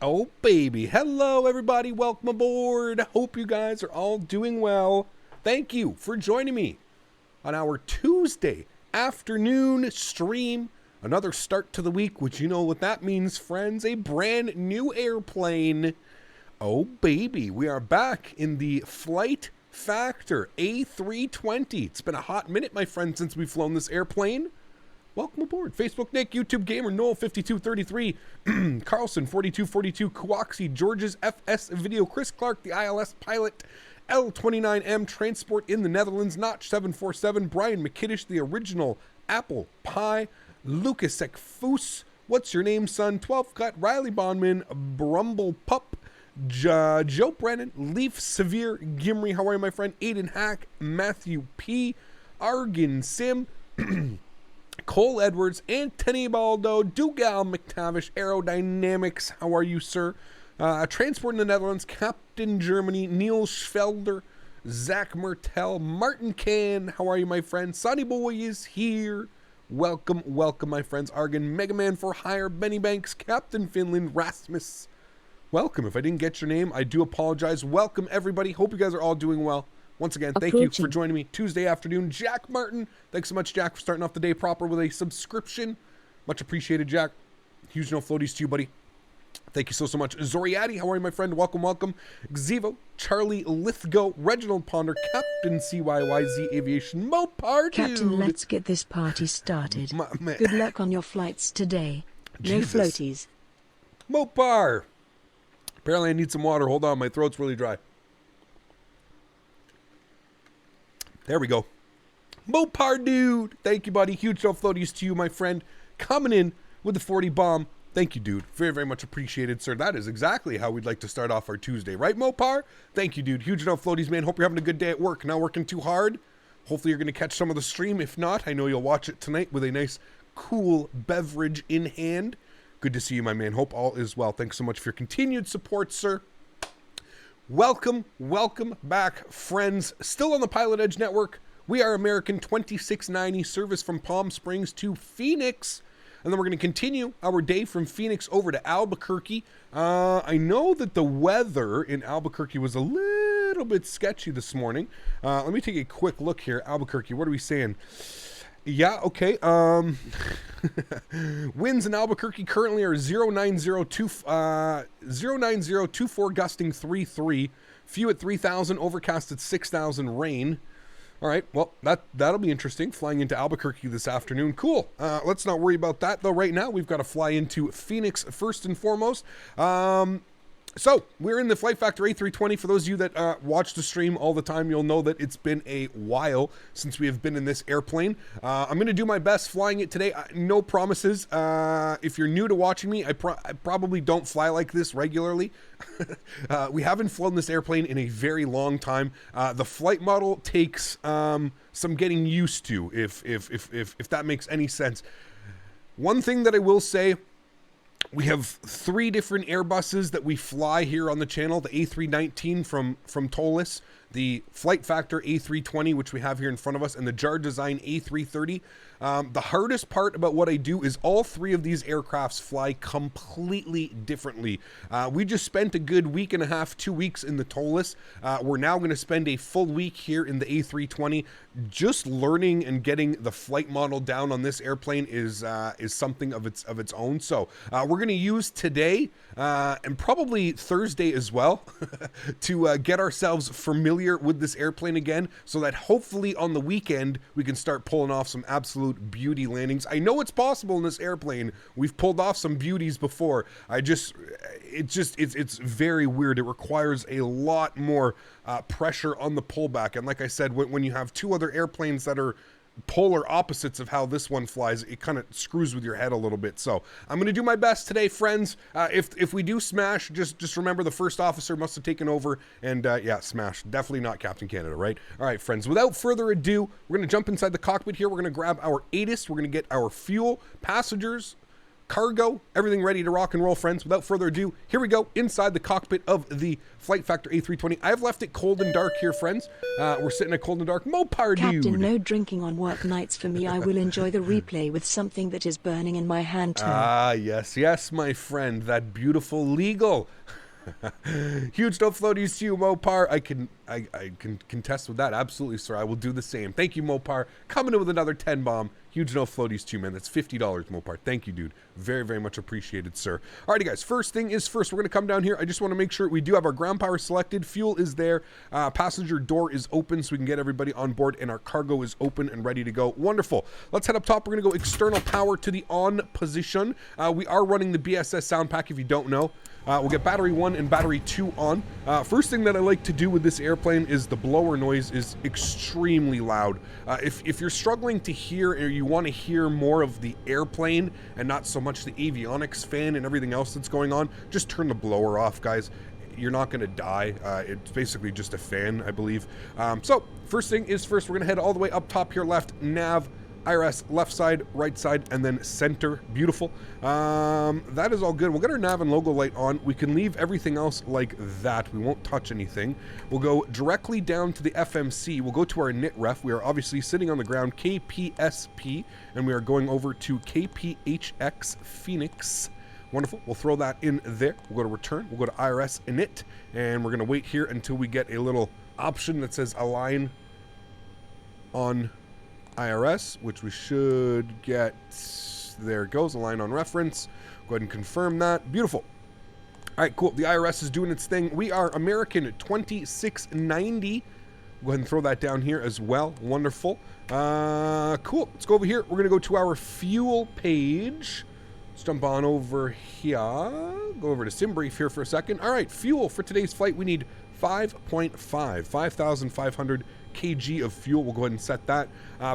Oh, baby. Hello, everybody. Welcome aboard. Hope you guys are all doing well. Thank you for joining me on our Tuesday afternoon stream. Another start to the week, which you know what that means, friends. A brand new airplane. Oh, baby. We are back in the FlightFactor A320. It's been a hot minute, my friend, since we've flown this airplane. Welcome aboard. Facebook Nick, YouTube Gamer, Noel5233, Carlson 4242, Kuoxy, George's FS Video, Chris Clark, the ILS pilot, L29M Transport in the Netherlands, Notch 747, Brian McKiddish, the original Apple Pie, Lucas Ekfoos, What's Your Name, Son, 12 Cut, Riley Bondman, Brumble Pup, Joe Brennan, Leaf Severe, Gimri, how are you, my friend? Aiden Hack, Matthew P, Argan Sim, Cole Edwards, Anthony Baldo, Dougal McTavish, Aerodynamics, how are you, sir? Transport in the Netherlands, Captain Germany, Neil Schfelder, Zach Mertel, Martin Can, how are you, my friend? Sonny Boy is here. Welcome, welcome, my friends. Argan, Mega Man for Hire, Benny Banks, Captain Finland, Rasmus. Welcome. If I didn't get your name, I do apologize. Welcome, everybody. Hope you guys are all doing well. Once again, thank you for joining me Tuesday afternoon. Jack Martin, thanks so much, Jack, for starting off the day proper with a subscription. Much appreciated, Jack. Huge no floaties to you, buddy. Thank you so much. Zoriati, how are you, my friend? Welcome, welcome. Xevo, Charlie Lithgow, Reginald Ponder, Captain CYYZ Aviation, Mopar, Captain, let's get this party started. Good luck on your flights today. No floaties. Mopar. Apparently I need some water. Hold on, my throat's really dry. There we go. Mopar dude. Thank you, buddy. Huge no floaties to you, my friend. Coming in with the 40 bomb. Thank you, dude. Very, very much appreciated, sir. That is exactly how we'd like to start off our Tuesday. Right, Mopar? Thank you, dude. Huge no floaties, man. Hope you're having a good day at work. Not working too hard. Hopefully you're going to catch some of the stream. If not, I know you'll watch it tonight with a nice, cool beverage in hand. Good to see you, my man. Hope all is well. Thanks so much for your continued support, sir. Welcome, welcome back, friends. Still on the PilotEdge network. We are American 2690 service from Palm Springs to Phoenix. And then we're going to continue our day from Phoenix over to Albuquerque. I know that the weather in Albuquerque was a little bit sketchy this morning. Let me take a quick look here. Albuquerque, what are we saying? Yeah, okay. Winds in Albuquerque currently are 09024 gusting 33. Few at 3,000, overcast at 6,000, rain. All right, well, that'll be interesting, flying into Albuquerque this afternoon. Cool. Let's not worry about that, though. Right now, we've got to fly into Phoenix first and foremost. So, we're in the FlightFactor A320. For those of you that watch the stream all the time, you'll know that it's been a while since we have been in this airplane. I'm going to do my best flying it today. No promises. If you're new to watching me, I probably don't fly like this regularly. We haven't flown this airplane in a very long time. The flight model takes some getting used to, if that makes any sense. One thing that I will say, we have 3 different Airbuses that we fly here on the channel. The A319 from Tolis, the FlightFactor A320, which we have here in front of us, and the JarDesign A330. The hardest part about what I do is all 3 of these aircrafts fly completely differently. We just spent a good week and a half, 2 weeks in the Tolis. We're now going to spend a full week here in the A320. Just learning and getting the flight model down on this airplane is something of its own. So we're going to use today and probably Thursday as well to get ourselves familiar with this airplane again, so that hopefully on the weekend we can start pulling off some absolute beauty landings. I know it's possible in this airplane. We've pulled off some beauties before. It's very weird. It requires a lot more pressure on the pullback. And like I said, when you have 2 other airplanes that are polar opposites of how this one flies, it kind of screws with your head a little bit. So I'm going to do my best today, friends. If we do smash, just remember the first officer must have taken over, and yeah, smash. Definitely not Captain Canada, right? All right, friends, without further ado, we're going to jump inside the cockpit here. We're going to grab our ATIS. We're going to get our fuel, passengers, cargo, everything ready to rock and roll, friends. Without further ado, here we go inside the cockpit of the FlightFactor A320. I've left it cold and dark here, friends. We're sitting at cold and dark. Mopar, dude. Captain, no drinking on work nights for me. I will enjoy the replay with something that is burning in my hand too. Ah, yes, yes, my friend. That beautiful legal. Huge no floaties to you, Mopar. I can contest with that. Absolutely, sir. I will do the same. Thank you, Mopar. Coming in with another 10 bomb. Huge no floaties to you, man. That's $50, Mopar. Thank you, dude. Very, very much appreciated, sir. Alrighty, guys. First thing is first. We're going to come down here. I just want to make sure we do have our ground power selected. Fuel is there. Passenger door is open so we can get everybody on board, and our cargo is open and ready to go. Wonderful. Let's head up top. We're going to go external power to the on position. We are running the BSS sound pack if you don't know. We'll get battery 1 and battery 2 on. First thing that I like to do with this airplane is the blower noise is extremely loud. If you're struggling to hear, or you want to hear more of the airplane and not so much the avionics fan and everything else that's going on, just turn the blower off, guys. You're not going to die. It's basically just a fan, I believe. So first thing is first, we're going to head all the way up top here, left, nav, IRS, left side, right side, and then center. Beautiful. That is all good. We'll get our nav and logo light on. We can leave everything else like that. We won't touch anything. We'll go directly down to the FMC. We'll go to our knit ref. We are obviously sitting on the ground, KPSP, and we are going over to KPHX Phoenix. Wonderful. We'll throw that in there. We'll go to return. We'll go to IRS init, and we're going to wait here until we get a little option that says align on IRS, which we should get. There it goes, align on reference. Go ahead and confirm that. Beautiful. All right, cool. The IRS is doing its thing. We are American 2690. Go ahead and throw that down here as well. Wonderful. Cool. Let's go over here. We're going to go to our fuel page. Let's jump on over here. Go over to SimBrief here for a second. All right, fuel for today's flight. We need 5,500 kg of fuel. We'll go ahead and set that.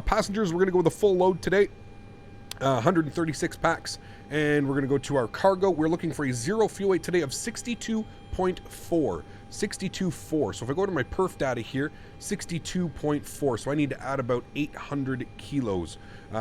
Passengers, we're going to go with a full load today. 136 packs. And we're going to go to our cargo. We're looking for a zero fuel weight today of 62.4. 62.4. So if I go to my perf data here, 62.4. So I need to add about 800 kilos. We'll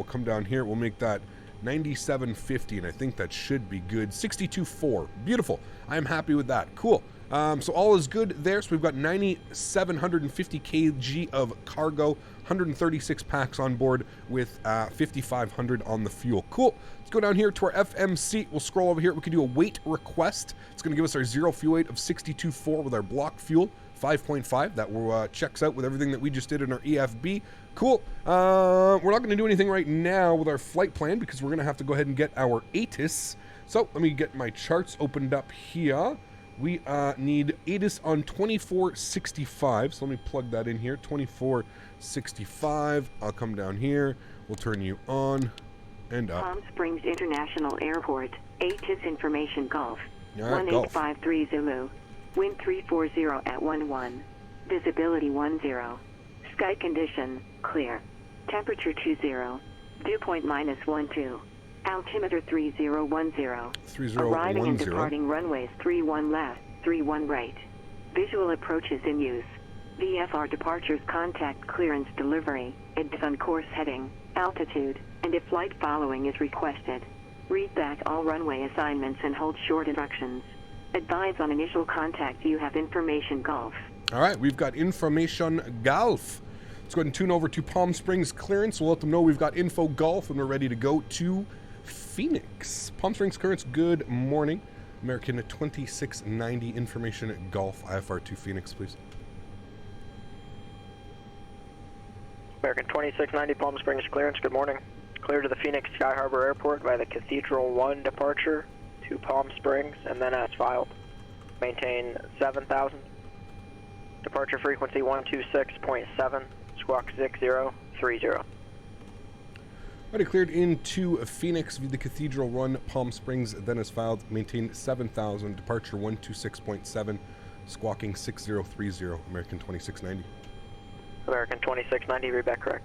come down here. We'll make that 97.50, and I think that should be good. 62.4. Beautiful. I am happy with that. Cool. So all is good there. So we've got 9,750 kg of cargo, 136 packs on board with 5,500 on the fuel. Cool. Let's go down here to our FMC. We'll scroll over here. We can do a weight request. It's going to give us our zero fuel weight of 62.4 with our block fuel, 5.5. That will checks out with everything that we just did in our EFB. Cool. We're not going to do anything right now with our flight plan because we're going to have to go ahead and get our ATIS. So let me get my charts opened up here. We need ATIS on 2465. So let me plug that in here. 2465. I'll come down here. We'll turn you on and up. Palm Springs International Airport. ATIS information Golf. All right, 1853 Zulu. Wind 340 at 11. Visibility 10. Sky condition clear. Temperature 20. Dew point -12. Altimeter 3010. 3010. Arriving and departing runways 31 left, 31 right. Visual approaches in use. VFR departures, contact clearance, delivery, advise on course heading, altitude, and if flight following is requested. Read back all runway assignments and hold short instructions. Advise on initial contact. You have information Golf. All right, we've got information Golf. Let's go ahead and tune over to Palm Springs clearance. We'll let them know we've got info Golf and we're ready to go to Phoenix. Palm Springs clearance, good morning. American 2690 information Golf, IFR2 Phoenix, please. American 2690 Palm Springs clearance, good morning. Clear to the Phoenix Sky Harbor Airport by the Cathedral 1 departure to Palm Springs and then as filed. Maintain 7,000. Departure frequency 126.7, squawk 6030. Already cleared into Phoenix via the Cathedral Run, Palm Springs, then as filed. Maintain 7,000, departure 126.7, squawking 6030, American 2690. American 2690, readback correct.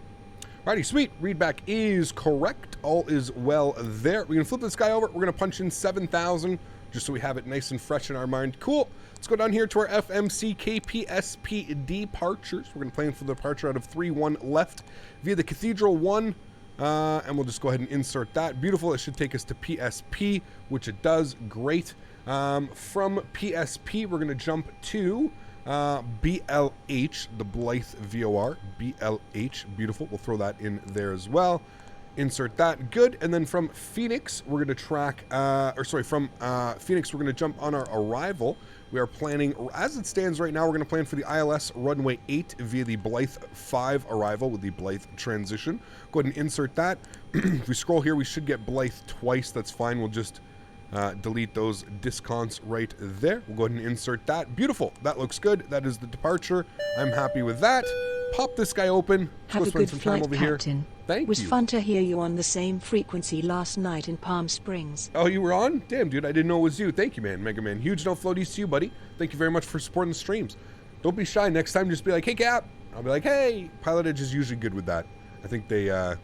Alrighty, sweet. Readback is correct. All is well there. We're going to flip this guy over. We're going to punch in 7,000 just so we have it nice and fresh in our mind. Cool. Let's go down here to our FMC KPSP departures. We're going to plan for the departure out of 3-1 left via the Cathedral 1. And we'll just go ahead and insert that. Beautiful. It should take us to PSP, which it does. Great. From PSP, we're going to jump to BLH, the Blythe VOR. BLH. Beautiful. We'll throw that in there as well. Insert that. Good. And then from Phoenix, we're going to track, from Phoenix, we're going to jump on our arrival. We are planning, as it stands right now, we're going to plan for the ILS runway 8 via the Blythe 5 arrival with the Blythe transition. Go ahead and insert that. If we scroll here, we should get Blythe twice. That's fine. We'll just delete those discounts right there. We'll go ahead and insert that. Beautiful. That looks good. That is the departure. I'm happy with that. Pop this guy open. Have a good flight, Captain. Thank you. It was fun to hear you on the same frequency last night in Palm Springs. Oh, you were on? Damn, dude, I didn't know it was you. Thank you, man. Mega Man. Huge no floaties to you, buddy. Thank you very much for supporting the streams. Don't be shy. Next time, just be like, hey, Cap. I'll be like, hey. PilotEdge is usually good with that. I think they're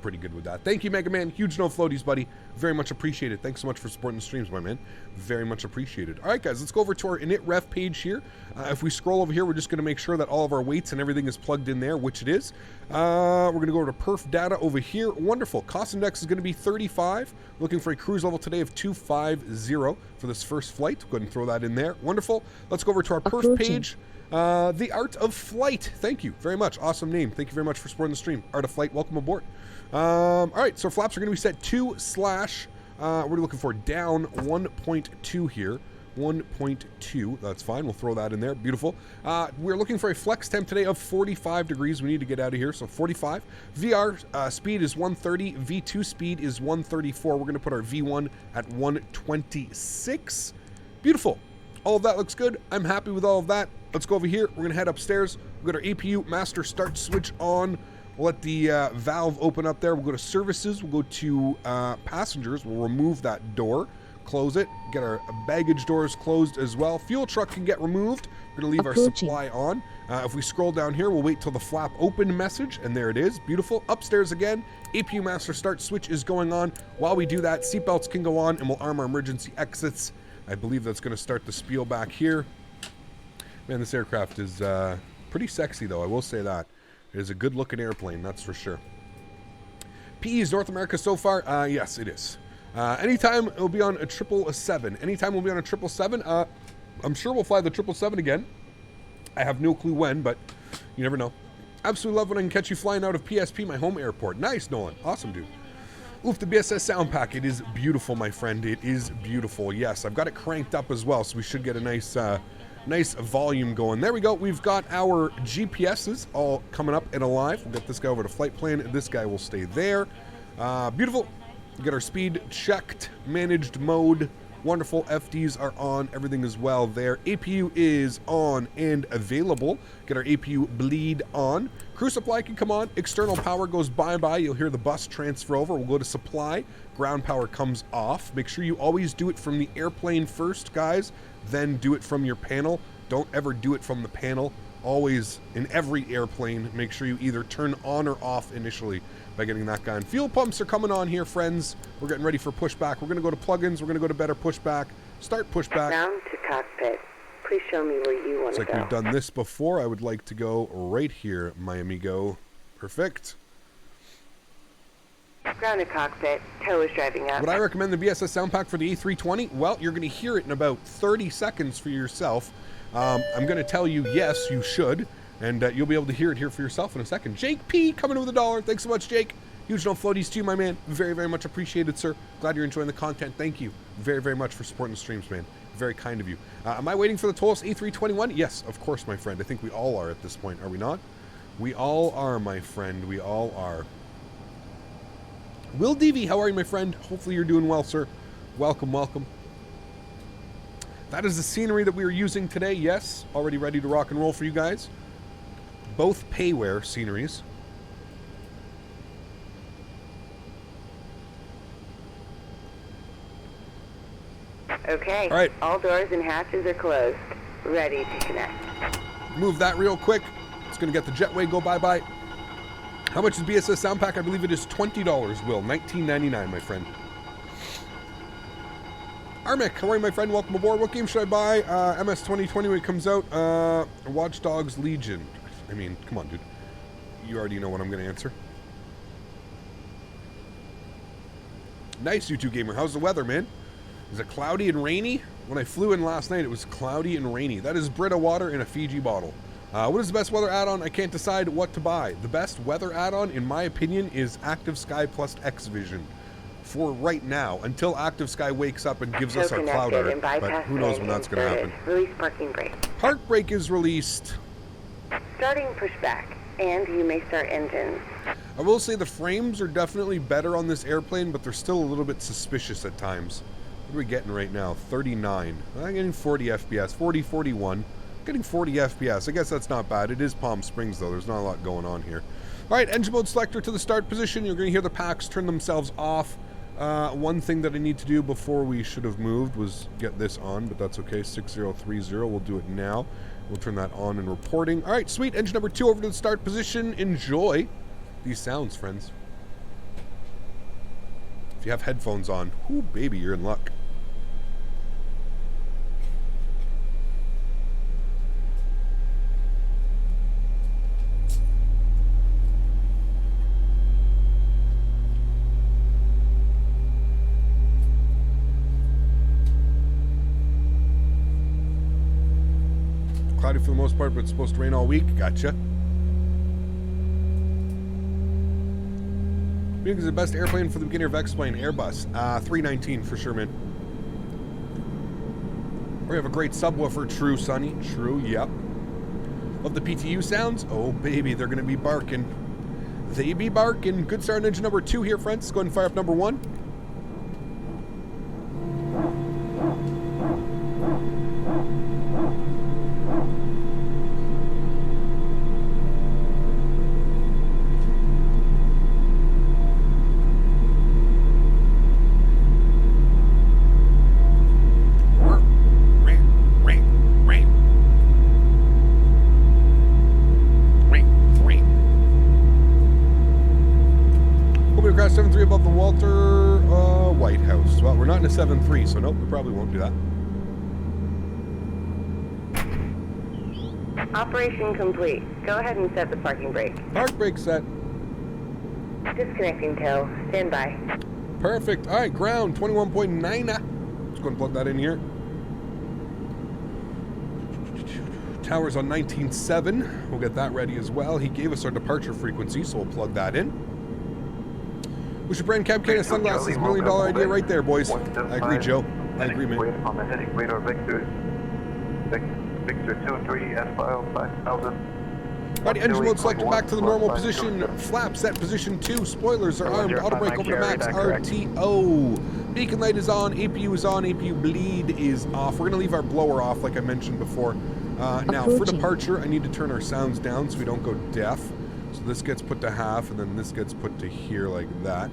pretty good with that. Thank you, Mega Man. Huge no floaties, buddy. Very much appreciated. Thanks so much for supporting the streams, my man. Very much appreciated. All right, guys, let's go over to our init ref page here. If we scroll over here, we're just going to make sure that all of our weights and everything is plugged in there, which it is. We're going to go over to perf data over here. Wonderful. Cost index is going to be 35. Looking for a cruise level today of 250 for this first flight. Go ahead and throw that in there. Wonderful. Let's go over to our perf page. The Art of Flight. Thank you very much. Awesome name. Thank you very much for supporting the stream. Art of Flight. Welcome aboard. All right, so flaps are going to be set to / we're looking for down 1.2 here. 1.2. That's fine. We'll throw that in there. Beautiful. We're looking for a flex temp today of 45 degrees. We need to get out of here. So 45. VR speed is 130. V2 speed is 134. We're going to put our V1 at 126. Beautiful. All of that looks good. I'm happy with all of that. Let's go over here. We're going to head upstairs. We'll get our APU master start switch on. We'll let the valve open up there. We'll go to services. We'll go to passengers. We'll remove that door. Close it. Get our baggage doors closed as well. Fuel truck can get removed. We're going to leave our supply on. If we scroll down here, we'll wait till the flap open message. And there it is. Beautiful. Upstairs again. APU master start switch is going on. While we do that, seatbelts can go on and we'll arm our emergency exits. I believe that's going to start the spiel back here. Man, this aircraft is pretty sexy, though. I will say that. It is a good-looking airplane, that's for sure. PE is North America so far? Yes, it is. Anytime it'll be on a 777. Anytime we'll be on a 777. I'm sure we'll fly the 777 again. I have no clue when, but you never know. Absolutely love when I can catch you flying out of PSP, my home airport. Nice, Nolan. Awesome, dude. Oof, the BSS sound pack. It is beautiful, my friend. It is beautiful. Yes, I've got it cranked up as well, so we should get a nice volume going. There we go. We've got our GPSs all coming up and alive. We'll get this guy over to flight plan. This guy will stay there. Beautiful. We get our speed checked, managed mode. Wonderful. FDs are on. Everything is well there. APU is on and available. Get our APU bleed on. Crew supply can come on. External power goes bye-bye. You'll hear the bus transfer over. We'll go to supply. Ground power comes off. Make sure you always do it from the airplane first, guys. Then do it from your panel. Don't ever do it from the panel. Always, in every airplane, make sure you either turn on or off initially by getting that guy on. Fuel pumps are coming on here, friends. We're getting ready for pushback. We're going to go to plugins. We're going to go to better pushback. Start pushback. Ground to cockpit. Please show me where you want to go. Looks like we've done this before. I would like to go right here, my amigo. Perfect. Ground to cockpit. Tow is driving up. Would I recommend the BSS sound pack for the A320? Well, you're going to hear it in about 30 seconds for yourself. I'm going to tell you, yes, you should. And you'll be able to hear it here for yourself in a second. Jake P. coming in with $1. Thanks so much, Jake. Huge no floaties to you, my man. Very, very much appreciated, sir. Glad you're enjoying the content. Thank you very, very much for supporting the streams, man. Very kind of you. Am I waiting for the Tolis A321? Yes, of course, my friend. I think we all are at this point. Are we not? We all are, my friend. We all are. Will DV, how are you, my friend? Hopefully you're doing well, sir. Welcome, welcome. That is the scenery that we are using today. Yes, already ready to rock and roll for you guys. Both payware sceneries. Okay. All right. All doors and hatches are closed. Ready to connect. Move that real quick. It's going to get the jetway go bye-bye. How much is BSS sound pack? I believe it is $20, Will. $19.99, my friend. Armic, how are you, my friend? Welcome aboard. What game should I buy? MS 2020 when it comes out. Watch Dogs Legion. I mean, come on, dude. You already know what I'm going to answer. Nice, U2 Gamer. How's the weather, man? Is it cloudy and rainy? When I flew in last night, it was cloudy and rainy. That is Brita water in a Fiji bottle. What is the best weather add-on? I can't decide what to buy. The best weather add-on, in my opinion, is ActiveSky+Xvision. For right now, until ActiveSky wakes up and gives us our cloud art. But who knows when that's going to happen. Release parking brake. Park brake is released. Starting pushback, and you may start engines. I will say the frames are definitely better on this airplane, but they're still a little bit suspicious at times. What are we getting right now? 39. I'm getting 40 FPS. 40, 41. Getting 40 FPS. I guess that's not bad. It is Palm Springs, though. There's not a lot going on here. All right, engine mode selector to the start position. You're going to hear the packs turn themselves off. One thing that I need to do before we should have moved was get this on, but that's okay. 6030. We'll do it now. We'll turn that on in reporting. All right, sweet. Engine number 2 over to the start position. Enjoy these sounds, friends. If you have headphones on, ooh, baby, you're in luck. Cloudy for the most part, but it's supposed to rain all week. Gotcha. I think it's the best airplane for the beginner of X-Plane. Airbus. 319 for sure, man. We have a great subwoofer. True, Sonny. True, yep. Love the PTU sounds. Oh, baby, they're going to be barking. They be barking. Good start on engine number 2 here, friends. Let's go ahead and fire up number 1. Above the Walter White House. Well, we're not in a 7.3, so nope, we probably won't do that. Operation complete. Go ahead and set the parking brake. Park brake set. Disconnecting tow. Stand by. Perfect. All right, ground 21.9. Let's go ahead and plug that in here. Tower's on 19.7. We'll get that ready as well. He gave us our departure frequency, so we'll plug that in. We should brand cab can sunglasses. $1 million idea right there, boys. I agree, Joe. I agree, man. On the heading radar Victor 23 S-File 5000. Alrighty, engine mode selected back to the normal position. Flap set position 2. Spoilers are armed. Auto brake over to max. RTO. Beacon light is on. APU is on. APU bleed is off. We're going to leave our blower off like I mentioned before. Now, for departure, I need to turn our sounds down so we don't go deaf. So this gets put to half, and then this gets put to here like that.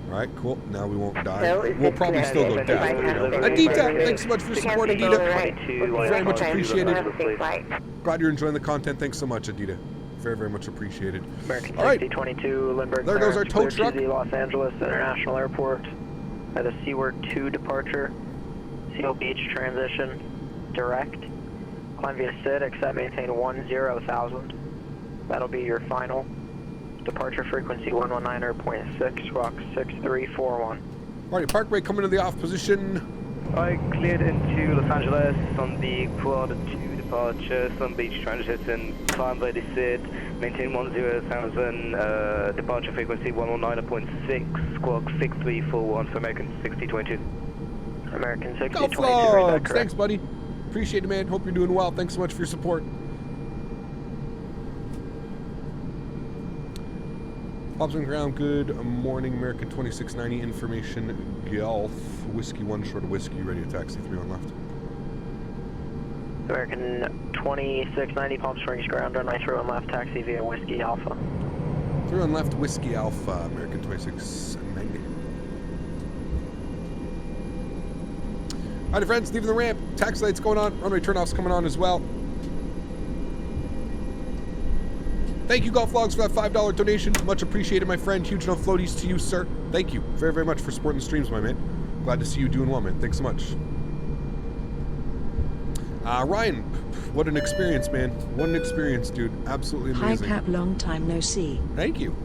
All right, cool. Now we won't die. We'll probably still go deaf. Adita, thanks so much for your support, Adita. Very much appreciated. Glad you're enjoying the content. Thanks so much, Adita. Very, very much appreciated. American All right. 22 Lindbergh. There goes our tow truck. To the Los Angeles International Airport at a Seaward 2 departure. Seal Beach transition direct. Climb via SID, accept maintain 10,000. That'll be your final. Departure frequency 119.6, squawk 6341. Alright, park brake coming to the off position. I cleared into Los Angeles on the Quadrant 2 departure, Sun Beach transit and climb by the SID, maintain 10,000, departure frequency 119.6, squawk 6341 for American 6022. American Go 6022, Flogs! Thanks, buddy. Appreciate it, man. Hope you're doing well. Thanks so much for your support. Pops on ground, good morning, American 2690, information, Golf, Whiskey 1 short of Whiskey, ready to taxi, 3 on left. American 2690, Palm Springs ground, runway 3 on left, taxi via Whiskey Alpha. 3 on left, Whiskey Alpha, American 2690. Alright, friends, leaving the ramp, taxi lights going on, runway turnoffs coming on as well. Thank you, Golf Logs, for that $5 donation. Much appreciated, my friend. Huge enough floaties to you, sir. Thank you very, very much for supporting the streams, my man. Glad to see you doing well, man. Thanks so much. Ryan, what an experience, man. What an experience, dude. Absolutely amazing. Hi, Cap. Long time no see. Thank you.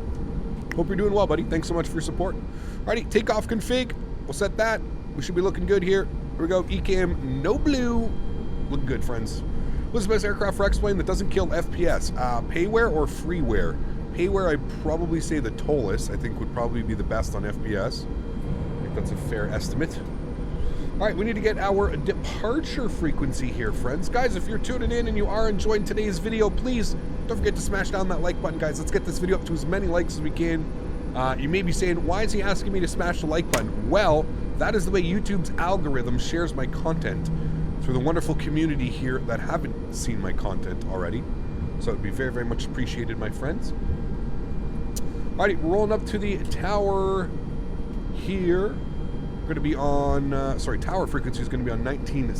Hope you're doing well, buddy. Thanks so much for your support. Alrighty, takeoff config. We'll set that. We should be looking good here. Here we go. ECAM, no blue. Looking good, friends. What's the best aircraft for X-Plane that doesn't kill FPS? Payware or freeware? Payware, I'd probably say the Tolis, I think, would probably be the best on FPS. I think that's a fair estimate. All right, we need to get our departure frequency here, friends. Guys, if you're tuning in and you are enjoying today's video, please don't forget to smash down that like button, guys. Let's get this video up to as many likes as we can. You may be saying, why is he asking me to smash the like button? Well, that is the way YouTube's algorithm shares my content through the wonderful community here that haven't seen my content already. So it'd be very, very much appreciated, my friends. Alrighty, we're rolling up to the tower here. We're going to be on, tower frequency is going to be on 19.7.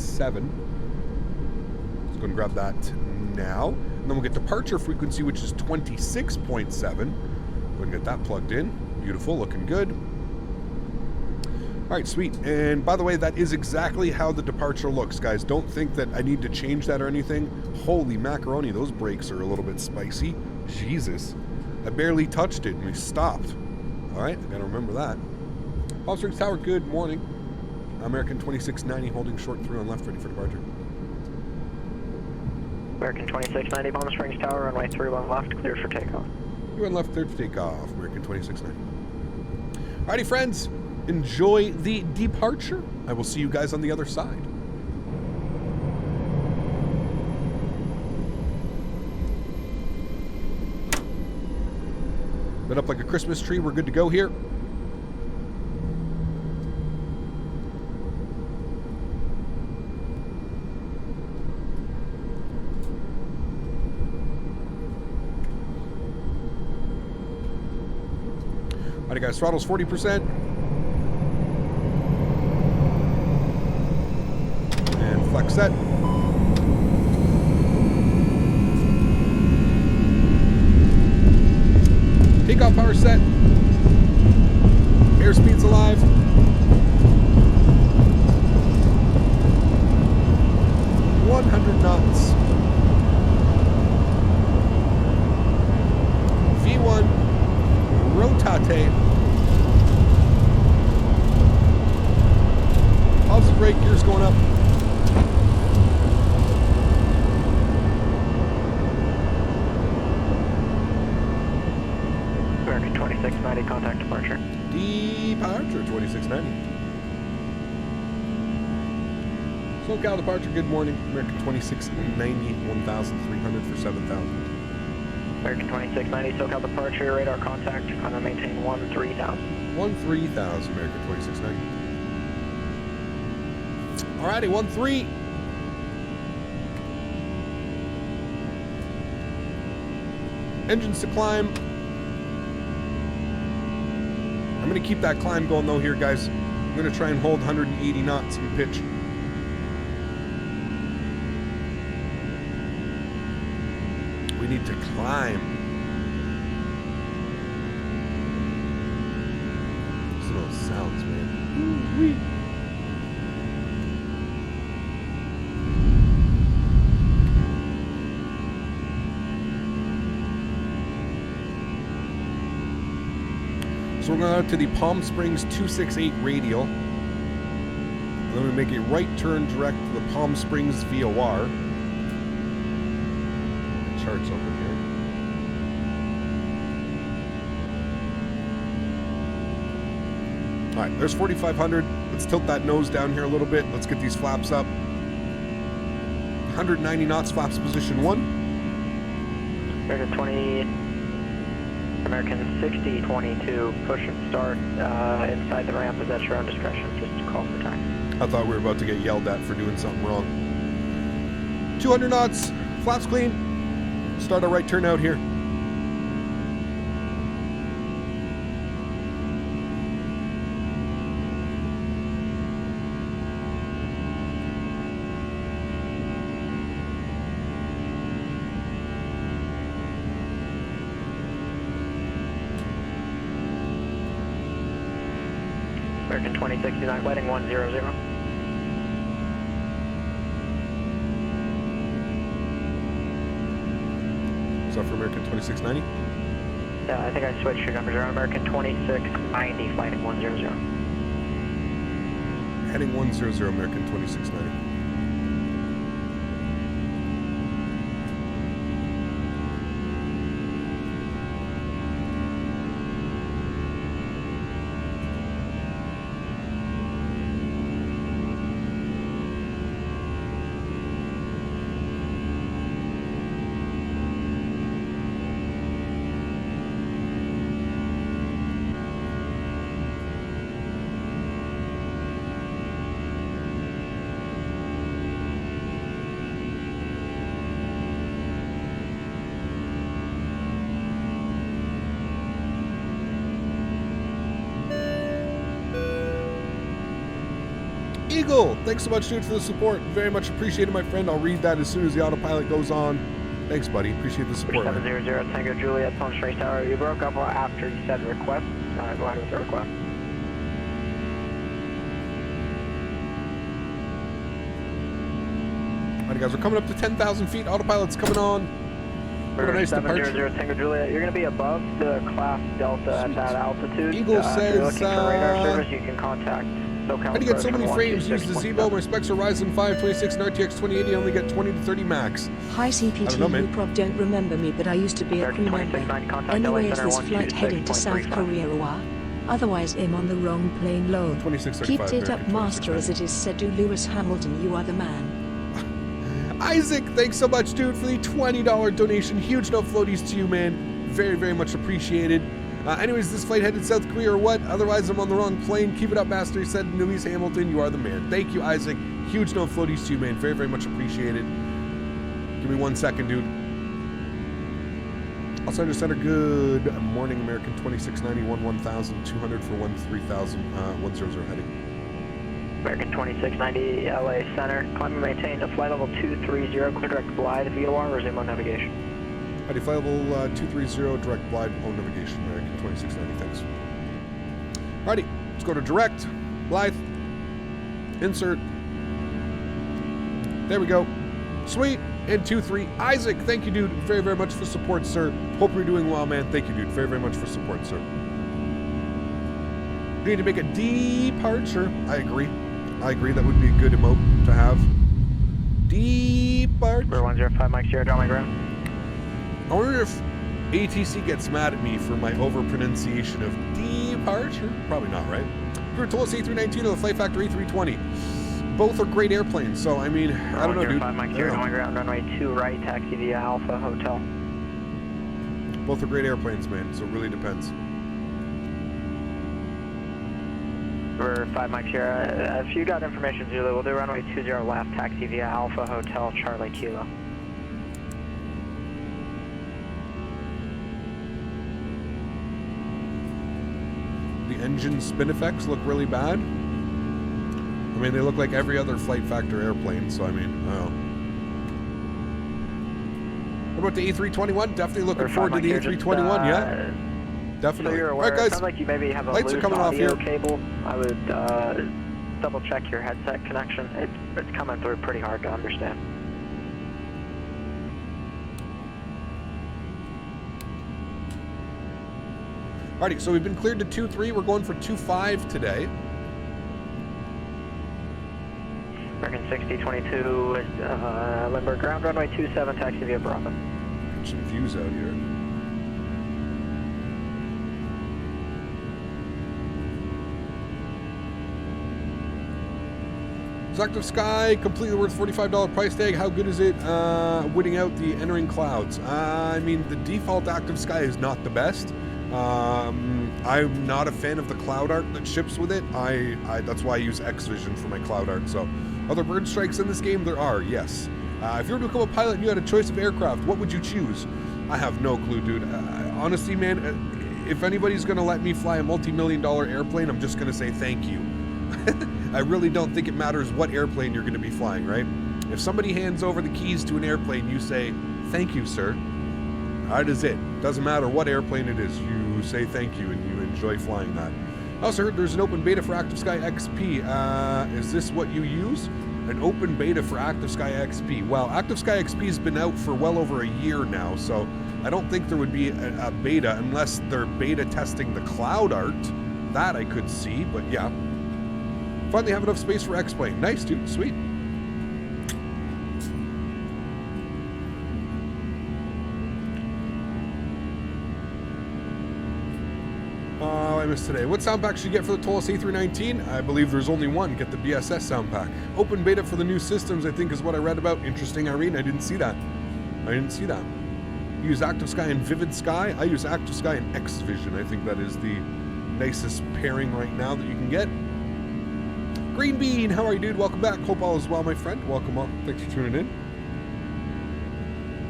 Let's go and grab that now. And then we'll get departure frequency, which is 26.7. Go and get that plugged in. Beautiful, looking good. All right, sweet. And by the way, that is exactly how the departure looks, guys. Don't think that I need to change that or anything. Holy macaroni, those brakes are a little bit spicy. Jesus. I barely touched it and we stopped. All right, I gotta remember that. Palm Springs Tower, good morning. American 2690 holding short 3 on left, ready for departure. American 2690, Palm Springs Tower, runway 31 left, cleared for takeoff. 31 left, cleared for takeoff, American 2690. Alrighty, friends. Enjoy the departure. I will see you guys on the other side. Lit up like a Christmas tree. We're good to go here. Alright, guys, throttle's 40%. Flex set. Takeoff power set. Airspeed's alive. knots. V1 rotate. Positive brake gears going up. American 2690, contact departure. Departure 2690. SoCal departure, good morning. American 2690, 1,300 for 7,000. American 2690, SoCal departure, radar contact, on to maintain 13,000. 13,000, American 2690. Alrighty, 13. Engines to climb. I'm going to keep that climb going though here, guys. I'm going to try and hold 180 knots in pitch. We need to climb. Listen to those sounds, man. Ooh-wee. So we're going out to the Palm Springs 268 radial. Then we make a right turn direct to the Palm Springs VOR. The chart's open here. All right, there's 4,500. Let's tilt that nose down here a little bit. Let's get these flaps up. 190 knots, flaps position 1. American 20. American 6022, push and start inside the ramp. Is at your own discretion. Just call for time. I thought we were about to get yelled at for doing something wrong. 200 knots, flaps clean. Start a right turn out here. American 2069, lighting 100. What's up for American 2690? Yeah, I think I switched your numbers around. American 2690, flighting 100. Heading 100, American 2690. Eagle, thanks so much, dude, for the support. Very much appreciated, my friend. I'll read that as soon as the autopilot goes on. Thanks, buddy. Appreciate the support. 700 Tango Juliet, Palm Springs Tower. You broke up after you said request. Go ahead with the request. Alright, guys, we're coming up to 10,000 feet. Autopilot's coming on. What a nice departure. 700 Tango Juliet. You're going to be above the class Delta at that altitude. Eagle if you're looking says, for radar service, you can contact. How do you get so many frames? Use the Zebo. My specs are Ryzen 5 26 and RTX 2080. I only get 20 to 30 max. Hi CPT, you probably don't remember me, but I used to be a crew member. Anyway, is this flight heading to South Korea or? Otherwise, I'm on the wrong plane load. 2635. Keep it up, master, as it is said to Lewis Hamilton, you are the man. Isaac, thanks so much, dude, for the $20 donation. Huge no floaties to you, man. Very, very much appreciated. Anyways, this flight headed South Korea or what? Otherwise, I'm on the wrong plane. Keep it up, master. He said, Lewis Hamilton, you are the man. Thank you, Isaac. Huge no floaties to you, man. Very, very much appreciated. Give me 1 second, dude. Also, just center. Good morning, American 2691, 1,200 for 13,000, 100 heading. American 2690, LA Center. Climb and maintain to flight level 230, clear direct glide. VOR, resume on navigation. Heidi, flight level 230, direct glide on navigation, American 2690, thanks. Alrighty, let's go to direct, Blythe, insert. There we go. Sweet, and 2-3. Isaac, thank you, dude, very, very much for support, sir. Hope you're doing well, man. Thank you, dude, very, very much for support, sir. We need to make a departure. I agree. That would be a good emote to have. Departure. 105 Mike Sierra, draw my ground. I wonder if ATC gets mad at me for my overpronunciation of departure. Probably not, right? You were Tolis A319 or the FlightFactor A320. Both are great airplanes, so I mean, I don't know, dude. 5 Mike Sierra, going ground, runway 2 right, taxi via Alpha Hotel. Both are great airplanes, man, so it really depends. We're 5 Mike Sierra. If you got information, Zulu, we'll do runway 20 left, taxi via Alpha Hotel, Charlie Kilo. Engine spin effects look really bad. I mean, they look like every other FlightFactor airplane, so I mean, I don't know. What about the A321? Definitely looking forward to the A321, yeah. Definitely. So you're aware, all right, guys. it sounds like you maybe have a Lights are loose coming off audio here. cable. I would double check your headset connection. It's coming through pretty hard to understand. Alrighty, so we've been cleared to 2-3. We're going for 2-5 today. American 6022, Lindbergh, ground runway 27, taxi via Bravo. Get some views out here. Active Sky, completely worth $45 price tag. How good is it winning out the entering clouds? I mean, the default Active Sky is not the best. I'm not a fan of the cloud art that ships with it. That's why I use XVision for my cloud art. So, are there bird strikes in this game? There are, yes. If you were to become a pilot and you had a choice of aircraft, what would you choose? I have no clue, dude. Honestly, man, if anybody's going to let me fly a multi-million-dollar airplane, I'm just going to say thank you. I really don't think it matters what airplane you're going to be flying, right? If somebody hands over the keys to an airplane, you say, thank you, sir. That is it. Doesn't matter what airplane it is. You say thank you and you enjoy flying that. I also heard there's an open beta for Active Sky XP. Is this what you use? An open beta for Active Sky XP. Well, Active Sky XP has been out for well over a year now, so I don't think there would be a beta unless they're beta testing the cloud art. That I could see, but yeah. Finally have enough space for X-Plane. Nice, dude. Sweet. I missed today. What sound pack should you get for the Tolis A319? I believe there's only one. Get the BSS sound pack. Open beta for the new systems, I think, is what I read about. Interesting, Irene. I didn't see that. You use Active Sky and Vivid Sky. I use Active Sky and XVision. I think that is the nicest pairing right now that you can get. Green Bean, how are you, dude? Welcome back. Hope all is well, my friend. Welcome. Thanks for tuning in.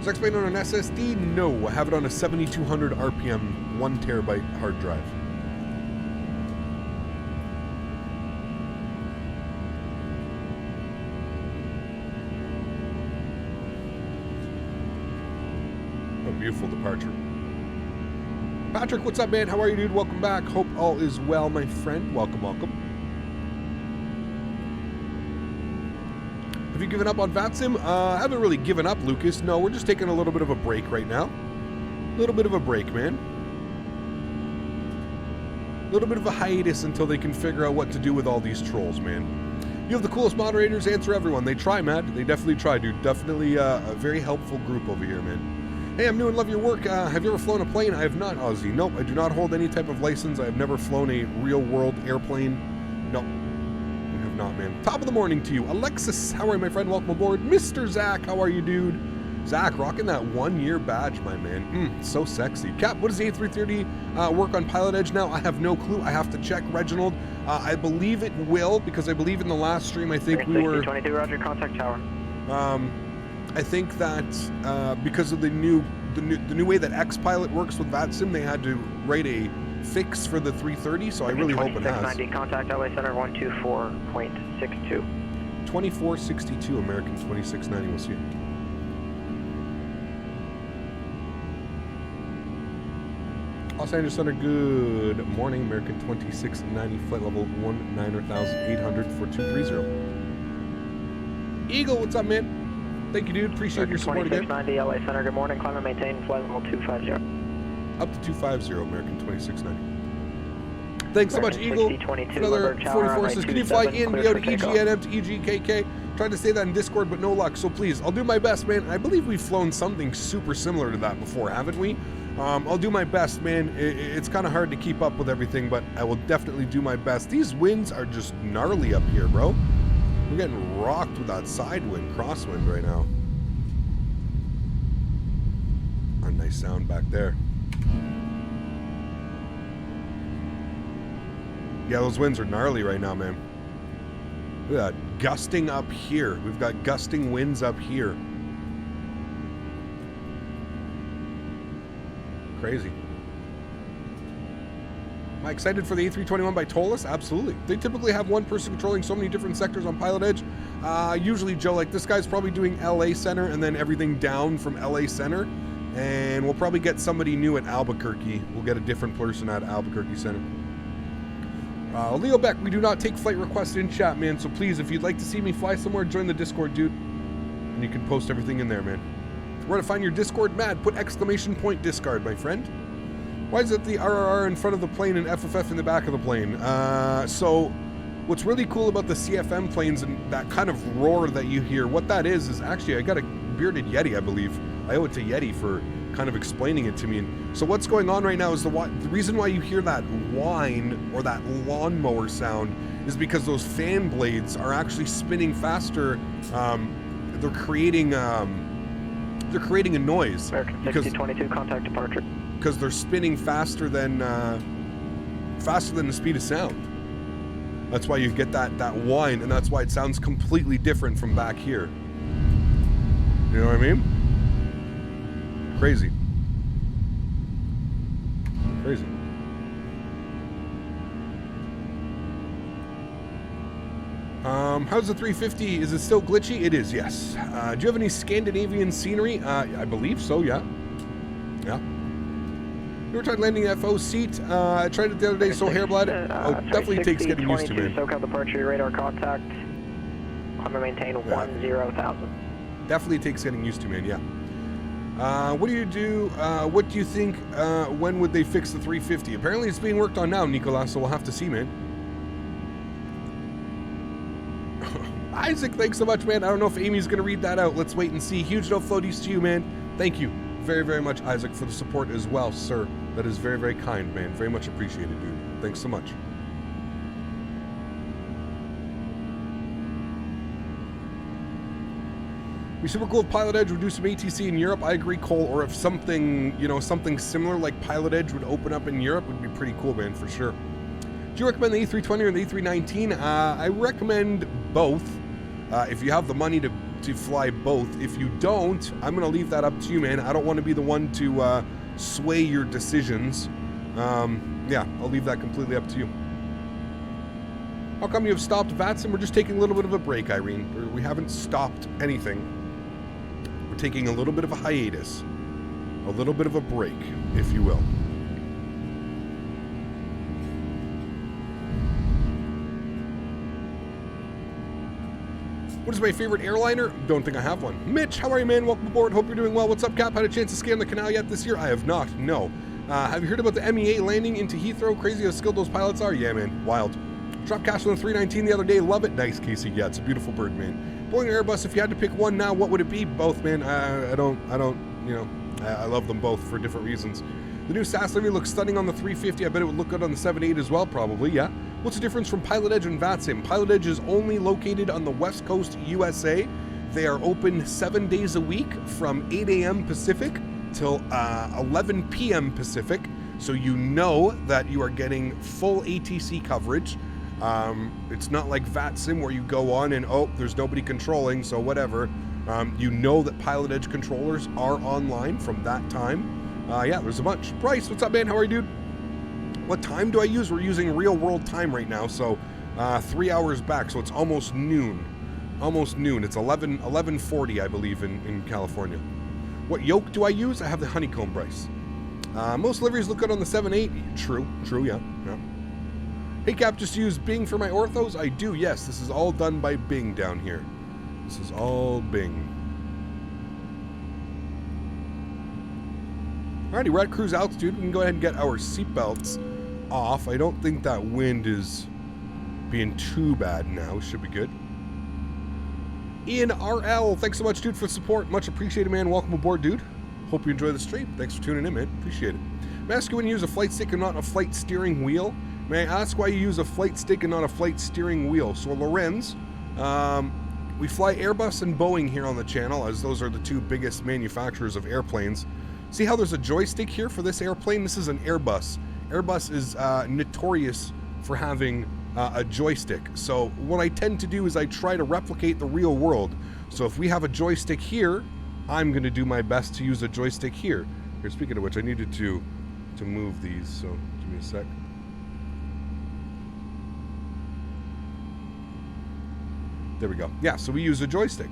Is X-Plane on an SSD? No, I have it on a 7200 RPM 1 terabyte hard drive. Beautiful departure. Patrick, what's up, man? How are you, dude? Welcome back. Hope all is well, my friend. Welcome. Have you given up on VATSIM? I haven't really given up, Lucas. No, we're just taking a little bit of a break right now. A little bit of a break, man. A little bit of a hiatus until they can figure out what to do with all these trolls, man. You have the coolest moderators. Answer everyone. They try, Matt. They definitely try, dude. Definitely a very helpful group over here, man. Hey, I'm new and love your work. Have you ever flown a plane? I have not, Ozzy. Nope, I do not hold any type of license. I have never flown a real-world airplane. Nope, I have not, man. Top of the morning to you. Alexis, how are you, my friend? Welcome aboard. Mr. Zach, how are you, dude? Zach, rocking that 1-year badge, my man. So sexy. Cap, what does the A330 work on PilotEdge now? I have no clue. I have to check. Reginald, I believe it will, because I believe in the last stream, I think we were... 22, roger, contact tower. I think that because of the new way that XPilot works with VATSIM, they had to write a fix for the 330, so I really hope it has. 2690, contact LA Center 124.62. 2462, American 2690, we'll see it. Los Angeles Center, good morning, American 2690, flight level 19,800 for 230. Eagle, what's up, man? Thank you, dude. Appreciate your support again. 2690 LA Center, good morning. Climb and maintain flight level 250. Up to 250, American 2690. Thanks so much, Eagle. Another 44 says, can you fly in, be out to EGNM to EGKK? Tried to say that in Discord, but no luck. So please, I'll do my best, man. I believe we've flown something super similar to that before, haven't we? I'll do my best, man. It's kind of hard to keep up with everything, but I will definitely do my best. These winds are just gnarly up here, bro. We're getting rocked with that side wind, crosswind right now. A nice sound back there. Yeah, those winds are gnarly right now, man. Look at that, gusting up here. We've got gusting winds up here. Crazy. Am I excited for the A321 by Tolis? Absolutely. They typically have one person controlling so many different sectors on PilotEdge. Usually, Joe, like this guy's probably doing LA Center and then everything down from LA Center. And we'll probably get somebody new at Albuquerque. We'll get a different person at Albuquerque Center. Leo Beck, we do not take flight requests in chat, man. So please, if you'd like to see me fly somewhere, join the Discord, dude. And you can post everything in there, man. Where to find your Discord? Mad, put exclamation point Discard, my friend. Why is it the RRR in front of the plane and FFF in the back of the plane? So what's really cool about the CFM planes and that kind of roar that you hear, what that is actually, I got a bearded Yeti, I believe. I owe it to Yeti for kind of explaining it to me. And so what's going on right now is the reason why you hear that whine or that lawnmower sound is because those fan blades are actually spinning faster. They're creating a noise. American 6022, contact departure. Because they're spinning faster than the speed of sound. That's why you get that whine, and that's why it sounds completely different from back here. You know what I mean? Crazy. Crazy. How's the 350? Is it still glitchy? It is, yes. Do you have any Scandinavian scenery? I believe so, yeah. Yeah. You ever tried landing FO seat? I tried it the other day, so hair blood. Oh, definitely takes getting used to, man. SoCal departure, radar contact. Climb and maintain 10,000. Definitely takes getting used to, man, yeah. What do you do? What do you think? When would they fix the 350? Apparently it's being worked on now, Nicolas, so we'll have to see, man. Isaac, thanks so much, man. I don't know if Amy's going to read that out. Let's wait and see. Huge no floaties to you, man. Thank you very, very much, Isaac, for the support as well, sir. That is very, very kind, man. Very much appreciated, dude. Thanks so much. It'd be super cool if PilotEdge would do some ATC in Europe. I agree, Cole. Or if something, you know, something similar like PilotEdge would open up in Europe, would be pretty cool, man, for sure. Do you recommend the A320 or the A319? I recommend both. If you have the money to fly both. If you don't, I'm going to leave that up to you, man. I don't want to be the one to sway your decisions. Yeah, I'll leave that completely up to you. How come you have stopped VATSIM? We're just taking a little bit of a break, Irene. We haven't stopped anything. We're taking a little bit of a hiatus. A little bit of a break, if you will. What is my favorite airliner? Don't think I have one. Mitch, how are you, man? Welcome aboard. Hope you're doing well. What's up, Cap? Had a chance to scan the canal yet this year? I have not. No. Have you heard about the MEA landing into Heathrow? Crazy how skilled those pilots are? Yeah, man. Wild. Dropped cash on the 319 the other day. Love it. Nice, Casey. Yeah, it's a beautiful bird, man. Boeing or Airbus, if you had to pick one now, what would it be? Both, man. I don't, you know, I love them both for different reasons. The new SAS Levy looks stunning on the 350. I bet it would look good on the 78 as well, probably, yeah. What's the difference from PilotEdge and VATSIM? PilotEdge is only located on the West Coast, USA. They are open 7 days a week from 8 a.m. Pacific till 11 p.m. Pacific. So you know that you are getting full ATC coverage. It's not like VATSIM where you go on and, oh, there's nobody controlling, so whatever. You know that PilotEdge controllers are online from that time. Yeah, there's a bunch. Bryce, what's up, man? How are you, dude? What time do I use? We're using real world time right now, so 3 hours back, so it's almost noon. Almost noon. It's 11:40, I believe, in California. What yoke do I use? I have the Honeycomb, Bryce. Most liveries look good on the 7.8. True, yeah. Hey, Cap, just use Bing for my orthos? I do, yes. This is all done by Bing down here. This is all Bing. Alrighty, we're at cruise altitude. We can go ahead and get our seatbelts off. I don't think that wind is being too bad now. Should be good. Ian RL, thanks so much, dude, for the support. Much appreciated, man. Welcome aboard, dude. Hope you enjoy the stream. Thanks for tuning in, man. Appreciate it. May I ask you when you use a flight stick and not a flight steering wheel? May I ask why you use a flight stick and not a flight steering wheel? So, Lorenz, we fly Airbus and Boeing here on the channel, as those are the two biggest manufacturers of airplanes. See how there's a joystick here for this airplane? This is an Airbus. Airbus is notorious for having a joystick. So what I tend to do is I try to replicate the real world. So if we have a joystick here, I'm going to do my best to use a joystick here. Here, speaking of which, I needed to move these, so give me a sec. There we go. Yeah, so we use a joystick.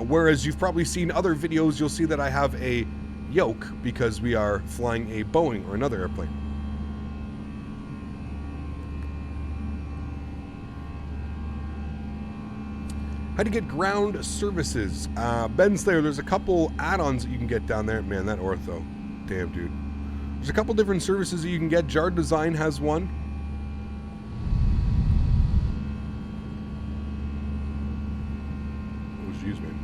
Whereas you've probably seen other videos, you'll see that I have a yoke because we are flying a Boeing or another airplane. How to get ground services. Ben Slayer, there's a couple add-ons that you can get down there. Man, that ortho. Damn, dude. There's a couple different services that you can get. JarDesign has one. Oh, jeez, man.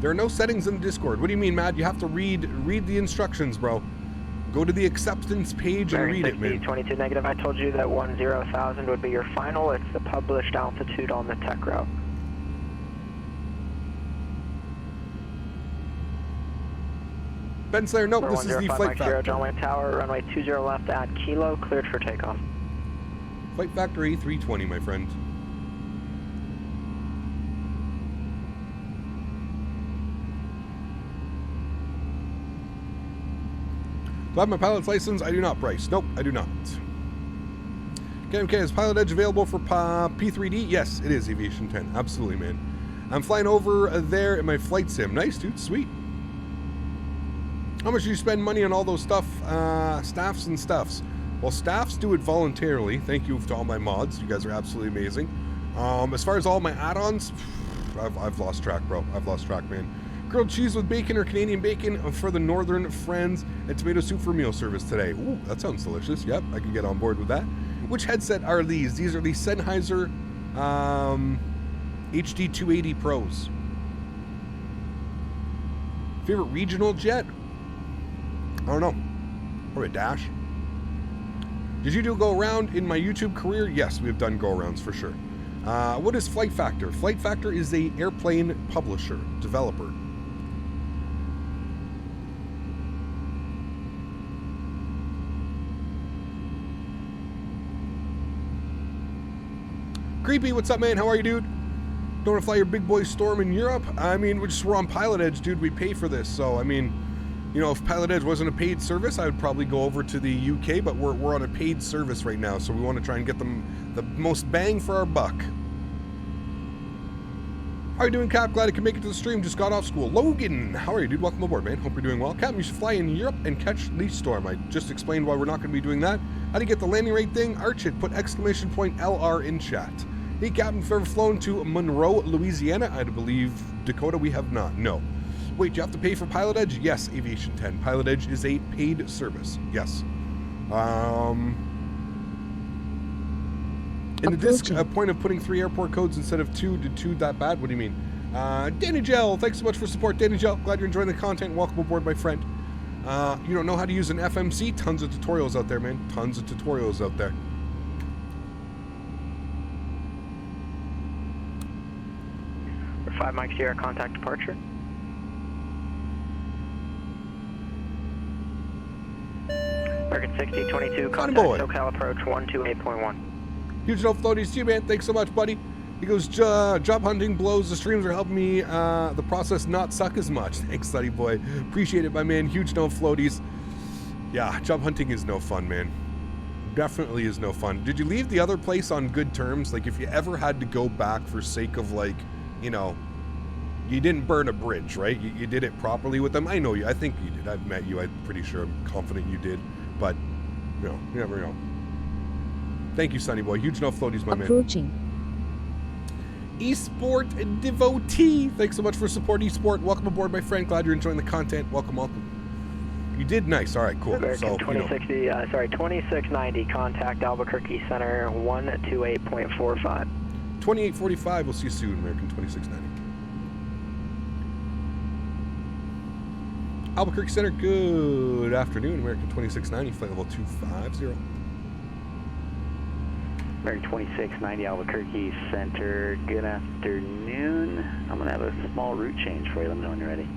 There are no settings in the Discord. What do you mean, Matt? You have to read the instructions, bro. Go to the acceptance page and read it, man. 22 negative. I told you that 10,000 would be your final. It's the published altitude on the tech route. Ben Slayer, nope, this is the FlightFactor. John Wayne Tower, runway 20 left at Kilo, cleared for takeoff. FlightFactor A320, my friend. Do I have my pilot's license? I do not, Bryce. Nope, I do not. Okay, is PilotEdge available for P3D? Yes, it is, Aviation 10. Absolutely, man. I'm flying over there in my flight sim. Nice, dude. Sweet. How much do you spend money on all those stuff, staffs and stuffs? Well, staffs do it voluntarily. Thank you to all my mods. You guys are absolutely amazing. As far as all my add-ons, I've lost track, bro. I've lost track, man. Grilled cheese with bacon or Canadian bacon for the northern friends, and tomato soup for meal service today. Ooh, that sounds delicious. Yep, I can get on board with that. Which headset are these? These are the Sennheiser HD 280 Pros. Favorite regional jet? I don't know. Probably a Dash. Did you do go around in my YouTube career? Yes, we have done go arounds for sure. What is FlightFactor? FlightFactor is a airplane publisher, developer. Creepy, what's up, man? How are you, dude? Don't want to fly your big boy Storm in Europe? I mean, we're on PilotEdge, dude. We pay for this, so I mean, you know, if PilotEdge wasn't a paid service, I would probably go over to the UK, but we're on a paid service right now, so we want to try and get them the most bang for our buck. How are you doing, Cap? Glad I could make it to the stream. Just got off school. Logan, how are you, dude? Welcome aboard, man. Hope you're doing well. Captain, you should fly in Europe and catch the Storm. I just explained why we're not going to be doing that. How to get the landing rate thing? Arch it. Put exclamation point LR in chat. Hey, Captain, if you've ever flown to Monroe, Louisiana, I believe Dakota, we have not. No. Wait, do you have to pay for PilotEdge? Yes, Aviation 10. PilotEdge is a paid service. Yes. And this point of putting 3 airport codes instead of 2, did 2 that bad? What do you mean? Danny Gel, thanks so much for support. Danny Gel, glad you're enjoying the content. Welcome aboard, my friend. You don't know how to use an FMC? Tons of tutorials out there, man. Tons of tutorials out there. We're 5 Mike Sierra, contact departure. American 6022, contact SoCal approach 128.1. Huge no floaties to you, man. Thanks so much, buddy. He goes, job hunting blows. The streams are helping me the process not suck as much. Thanks, Sunny boy. Appreciate it, my man. Huge no floaties. Yeah, job hunting is no fun, man. Definitely is no fun. Did you leave the other place on good terms? Like, if you ever had to go back for sake of, like, you know, you didn't burn a bridge, right? You did it properly with them. I know you. I think you did. I've met you. I'm pretty sure. I'm confident you did. But, you know, you never know. Thank you, Sunny boy. Huge no floaties, my Approaching. man. Esport devotee. Thanks so much for support, Esport. Welcome aboard, my friend. Glad you're enjoying the content. Welcome, welcome. You did nice. All right, cool. American so, 2060, 2690, contact Albuquerque Center 128.45. 2845. We'll see you soon, American 2690. Albuquerque Center, good afternoon. American 2690, flight level 250. American 2690, Albuquerque Center, good afternoon. I'm going to have a small route change for you. Let me know when you're ready.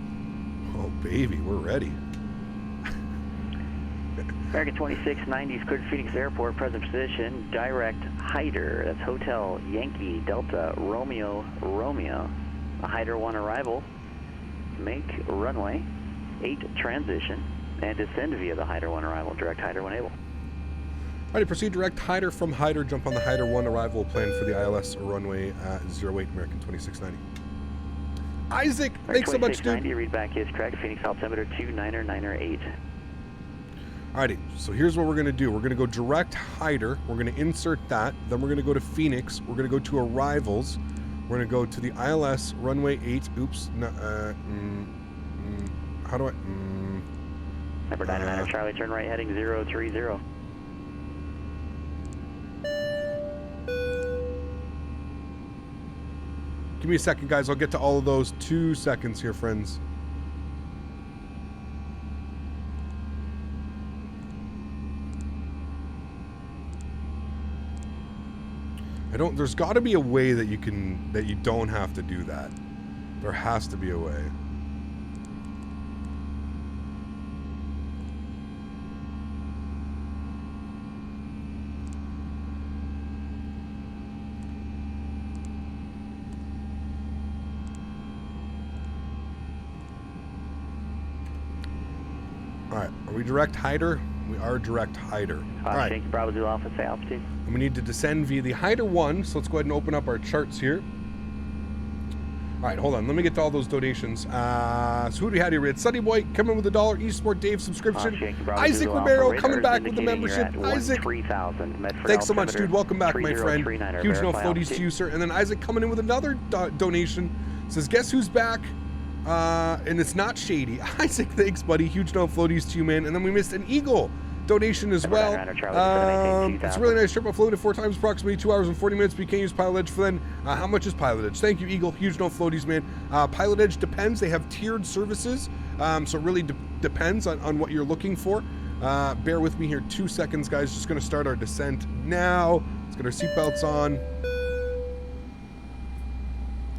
Oh, baby, we're ready. American 2690 is cleared Phoenix Airport, present position, direct Hyder. That's Hotel Yankee Delta Romeo Romeo. A Hyder 1 arrival. Make runway 8 transition and descend via the Hyder 1 arrival. Direct Hyder 1 able. Alrighty, proceed direct Hyder from Hyder. Jump on the Hyder 1 arrival plan for the ILS runway 08 American 2690. Isaac, thanks so much, dude. Read back is correct. Phoenix altimeter 29998. Alrighty, so here's what we're going to do. We're going to go direct Hyder. We're going to insert that. Then we're going to go to Phoenix. We're going to go to arrivals. We're going to go to the ILS runway 8. Oops. No, how do I... Number 99 Charlie, turn right heading 030. Give me a second, guys. I'll get to all of those. 2 seconds here, friends. There's got to be a way that you don't have to do that. There has to be a way. Alright, are we direct Hyder? We are direct Hyder. Alright. Thank you, Bravo Zulu Alpha, say altitude. And we need to descend via the Hyder 1, so let's go ahead and open up our charts here. All right, hold on. Let me get to all those donations. So who do we have here? We had Sunny Boy coming with $1. Esport Dave subscription. Isaac Romero coming back with the membership. Isaac, thanks so much, dude. Welcome back, my friend. Huge no floaties to you, sir. And then Isaac coming in with another donation. Says, guess who's back? And it's not Shady. Isaac, thanks, buddy. Huge no floaties to you, man. And then we missed an Eagle donation as well. It's a really nice trip. I flew it 4 times, approximately 2 hours and 40 minutes. But you can't use PilotEdge for then. How much is PilotEdge? Thank you, Eagle. Huge no floaties, man. PilotEdge depends. They have tiered services, so it really depends on what you're looking for. Bear with me here 2 seconds, guys. Just going to start our descent now. Let's get our seatbelts on.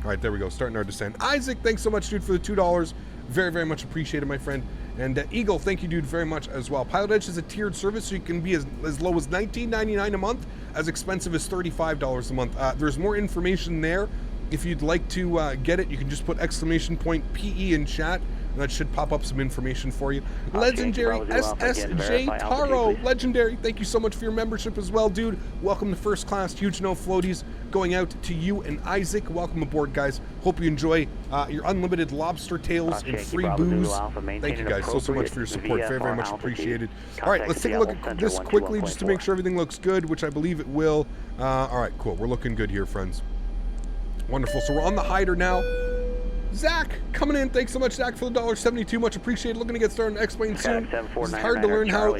All right, there we go. Starting our descent. Isaac, thanks so much, dude, for the $2. Very, very much appreciated, my friend. And Eagle, thank you, dude, very much as well. PilotEdge is a tiered service, so you can be as low as $19.99 a month, as expensive as $35 a month. There's more information there. If you'd like to get it, you can just put !PE in chat. That should pop up some information for you. Legendary SSJ Taro. Legendary, thank you so much for your membership as well, dude. Welcome to First Class. Huge no floaties going out to you and Isaac. Welcome aboard, guys. Hope you enjoy your unlimited lobster tails and free booze. Thank you guys so much for your support. Very, very much appreciated. All right, let's take a look at this quickly just to make sure everything looks good, which I believe it will. All right, cool. We're looking good here, friends. Wonderful. So we're on the hider now. Zach coming in. Thanks so much, Zach, for the $1.72. Much appreciated. Looking to get started and explain soon. It's hard to learn how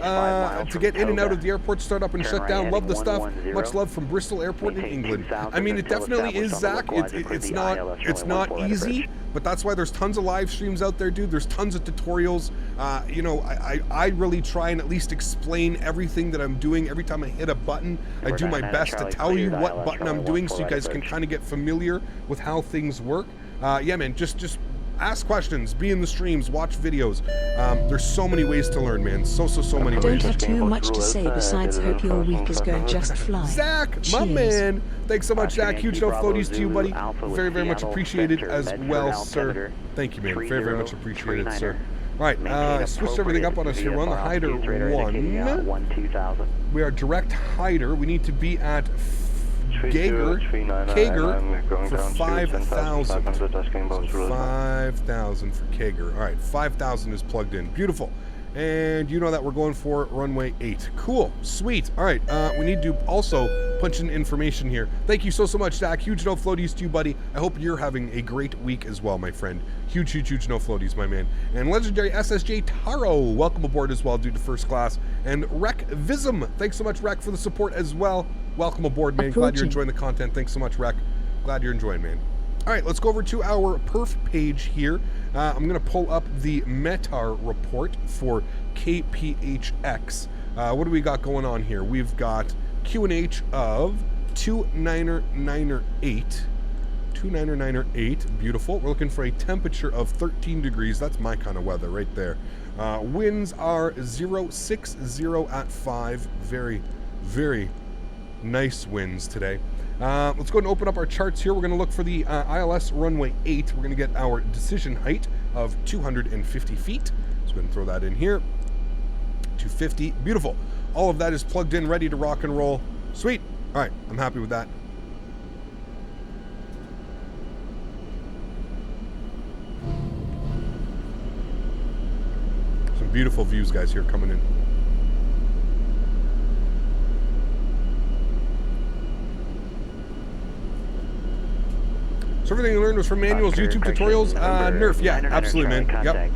to get in and out of the airport, start up and shut down. Love the stuff. Much love from Bristol Airport in England. I mean, it definitely is, Zach. It's not easy, but that's why there's tons of live streams out there, dude. There's tons of tutorials. You know, I really try and at least explain everything that I'm doing. Every time I hit a button, I do my best to tell you what button I'm doing so you guys can kind of get familiar with how things work. Yeah, man, just ask questions, be in the streams, watch videos. There's so many ways to learn, man. So many ways. Don't have too much to say besides hope your week is going just fly. Zach, my man. Thanks so much, Zach. Huge no floaties to you, buddy. Very, very much appreciated as well, sir. Thank you, man. Very, very much appreciated, sir. All right, switched everything up on us here. We're on the hider 1. We are direct hider. We need to be at Kager for 5,000. 5,000 for Kager. All right, 5,000 is plugged in. Beautiful. And you know that we're going for runway 8. Cool. Sweet. All right, we need to also punch in information here. Thank you so much, Zach. Huge no floaties to you, buddy. I hope you're having a great week as well, my friend. Huge no floaties, my man. And legendary SSJ Taro, welcome aboard as well, due to First Class. And Rec Vism, thanks so much, Rec, for the support as well. Welcome aboard, man. Glad you're enjoying the content. Thanks so much, Rec. Glad you're enjoying, man. All right, let's go over to our perf page here. I'm going to pull up the METAR report for KPHX. What do we got going on here? We've got QNH of 29908. 29908, beautiful. We're looking for a temperature of 13 degrees. That's my kind of weather right there. Winds are 060 at 5. Very, very nice winds today. Let's go ahead and open up our charts here. We're going to look for the ILS runway 8. We're going to get our decision height of 250 feet. So go ahead and throw that in here. 250. Beautiful. All of that is plugged in, ready to rock and roll. Sweet. All right. I'm happy with that. Some beautiful views, guys, here coming in. So everything you learned was from manuals, YouTube tutorials, Nerf, yeah, absolutely, man. Yep.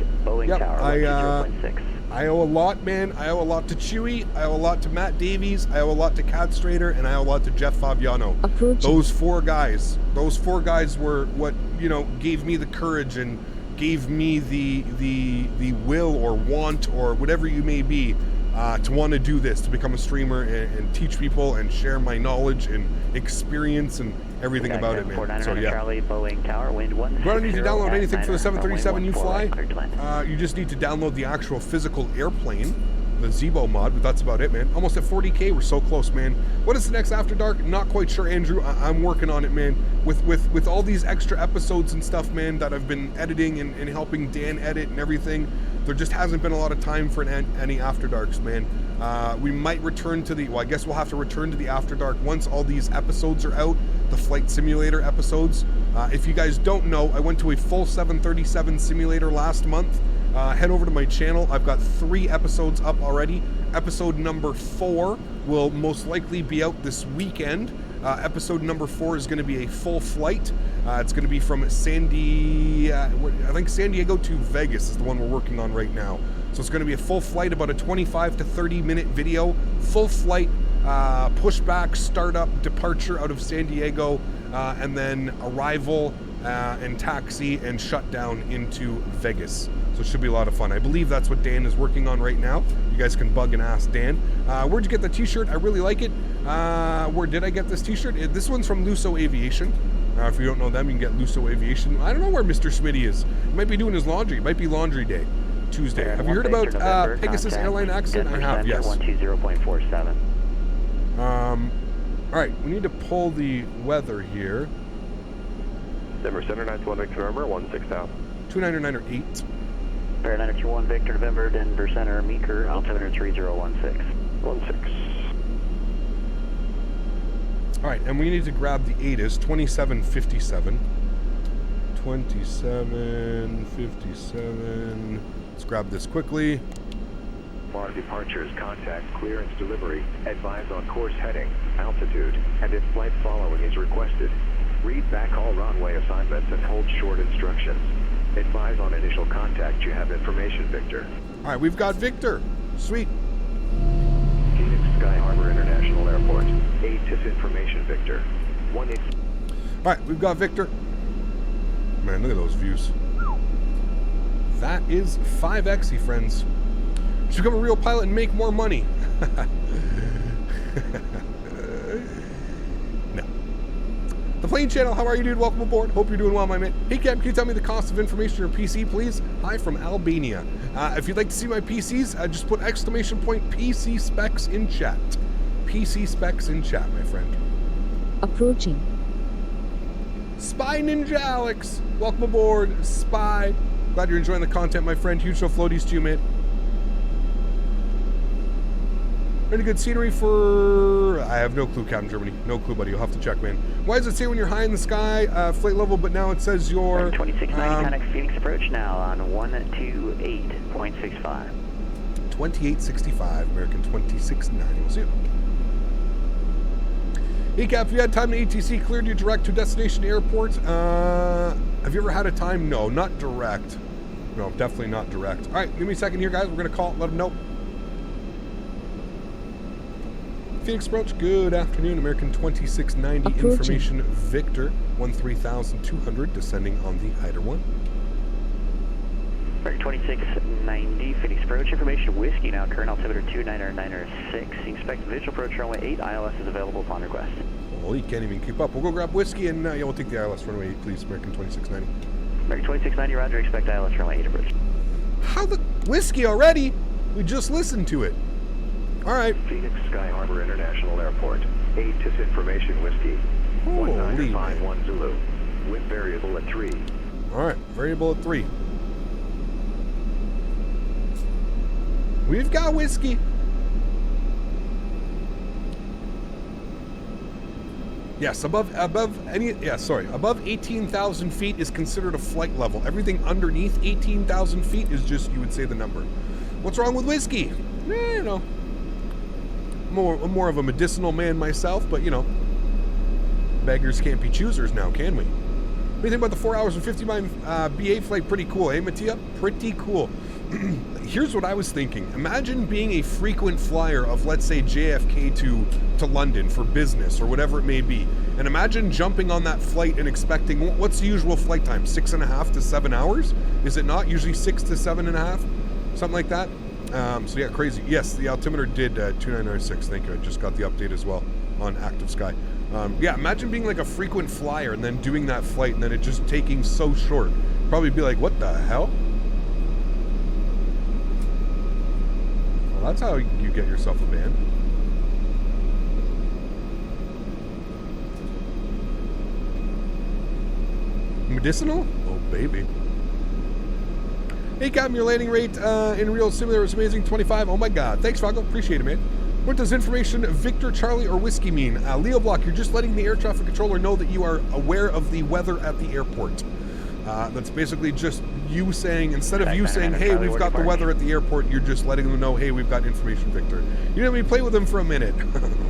I owe a lot, man. I owe a lot to Chewy. I owe a lot to Matt Davies. I owe a lot to Cat Strader, and I owe a lot to Jeff Fabiano. Those four guys were what, you know, gave me the courage and gave me the will or want or whatever you may be to want to do this, to become a streamer and teach people and share my knowledge and experience and everything about it, man. So yeah. You don't need to download anything for the 737 you fly. You just need to download the actual physical airplane, the Zebo mod, but that's about it, man. Almost at 40K, we're so close, man. What is the next After Dark? Not quite sure, Andrew. I'm working on it, man. With all these extra episodes and stuff, man, that I've been editing and helping Dan edit and everything, there just hasn't been a lot of time for any After Darks, man. We might return to the, well, I guess we'll have to return to the After Dark once all these episodes are out. the flight simulator episodes. If you guys don't know, I went to a full 737 simulator last month. Head over to my channel. I've got 3 episodes up already. Episode number 4 will most likely be out this weekend. Episode number 4 is going to be a full flight. It's going to be from San Diego to Vegas is the one we're working on right now. So it's going to be a full flight, about a 25 to 30 minute video, full flight, pushback, startup, departure out of San Diego, and then arrival and taxi and shutdown into Vegas. So it should be a lot of fun. I believe that's what Dan is working on right now. You guys can bug and ask Dan. Where'd you get the t-shirt? I really like it. Where did I get this t-shirt? This one's from Lusso Aviation. If you don't know them, you can get Lusso Aviation. I don't know where Mr. Smitty is. He might be doing his laundry. It might be laundry day, Tuesday. Have you heard about Pegasus airline accident? I have, yes. 120.47. All right, we need to pull the weather here. Denver Center, 921 Victor November, 16,000. 299 Bear 921 Victor November, Denver Center, Meeker, altimeter 3016. 16. All right, and we need to grab the ATIS, 2757. 2757. Let's grab this quickly. For departures, contact clearance delivery, advise on course heading, altitude, and if flight following is requested. Read back all runway assignments and hold short instructions. Advise on initial contact you have information, Victor. All right, we've got Victor. Sweet. Phoenix Sky Harbor International Airport. ATIS information, Victor. 18. All right, we've got Victor. Man, look at those views. That is 5XE, friends. Should become a real pilot and make more money. No. The Plane Channel, how are you, dude? Welcome aboard. Hope you're doing well, my man. Hey, Cap, can you tell me the cost of information on your PC, please? Hi from Albania. If you'd like to see my PCs, just put exclamation point PC specs in chat. PC specs in chat, my friend. Approaching. Spy Ninja Alex, welcome aboard. Spy. Glad you're enjoying the content, my friend. Huge show floaties to you, man. Any good scenery for... I have no clue, Captain Germany. No clue, buddy. You'll have to check, man. Why does it say when you're high in the sky, flight level, but now it says you're... 2690 Connex Phoenix approach now on 128.65. 2865, American 2690. We'll see you. Hey, Cap, if you had time to ATC, cleared you direct to destination airport. Have you ever had a time? No, not direct. No, definitely not direct. All right, give me a second here, guys. We're going to call, let them know. Phoenix approach, good afternoon. American 2690 Approaching. information, Victor 13200, descending on the Hyder 1. American 2690 Phoenix approach, information Whiskey now, current altimeter 29996. Expect visual approach runway 8, ILS is available upon request. Well, he can't even keep up. We'll go grab Whiskey and yeah, we'll take the ILS runway 8, please. American 2690. American 2690, roger, expect ILS runway 8 approach. How the Whiskey already? We just listened to it. All right. Phoenix Sky Harbor International Airport. ATIS information, Whiskey. Holy 1951 Zulu. Wind variable at 3. All right, variable at 3. We've got Whiskey. Yes, above 18,000 feet is considered a flight level. Everything underneath 18,000 feet is just, you would say the number. What's wrong with Whiskey? You know, more of a medicinal man myself, but you know, beggars can't be choosers now, can we? What do you think about the 4 hours and 50-mile BA flight? Pretty cool, eh, Mattia? Pretty cool. Here's what I was thinking. Imagine being a frequent flyer of, let's say, JFK to London for business or whatever it may be. And imagine jumping on that flight and expecting, what's the usual flight time? 6.5 to 7 hours? Is it not? Usually 6 to 7.5? Something like that? So yeah, crazy. Yes, the altimeter did 2996. Thank you. I just got the update as well on Active Sky. Yeah, imagine being like a frequent flyer and then doing that flight and then it just taking so short. Probably be like, what the hell? Well, that's how you get yourself a band. Medicinal? Oh, baby. Hey, Captain, your landing rate in real simulator was amazing. 25. Oh my God. Thanks, Rocco. Appreciate it, man. What does information Victor, Charlie, or Whiskey mean? Leo Block, you're just letting the air traffic controller know that you are aware of the weather at the airport. That's basically just you saying, instead of you saying, hey, we've got the weather at the airport, you're just letting them know, hey, we've got information, Victor. You didn't even play with them for a minute.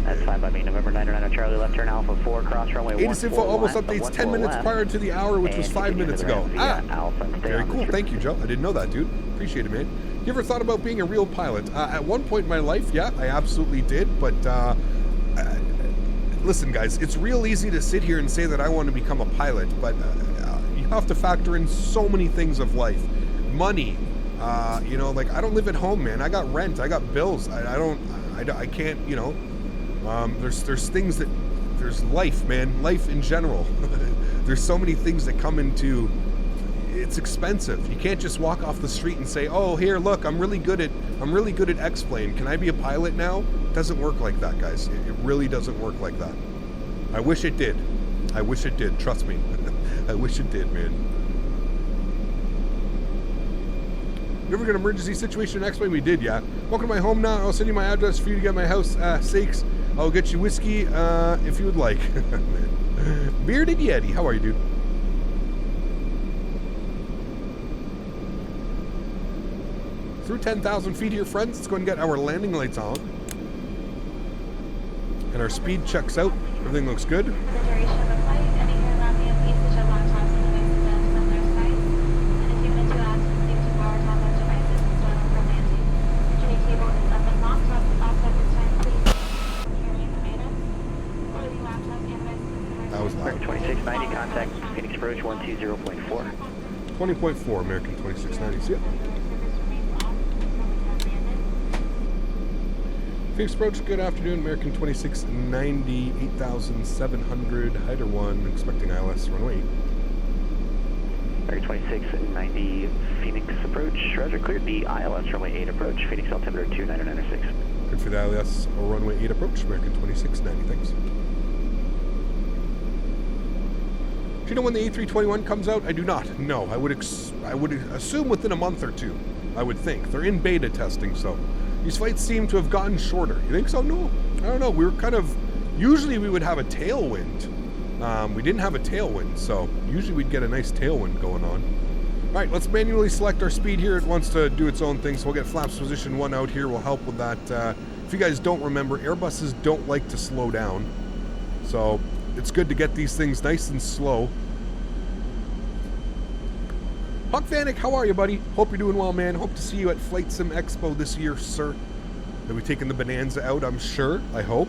That's fine by me. November 99 Charlie, left turn Alpha 4, cross runway 14. ATIS info almost updates 10 minutes prior to the hour, which was 5 minutes ago. Very cool. Thank you, Joe. I didn't know that, dude. Appreciate it, man. You ever thought about being a real pilot? At one point in my life, yeah, I absolutely did. But listen, guys, it's real easy to sit here and say that I want to become a pilot, but you have to factor in so many things of life. Money, you know, like I don't live at home, man. I got rent, I got bills. I can't, you know. There's things that, there's life, man. Life in general. There's so many things that come into. It's expensive. You can't just walk off the street and say, "Oh, here, look, I'm really good at X-Plane. Can I be a pilot now?" It doesn't work like that, guys. It really doesn't work like that. I wish it did. I wish it did. Trust me. I wish it did, man. You ever get an emergency situation in X-Plane? We did, yeah. Welcome to my home now. I'll send you my address for you to get my house. Sakes. I'll get you whiskey if you would like. Bearded Yeti. How are you, dude? Through 10,000 feet here, friends. Let's go and get our landing lights on. And our speed checks out. Everything looks good. That was loud. 2690, contact Phoenix approach 120.4. 20.4, American 2690. Yeah. Phoenix approach, good afternoon, American 2690, 8,700, Hyder 1, expecting ILS runway 8. American 2690, Phoenix approach, roger, cleared the ILS runway 8 approach, Phoenix altimeter 2996. Good for the ILS or runway 8 approach, American 2690, thanks. Do you know when the A321 comes out? I do not. No, I would assume within a month or two, I would think. They're in beta testing, so. These flights seem to have gotten shorter. You think so? No. I don't know. We were kind of... Usually we would have a tailwind. We didn't have a tailwind, so usually we'd get a nice tailwind going on. All right, let's manually select our speed here. It wants to do its own thing, so we'll get flaps position 1 out here. We'll help with that. If you guys don't remember, Airbuses don't like to slow down. So it's good to get these things nice and slow. Huck Vanek, how are you, buddy? Hope you're doing well, man. Hope to see you at Flight Sim Expo this year, sir. They'll be taking the Bonanza out, I'm sure. I hope.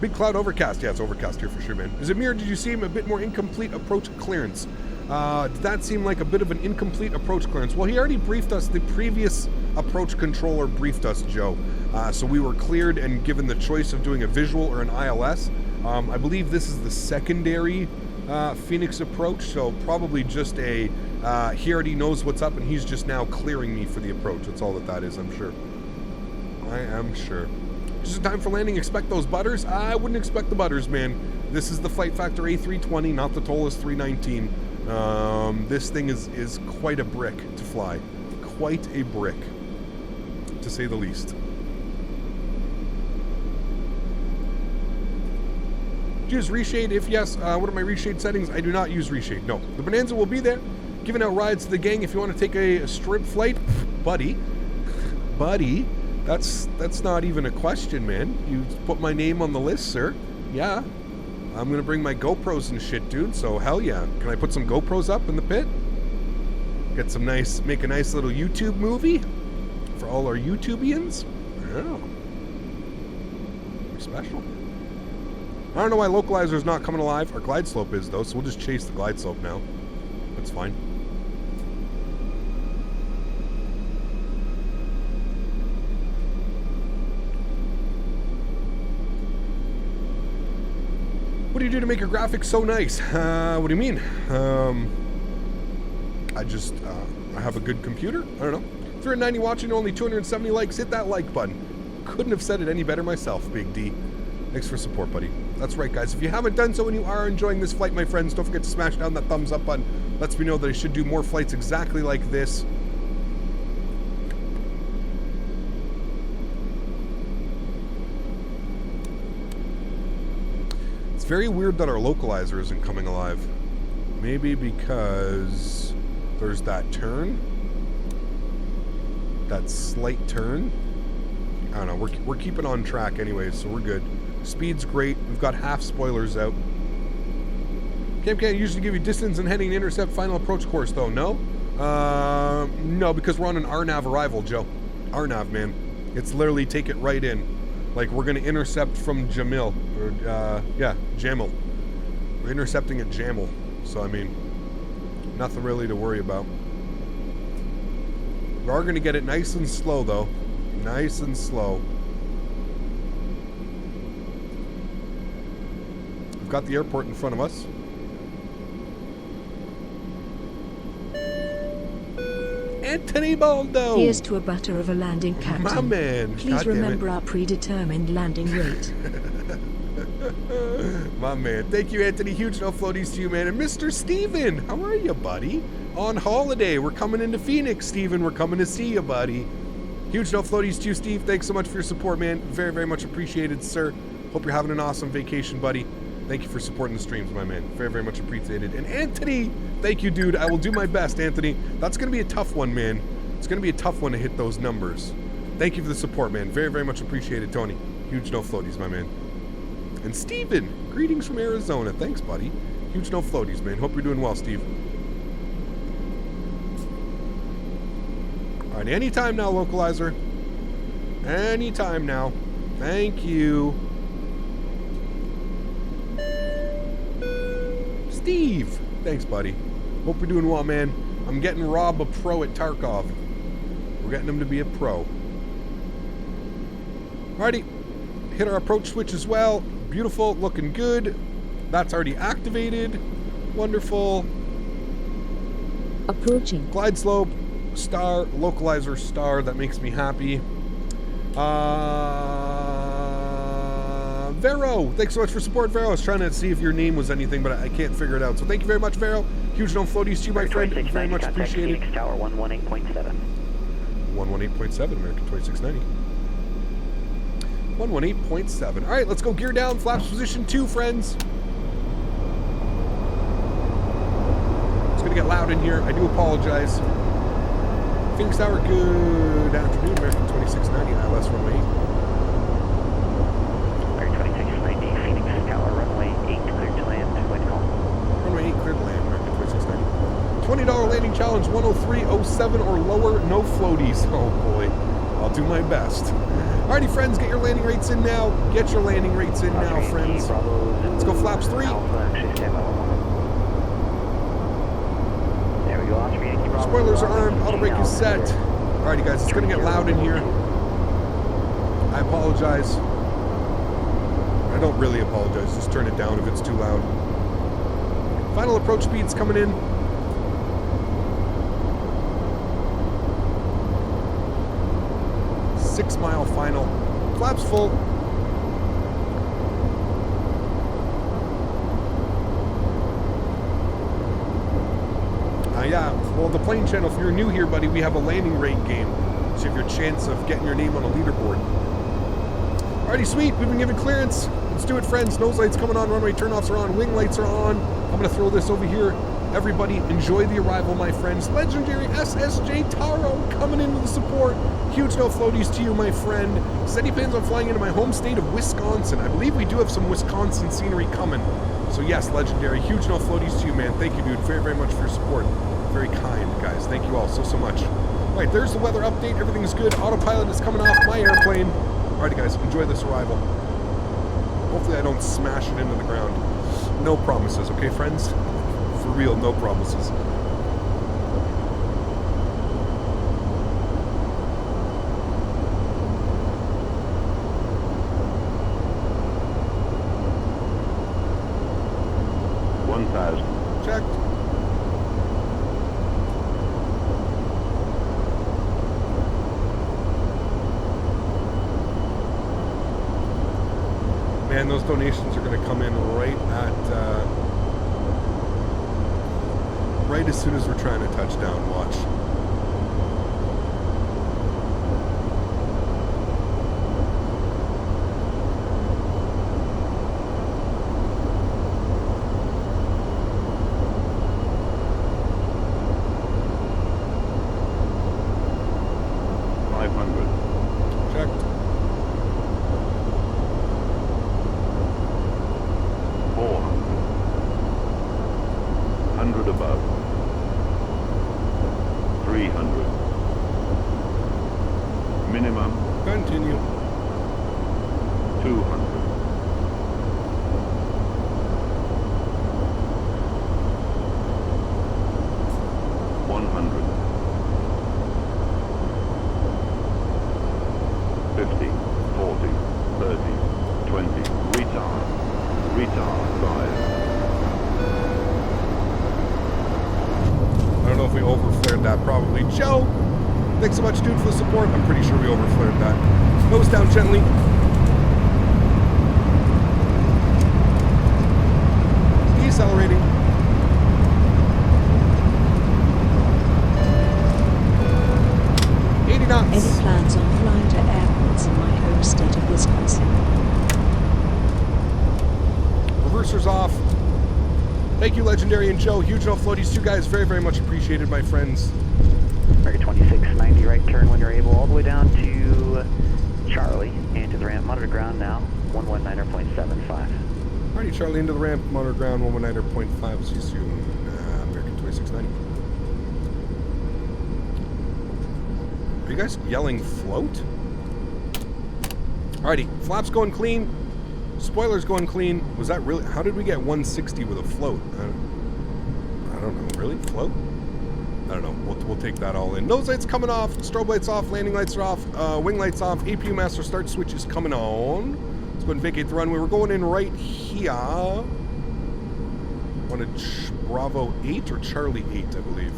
Big cloud overcast. Yeah, it's overcast here for sure, man. Is it me or did you seem a bit more incomplete approach clearance? Did that seem like a bit of an incomplete approach clearance? Well, he already briefed us. The previous approach controller briefed us, Joe. So we were cleared and given the choice of doing a visual or an ILS. I believe this is the secondary Phoenix approach, so probably just a... he already knows what's up and he's just now clearing me for the approach. That's all that is, I'm sure. I am sure. Just in time for landing, expect those butters? I wouldn't expect the butters, man. This is the FlightFactor A320, not the Tolis 319. This thing is quite a brick to fly. Quite a brick, to say the least. Do you use reshade? If yes, what are my reshade settings? I do not use reshade, no. The Bonanza will be there, giving out rides to the gang. If you want to take a strip flight, buddy, that's not even a question, man. You put my name on the list, sir. Yeah, I'm gonna bring my GoPros and shit, dude, so hell yeah. Can I put some GoPros up in the pit? Get some make a nice little YouTube movie for all our YouTubians? I don't know. Pretty special. I don't know why localizer's not coming alive. Our glide slope is, though, so we'll just chase the glide slope now. That's fine. What do you do to make your graphics so nice? What do you mean? I have a good computer. I don't know. 390 watching, only 270 likes. Hit that like button. Couldn't have said it any better myself, Big D. Thanks for support, buddy. That's right, guys. If you haven't done so and you are enjoying this flight, my friends, don't forget to smash down that thumbs up button. Lets me know that I should do more flights exactly like this. Very weird that our localizer isn't coming alive. Maybe because there's that turn. That slight turn. I don't know. We're keeping on track anyways, so we're good. Speed's great. We've got half spoilers out. Cam can't usually give you distance and heading to intercept final approach course, though. No? No, because we're on an RNAV arrival, Joe. RNAV, man. It's literally take it right in. Like, we're going to intercept from Jamil. Or, yeah, Jamil. We're intercepting at Jamil. So, I mean, nothing really to worry about. We are going to get it nice and slow, though. Nice and slow. We've got the airport in front of us. Anthony Baldo! Here's to a butter of a landing, Captain. My man. Please remember our predetermined landing rate. My man. Thank you, Anthony. Huge no floaties to you, man. And Mr. Steven, how are you, buddy? On holiday. We're coming into Phoenix, Steven. We're coming to see you, buddy. Huge no floaties to you, Steve. Thanks so much for your support, man. Very, very much appreciated, sir. Hope you're having an awesome vacation, buddy. Thank you for supporting the streams, my man. Very, very much appreciated. And Anthony, thank you, dude. I will do my best, Anthony. That's going to be a tough one, man. It's going to be a tough one to hit those numbers. Thank you for the support, man. Very, very much appreciated, Tony. Huge no floaties, my man. And Steven, greetings from Arizona. Thanks, buddy. Huge no floaties, man. Hope you're doing well, Steve. All right, anytime now, localizer. Anytime now. Thank you. Steve. Thanks, buddy. Hope you're doing well, man. I'm getting Rob a pro at Tarkov. We're getting him to be a pro. Alrighty. Hit our approach switch as well. Beautiful. Looking good. That's already activated. Wonderful. Approaching. Glide slope. Star. Localizer star. That makes me happy. Vero, thanks so much for support, Vero. I was trying to see if your name was anything, but I can't figure it out. So thank you very much, Vero. Huge no floaties to you, my friend. Very much appreciated. Phoenix Tower 118.7. 118.7, American 2690. 118.7. All right, let's go gear down. Flaps position 2, friends. It's going to get loud in here. I do apologize. Phoenix Tower, good afternoon, American 2690, ILS runway 8. Phoenix Tower, runway 8, cleared to land. Wait, call. Runway 8, cleared to land, American 2690. $20 landing challenge, 103.07 or lower, no floaties. Oh boy, I'll do my best. Alrighty, friends, get your landing rates in now. Get your landing rates in now, friends. Let's go flaps 3. There we go, Oscar Yankee Bravo. Spoilers are armed, auto brake is set. Alrighty, guys, it's going to get loud in here. I apologize. I don't really apologize, just turn it down if it's too loud. Final approach speed's coming in. Six-mile final. Flaps full. Yeah, well, the plane channel, if you're new here, buddy, we have a landing rate game. So you have your chance of getting your name on a leaderboard. Alrighty, sweet. We've been given clearance. Let's do it, friends. Nose lights coming on. Runway turnoffs are on. Wing lights are on. I'm going to throw this over here. Everybody, enjoy the arrival, my friends. Legendary SSJ Taro coming in with the support. Huge no floaties to you, my friend. Said he plans on flying into my home state of Wisconsin. I believe we do have some Wisconsin scenery coming. So yes, Legendary. Huge no floaties to you, man. Thank you, dude. Very, very much for your support. Very kind, guys. Thank you all so much. All right, there's the weather update. Everything's good. Autopilot is coming off my airplane. All right, guys, enjoy this arrival. Hopefully I don't smash it into the ground. No promises, okay, friends? For real, no promises. Checked. Man, those donations are going to come in right as soon as we're trying to touch down. Watch. 300. Minimum Continue. 200. 100. 50, 40, 30, 20. Retard. Retard 5. I don't know if we overflared that, probably. Joe, thanks so much, dude, for the support. I'm pretty sure we overflared that. Nose down gently. Decelerating. Any plans on flying to airports in my home state of Wisconsin? Reversers off. Thank you, Legendary and Joe. Huge no floaties. You guys very, very much appreciated, my friends. American 2690, right turn when you're able, all the way down to Charlie, and to the ramp, monitor ground now, 119.75. Alrighty, Charlie, into the ramp, monitor ground, 119.5. See you soon. American 2690. Are you guys yelling float? Alrighty, flaps going clean. Spoilers going clean. Was that really? How did we get 160 with a float? I don't know. Really? Float? I don't know. We'll take that all in. Nose lights coming off. Strobe lights off. Landing lights are off. Wing lights off. APU master start switch is coming on. Let's go and vacate the runway. We're going in right here. On a Bravo 8 or Charlie 8, I believe.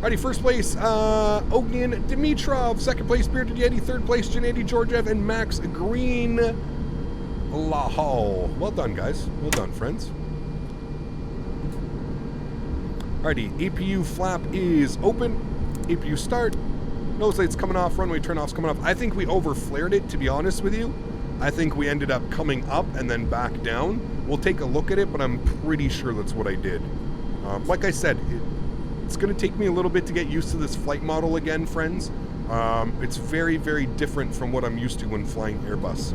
Alrighty, first place, Ognian Dimitrov. Second place, Bearded Yeti. Third place, Gennady Georgiev and Max Greenlightautobrokers. Well done, guys. Well done, friends. Alrighty, APU flap is open. APU start. Nose lights coming off. Runway turnoffs coming off. I think we overflared it, to be honest with you. I think we ended up coming up and then back down. We'll take a look at it, but I'm pretty sure that's what I did. Like I said, it's going to take me a little bit to get used to this flight model again, friends. It's very, very different from what I'm used to when flying Airbus.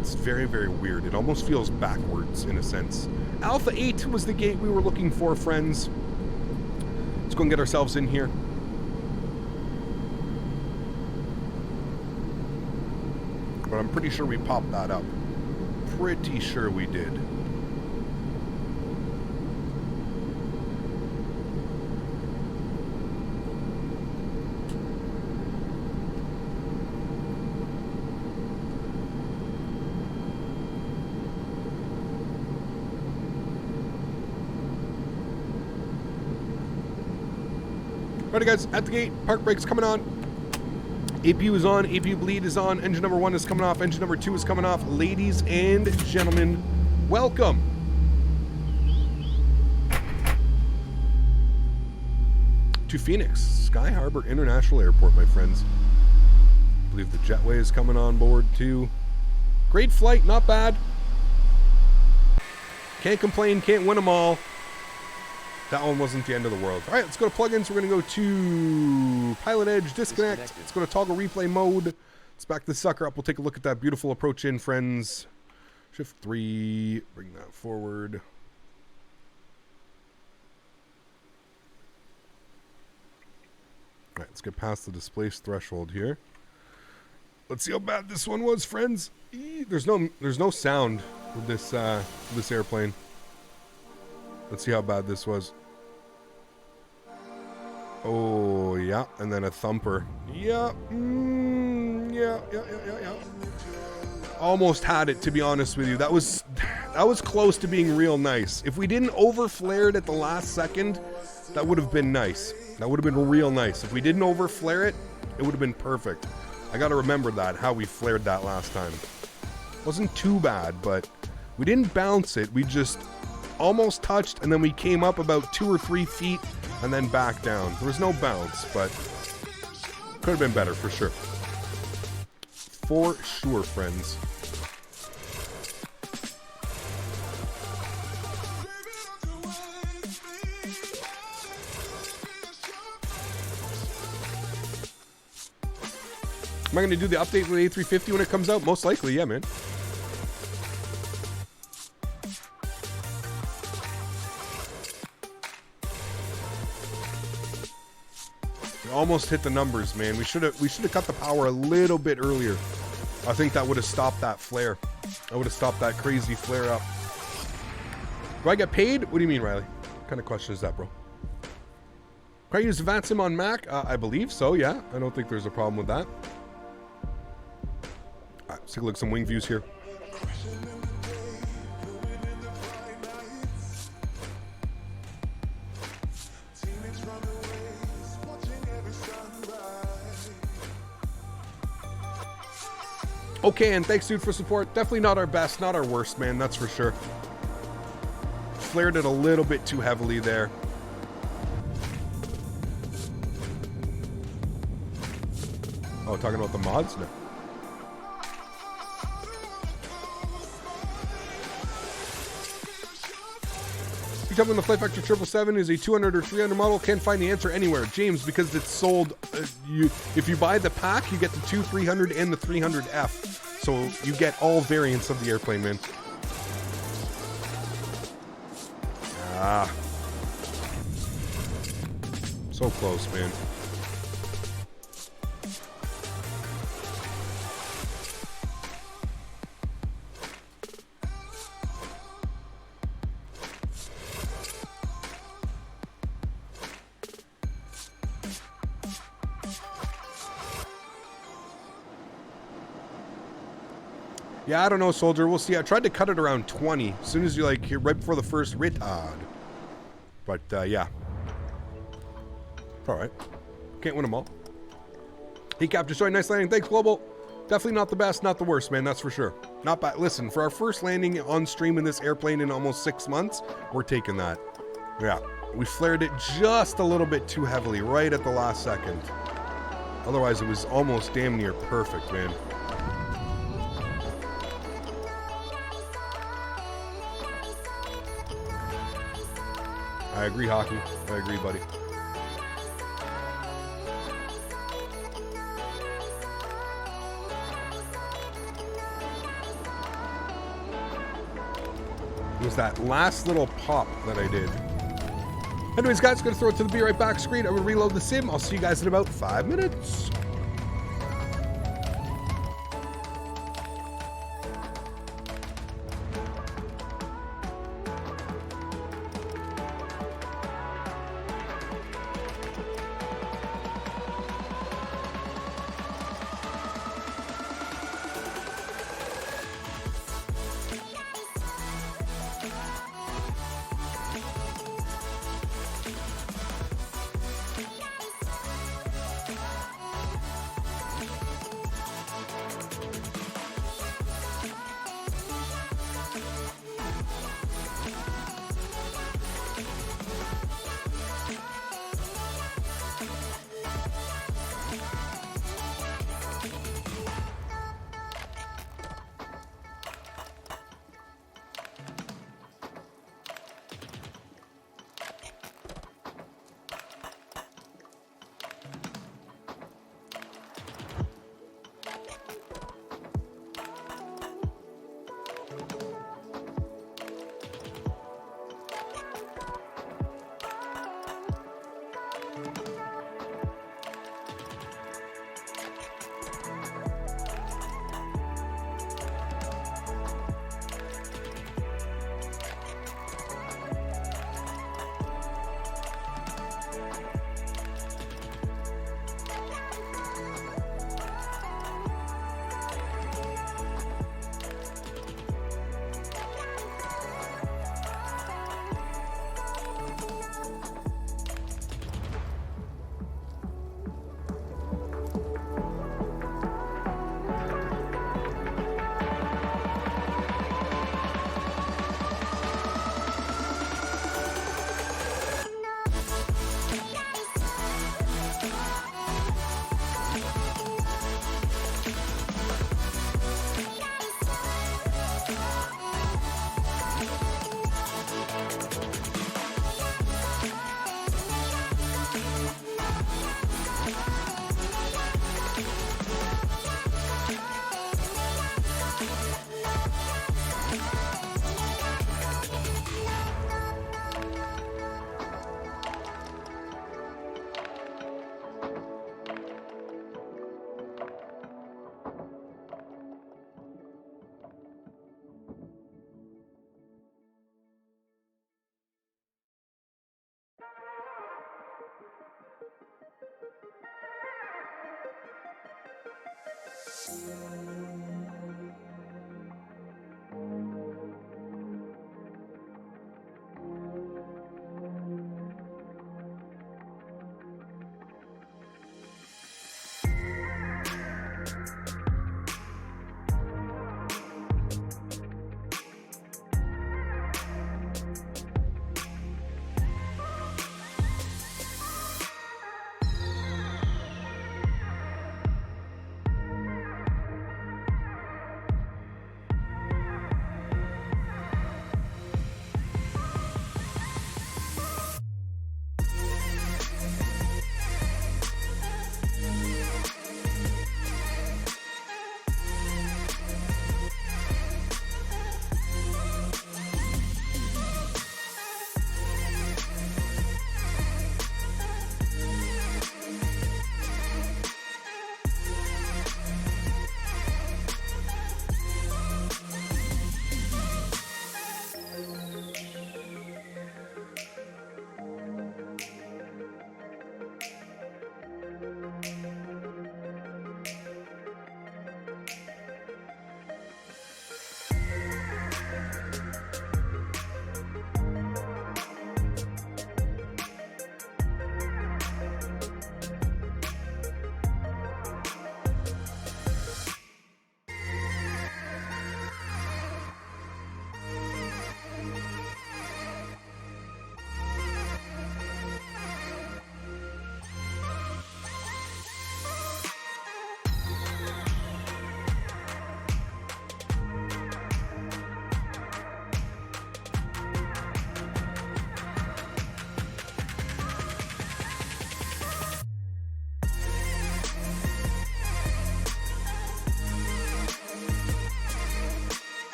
It's very, very weird. It almost feels backwards in a sense. Alpha 8 was the gate we were looking for, friends. Let's go and get ourselves in here. But I'm pretty sure we popped that up. Pretty sure we did. Alrighty guys, at the gate, park brakes coming on. APU is on, APU bleed is on, engine number 1 is coming off, engine number 2 is coming off. Ladies and gentlemen, welcome to Phoenix Sky Harbor International Airport, my friends. I believe the jetway is coming on board too. Great flight, not bad. Can't complain, can't win them all. That one wasn't the end of the world. All right, let's go to plugins. We're going to go to PilotEdge, disconnect. Let's go to toggle replay mode. Let's back this sucker up. We'll take a look at that beautiful approach in, friends. Shift 3, bring that forward. All right, let's get past the displaced threshold here. Let's see how bad this one was, friends. There's no sound with this airplane. Let's see how bad this was. Oh, yeah. And then a thumper. Yeah. Yeah. Almost had it, to be honest with you. That was close to being real nice. If we didn't overflare it at the last second, that would have been nice. That would have been real nice. If we didn't overflare it, it would have been perfect. I got to remember that, how we flared that last time. Wasn't too bad, but we didn't bounce it. We just almost touched, and then we came up about 2 or 3 feet and then back down. There was no bounce, but could have been better for sure. For sure, friends. Am I going to do the update with the A350 when it comes out? Most likely, yeah, man. We almost hit the numbers, man. We should have cut the power a little bit earlier. I think that would have stopped that flare. That would have stopped that crazy flare up. Do I get paid? What do you mean, Riley? What kind of question is that, bro? Can I use VATSIM on Mac? I believe so, yeah. I don't think there's a problem with that. All right, let's take a look at some wing views here. Okay, and thanks, dude, for support. Definitely not our best, not our worst, man. That's for sure. Flared it a little bit too heavily there. Oh, talking about the mods? No. You tell me the FlightFactor 777 is a 200 or 300 model. Can't find the answer anywhere. James, because it's sold, if you buy the pack, you get the 2 300 and the 300F. So you get all variants of the airplane, man. Ah. So close, man. Yeah, I don't know, Soldier. We'll see. I tried to cut it around 20. As soon as you, like, here right before the first retard. But, yeah. All right. Can't win them all. Hey, Captain Soy, nice landing. Thanks, Global. Definitely not the best, not the worst, man. That's for sure. Not bad. Listen, for our first landing on stream in this airplane in almost 6 months, we're taking that. Yeah. We flared it just a little bit too heavily right at the last second. Otherwise, it was almost damn near perfect, man. I agree, Hockey. I agree, buddy. It was that last little pop that I did. Anyways, guys, gonna throw it to the be right back screen. I will reload the sim. I'll see you guys in about 5 minutes.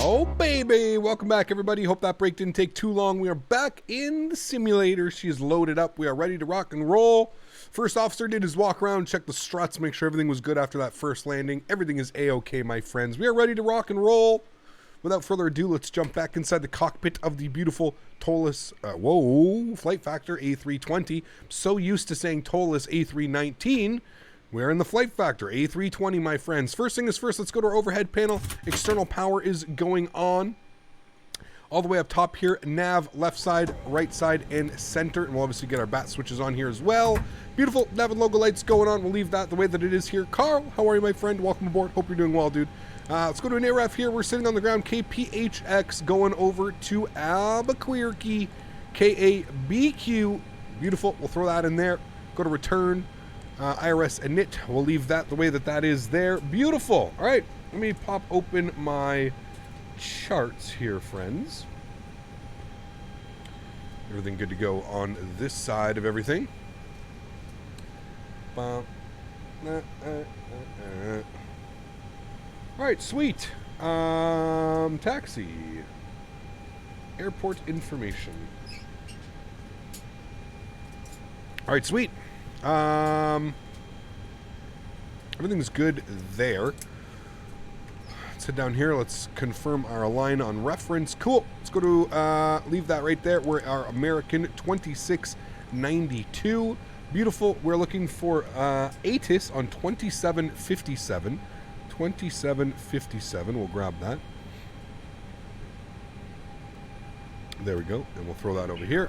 Oh, baby. Welcome back, everybody. Hope that break didn't take too long. We are back in the simulator. She is loaded up. We are ready to rock and roll. First officer did his walk around, check the struts, make sure everything was good after that first landing. Everything is A-OK, my friends. We are ready to rock and roll. Without further ado, let's jump back inside the cockpit of the beautiful Tolis, FlightFactor A320. I'm so used to saying Tolis A319. We're in the FlightFactor A320, my friends. First thing is first, let's go to our overhead panel. External power is going on. All the way up top here, nav, left side, right side, and center. And we'll obviously get our bat switches on here as well. Beautiful nav and logo lights going on. We'll leave that the way that it is here. Karl, how are you, my friend? Welcome aboard. Hope you're doing well, dude. Let's go to an ARF here. We're sitting on the ground. KPHX going over to Albuquerque. KABQ. Beautiful. We'll throw that in there. Go to return. IRS init. We'll leave that the way that that is there. Beautiful. All right. Let me pop open my charts here, friends. Everything good to go on this side of everything. All right, sweet. Taxi. Airport information. All right, sweet. Everything's good there. Let's head down here. Let's confirm our line on reference. Cool. Let's go to leave that right there. We're our American 2692. Beautiful. We're looking for ATIS on 2757. 2757. We'll grab that. There we go. And we'll throw that over here.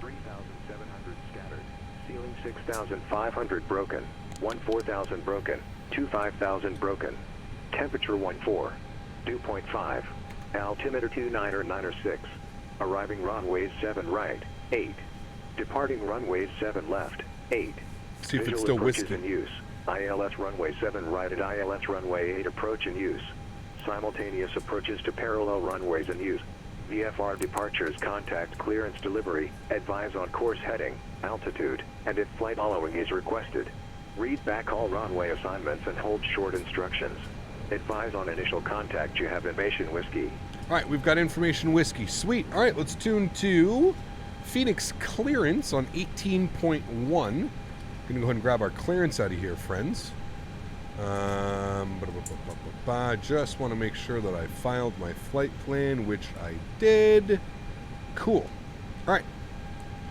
3,700 scattered. Ceiling 6,500 broken. 14,000 broken. 25,000 broken. Temperature 14. Dew point 5. Altimeter 2996. Arriving runways 7 right. 8. Departing runways 7 left. 8. See if it's Visual still approaches whiskey. in use. ILS runway 7 right at ILS runway 8 approach in use. Simultaneous approaches to parallel runways in use. VFR departures contact clearance delivery. Advise on course heading, altitude, and if flight following is requested. Read back all runway assignments and hold short instructions. Advise on initial contact. You have information whiskey. All right, we've got information whiskey. Sweet. All right, let's tune to Phoenix clearance on 18.1. Gonna go ahead and grab our clearance out of here, friends. Just want to make sure that I filed my flight plan, which I did. Cool. All right,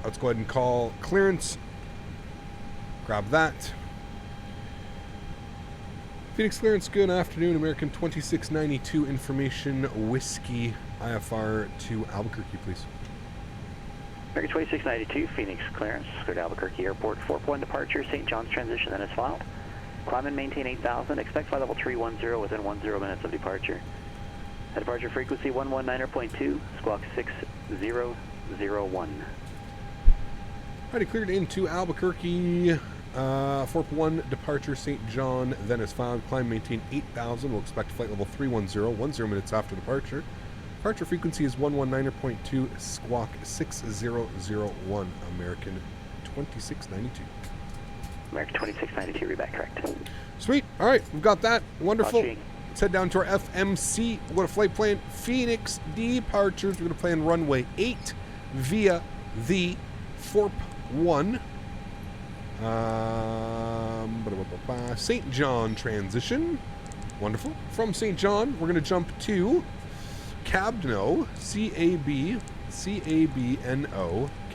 let's go ahead and call clearance. Grab that. Phoenix clearance, good afternoon. American 2692 information whiskey IFR to Albuquerque, please. American 2692, Phoenix clearance, go to Albuquerque Airport, 4.1 departure, St. John's transition, then is filed. Climb and maintain 8,000, expect flight level 310 within 10 minutes of departure. At departure frequency 119.2, squawk 6001. Alrighty, cleared into Albuquerque, 4.1 departure, St. John, then is filed. Climb, maintain 8,000, we'll expect flight level 310, 10 minutes after departure. Departure frequency is 119.2, squawk 6001, American 2692. American 2692, read back correct. Sweet. All right, we've got that. Wonderful. Roger. Let's head down to our FMC. We'll go to flight plan Phoenix departures. We're going to plan runway 8 via the FORP 1. St. John transition. Wonderful. From St. John, we're going to jump to Cabno, C-A-B-N-O,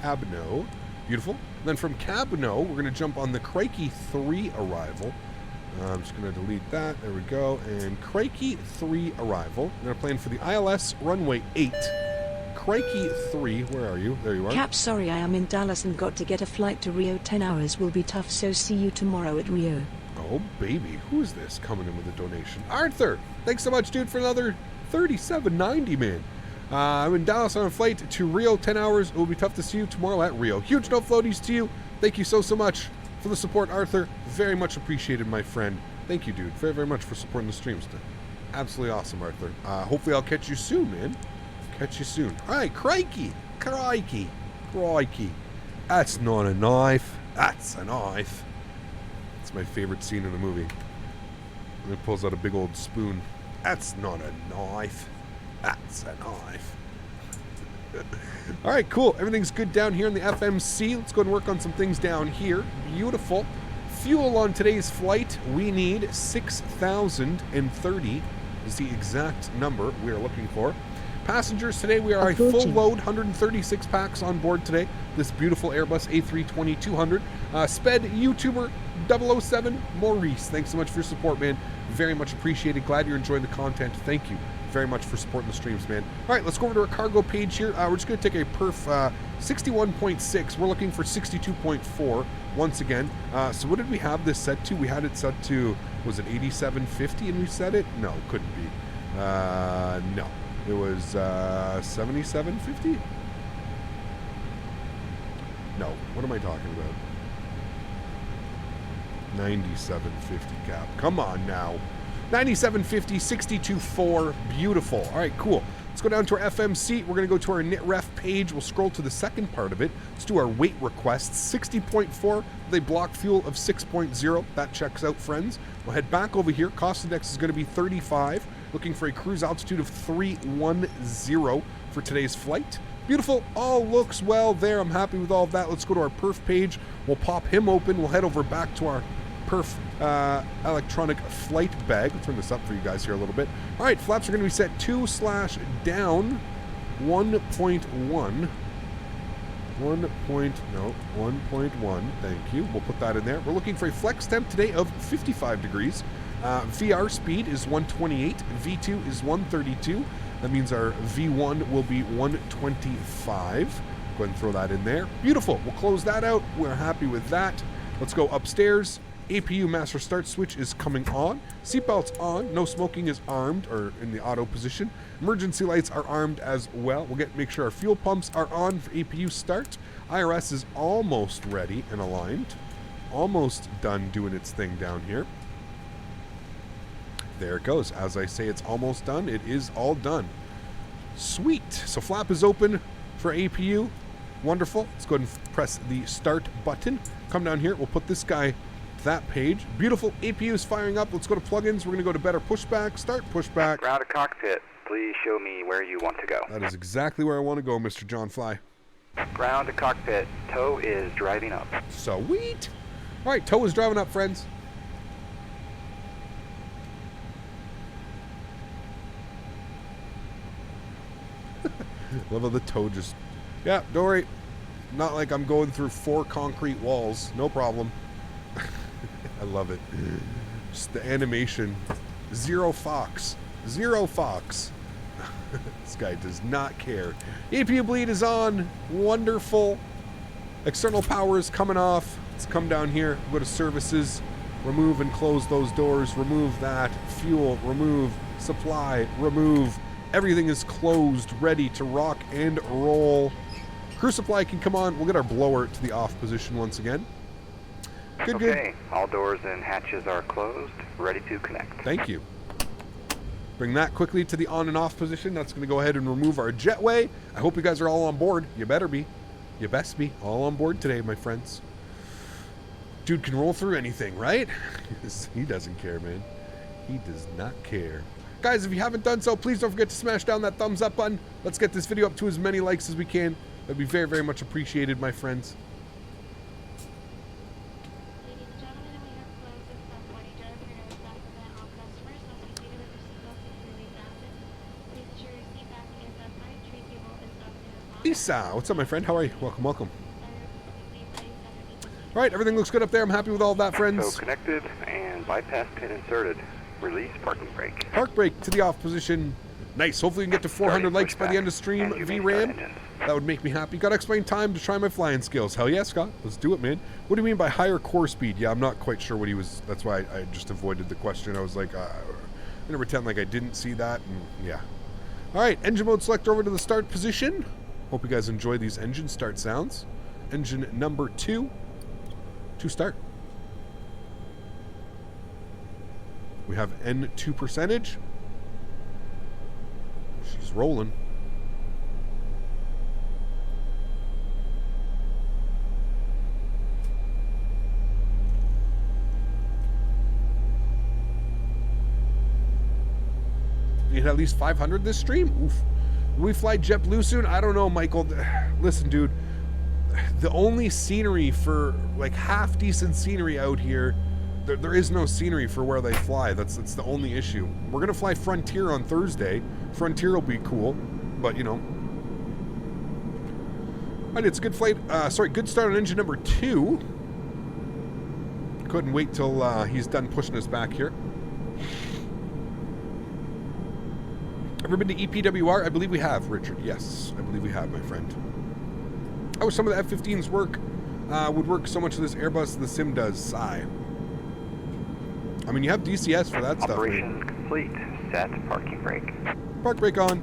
Cabno. Beautiful. Then from Cabno, we're going to jump on the Crikey 3 arrival. I'm just going to delete that. There we go. And Crikey 3 arrival. We're going to plan for the ILS runway 8. Crikey 3, where are you? There you are. Cap, sorry, I am in Dallas and got to get a flight to Rio. 10 hours will be tough, so see you tomorrow at Rio. Oh, baby. Who is this coming in with a donation? Arthur! Thanks so much, dude, for another $37.90, man. I'm in Dallas on a flight to Rio, 10 hours. It will be tough to see you tomorrow at Rio. Huge no floaties to you. Thank you so much for the support, Arthur. Very much appreciated, my friend. Thank you, dude, very, very much for supporting the streams. Absolutely awesome, Arthur. Hopefully I'll catch you soon, man. Catch you soon. All right, crikey. Crikey. Crikey. That's not a knife. That's a knife. It's my favorite scene in the movie. And it pulls out a big old spoon. That's not a knife. That's a knife. All right, cool. Everything's good down here in the FMC. Let's go and work on some things down here. Beautiful. Fuel on today's flight, we need 6,030 is the exact number we are looking for. Passengers, today we are a full load, 136 packs on board today. This beautiful Airbus A320-200. Sped YouTuber 007 Maurice, thanks so much for your support, man. Very much appreciated. Glad you're enjoying the content. Thank you very much for supporting the streams, man. All right, let's go over to our cargo page here. We're just going to take a perf 61.6. We're looking for 62.4 once again. So what did we have this set to? We had it set to, was it 87.50 and we set it? No, couldn't be. No, it was 77.50? No, what am I talking about? 97.50 cap. Come on now. 97.50, 62.4, beautiful. All right, cool. Let's go down to our FMC. We're going to go to our NITREF page. We'll scroll to the second part of it. Let's do our weight requests. 60.4, they block fuel of 6.0. That checks out, friends. We'll head back over here. Cost index is going to be 35. Looking for a cruise altitude of 310 for today's flight. Beautiful. All looks well there. I'm happy with all of that. Let's go to our perf page. We'll pop him open. We'll head over back to our perf electronic flight bag. I'll turn this up for you guys here a little bit. All right, flaps are going to be set to/down 1.1. 1.1. Thank you. We'll put that in there. We're looking for a flex temp today of 55 degrees. VR speed is 128. V2 is 132. That means our V1 will be 125. Go ahead and throw that in there. Beautiful. We'll close that out. We're happy with that. Let's go upstairs. APU master start switch is coming on. Seatbelts on. No smoking is armed or in the auto position. Emergency lights are armed as well. We'll make sure our fuel pumps are on for APU start. IRS is almost ready and aligned. Almost done doing its thing down here. There it goes. As I say, it's almost done. It is all done. Sweet. So flap is open for APU. Wonderful. Let's go ahead and press the start button. Come down here. We'll put this guy that page. Beautiful. APU is firing up. Let's go to plugins. We're going to go to better pushback. Start pushback. Ground to cockpit. Please show me where you want to go. That is exactly where I want to go, Mr. John Fly. Ground to cockpit. Tow is driving up. Sweet. All right, tow is driving up, friends. Love how the tow just... Yeah, don't worry. Not like I'm going through 4 concrete walls. No problem. I love it. Just the animation. Zero fox. Zero fox. This guy does not care. APU bleed is on. Wonderful. External power is coming off. Let's come down here. Go to services. Remove and close those doors. Remove that. Fuel. Remove. Supply. Remove. Everything is closed. Ready to rock and roll. Crew supply can come on. We'll get our blower to the off position once again. Good, okay, all doors and hatches are closed, ready to connect. Thank you. Bring that quickly to the on and off position. That's going to go ahead and remove our jetway. I hope you guys are all on board. You better be. You best be. All on board today, my friends. Dude can roll through anything, right? He doesn't care, man. He does not care. Guys, if you haven't done so, please don't forget to smash down that thumbs up button. Let's get this video up to as many likes as we can. That'd be very, very much appreciated, my friends. Lisa, what's up, my friend? How are you? Welcome, welcome. All right, everything looks good up there. I'm happy with all of that, friends. So connected and bypass pin inserted. Release parking brake. Park brake to the off position. Nice. Hopefully we can get to 400 likes by the end of stream. VRAM. That would make me happy. Got to explain time to try my flying skills. Hell yeah, Scott. Let's do it, man. What do you mean by higher core speed? Yeah, I'm not quite sure what he was. That's why I just avoided the question. I was like, I'm going to pretend like I didn't see that. And yeah. All right, engine mode select over to the start position. Hope you guys enjoy these engine start sounds. Engine number 2 to start. We have N2 percentage. She's rolling. hit at least 500 this stream? Oof. Will we fly JetBlue soon? I don't know, Michael. Listen, dude. The only scenery for, like, half-decent scenery out here, there is no scenery for where they fly. That's the only issue. We're going to fly Frontier on Thursday. Frontier will be cool, but, you know. All right, it's a good flight. Good start on engine number 2. Couldn't wait till he's done pushing us back here. Ever been to EPWR? I believe we have, Richard. Yes, I believe we have, my friend. I wish some of the F-15s would work so much of this Airbus the sim does. Sigh. I mean, you have DCS for that stuff. Operation complete. Set parking brake. Park brake on.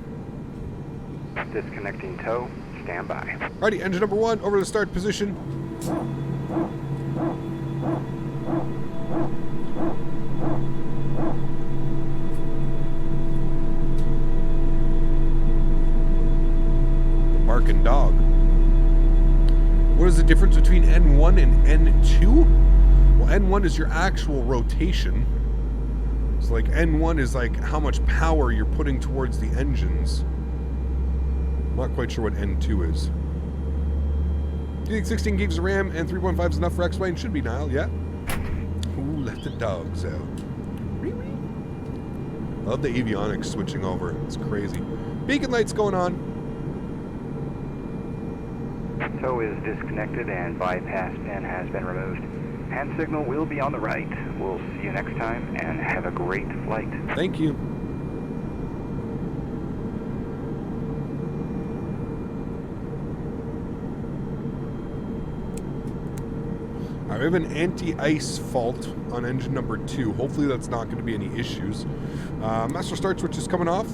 Disconnecting tow. Stand by. Alrighty, engine number 1 over to start position. Barking dog. What is the difference between N1 and N2? Well, N1 is your actual rotation. So like N1 is like how much power you're putting towards the engines. I'm not quite sure what N2 is. Do you think 16 gigs of RAM and 3.5 is enough for X-Plane? Should be, Niall, yeah. Ooh, let the dogs out. I love the avionics switching over. It's crazy. Beacon lights going on. Tow is disconnected and bypass pin has been removed. Hand signal will be on the right. We'll see you next time and have a great flight. Thank you. All right, we have an anti-ice fault on engine number 2. Hopefully that's not going to be any issues. Master start switch is coming off.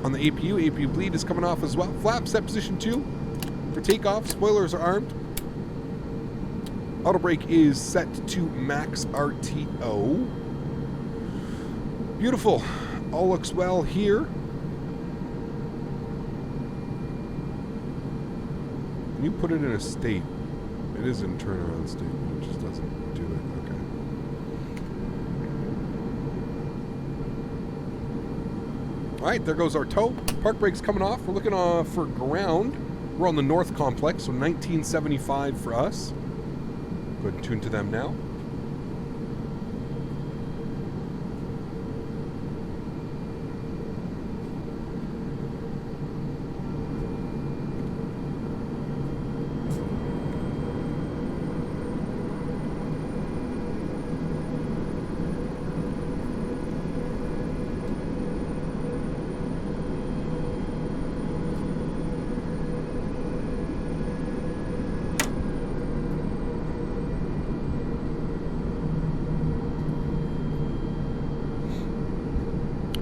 On the APU, APU bleed is coming off as well. Flap set position 2 for takeoff. Spoilers are armed. Auto brake is set to max RTO. Beautiful. All looks well here. Can you put it in a state? It is in turnaround state, but it just doesn't do it. Okay. All right, there goes our tow. Park brake's coming off. We're looking for ground. We're on the North Complex, so 1975 for us. Go ahead and tune to them now.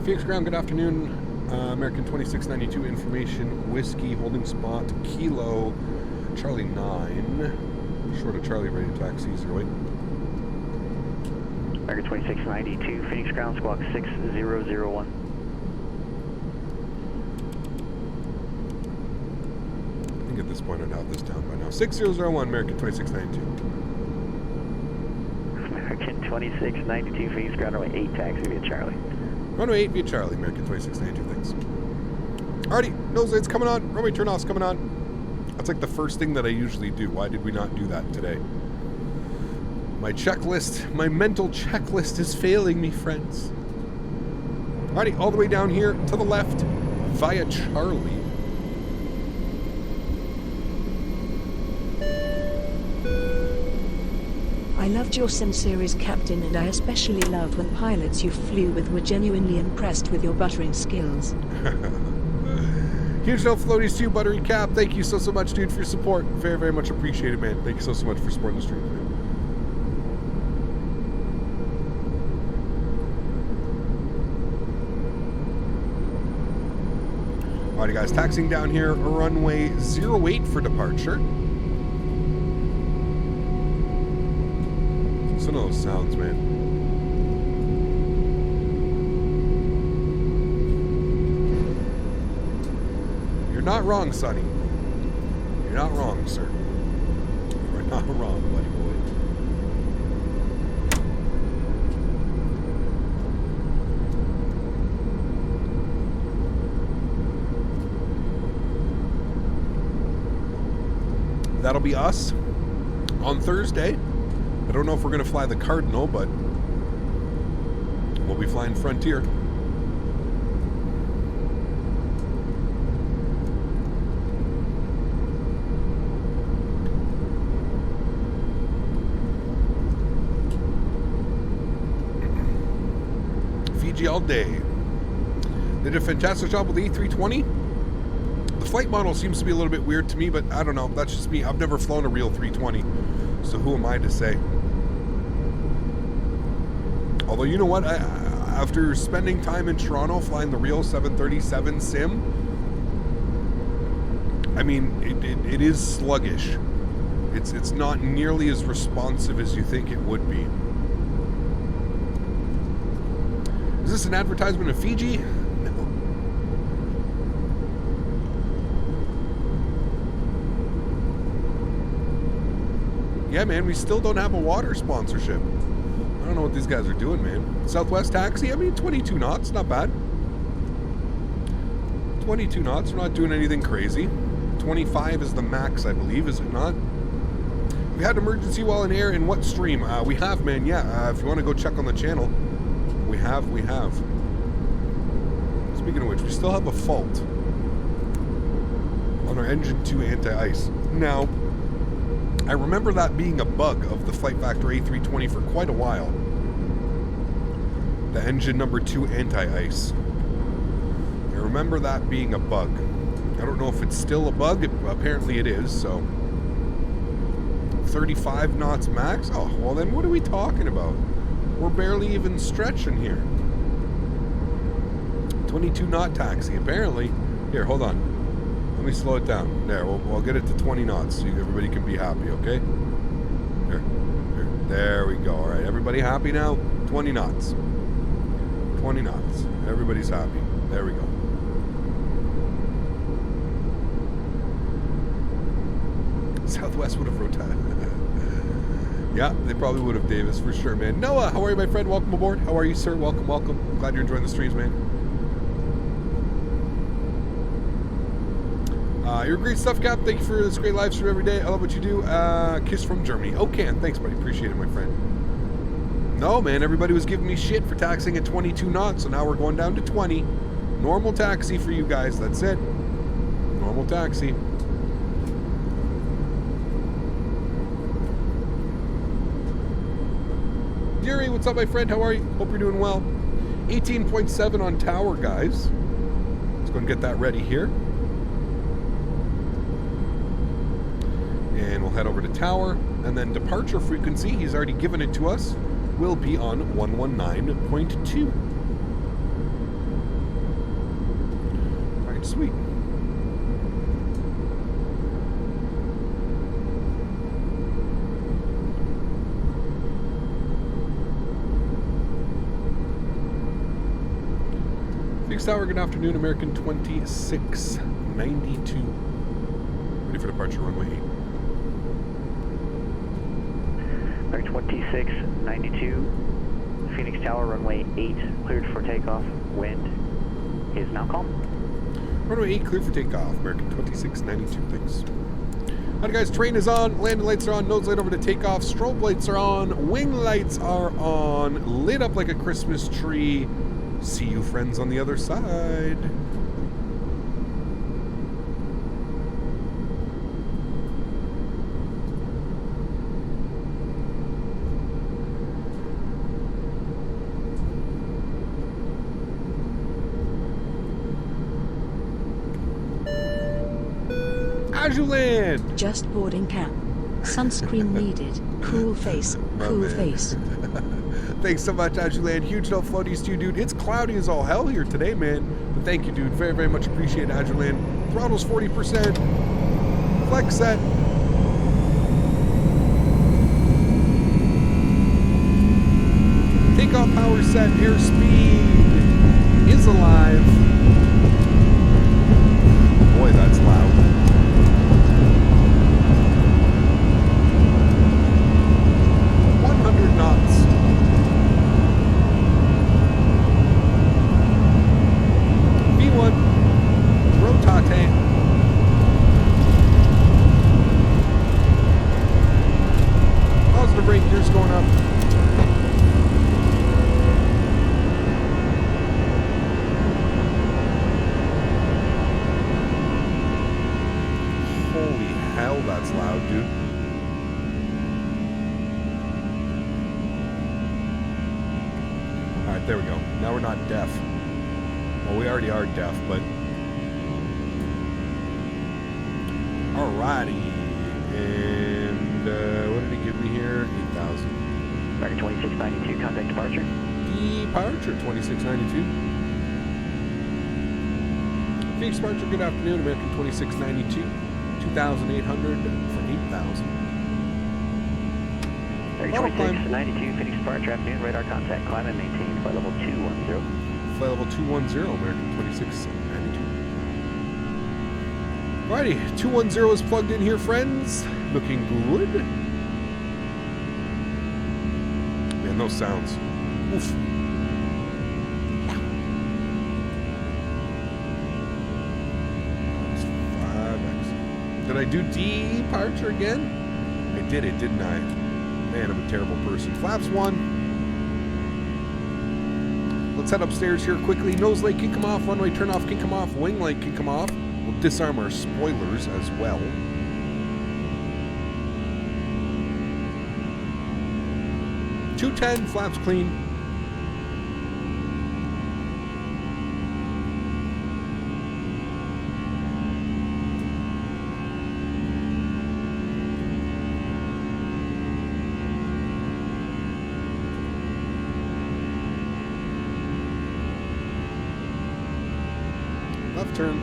Phoenix Ground, good afternoon. American 2692 information, whiskey, holding spot, kilo, Charlie 9, short of Charlie, ready to taxi, 08. American 2692, Phoenix Ground, squawk 6001. I think at this point I'd have this down by now. 6001, American 2692. American 2692, Phoenix Ground, runway 8, taxi via Charlie. Runway 8 via Charlie, American 2692, thanks. Alrighty, nose lights coming on, runway turn-offs coming on. That's like the first thing that I usually do. Why did we not do that today? My checklist, my mental checklist is failing me, friends. Alrighty, all the way down here to the left via Charlie. I loved your Sim series, Captain, and I especially loved when pilots you flew with were genuinely impressed with your buttering skills. Huge no floaties to you, Buttery Cap. Thank you so much, dude, for your support. Very, very much appreciated, man. Thank you so much for supporting the stream, man. Alrighty, guys, taxiing down here, runway 08 for departure. Listen to those sounds, man. You're not wrong, Sonny. You're not wrong, sir. You're not wrong, buddy boy. that'll be us on Thursday. I don't know if we're going to fly the Cardinal, but we'll be flying Frontier. Fiji all day. They did a fantastic job with the A320. The flight model seems to be a little bit weird to me, but I don't know. That's just me. I've never flown a real 320, so who am I to say? Although, you know what? After spending time in Toronto flying the real 737 sim, I mean, it is sluggish. It's not nearly as responsive as you think it would be. Is this an advertisement of Fiji? No. Yeah, man, we still don't have a water sponsorship. I don't know what these guys are doing, man. Southwest Taxi, I mean, 22 knots, not bad. 22 knots, we're not doing anything crazy. 25 is the max, I believe, is it not? We had emergency while in air in what stream? We have, man, yeah. If you want to go check on the channel, we have. Speaking of which, we still have a fault on our engine 2 anti-ice. Now, I remember that being a bug of the FlightFactor A320 for quite a while. The engine number 2 anti-ice. I remember that being a bug. I don't know if it's still a bug. Apparently it is, so. 35 knots max? Oh, well then what are we talking about? We're barely even stretching here. 22 knot taxi, apparently. Here, hold on. Let me slow it down. There, we'll get it to 20 knots so everybody can be happy, okay? Here. There we go. All right, everybody happy now? 20 knots. 20 knots. Everybody's happy. There we go. Southwest would have rotated. Yeah, they probably would have, Davis, for sure, man. Noah, how are you, my friend? Welcome aboard. How are you, sir? Welcome, welcome. Glad you're enjoying the streams, man. You're great stuff, Cap. Thank you for this great live stream every day. I love what you do. Kiss from Germany. Okay, thanks, buddy. Appreciate it, my friend. No, man, everybody was giving me shit for taxiing at 22 knots, so now we're going down to 20. Normal taxi for you guys. That's it. Normal taxi. Yuri, what's up, my friend? How are you? Hope you're doing well. 18.7 on tower, guys. Let's go and get that ready here. And we'll head over to tower. And then departure frequency, he's already given it to us, will be on 119.2. All right, sweet. Phoenix Tower, good afternoon, American 2692. Ready for departure, runway 8. American 2692, Phoenix Tower, runway 8, cleared for takeoff. Wind is now calm. Runway 8, cleared for takeoff, American 2692, thanks. Alright guys, train is on, landing lights are on, nose light over to takeoff, strobe lights are on, wing lights are on, lit up like a Christmas tree. See you friends on the other side. Ajuland! Just boarding cap. Sunscreen needed. Cool face. Cool face. Thanks so much, Ajuland. Huge no floaties to you, dude. It's cloudy as all hell here today, man. But thank you, dude. Very, very much appreciate it, Ajuland. Throttle's 40%. Flex set. Takeoff power set. Airspeed is alive. Boy, that's loud. 100 knots. V1, rotate. brake, gears going up. Holy hell, that's loud, dude. Alright, there we go. Now we're not deaf. Well, we already are deaf, but... Alrighty. And, what did he give me here? 8,000. American 2692, contact departure. Departure, 2692. Phoenix departure, good afternoon. American 2692. 2,800 for 8,000. American 2692, Phoenix departure, afternoon, radar contact, climb and maintain, flight level 210. Flight level 210, American 2692. Alrighty, 210 is plugged in here, friends. Looking good. Man, those sounds. Oof. That's 5X. Did I do departure again? I did it, didn't I? Man, I'm a terrible person. Flaps 1. Let's head upstairs here quickly. Nose light can come off, runway turn off can come off, wing light can come off. We'll disarm our spoilers as well. .210, flaps clean. Left turn.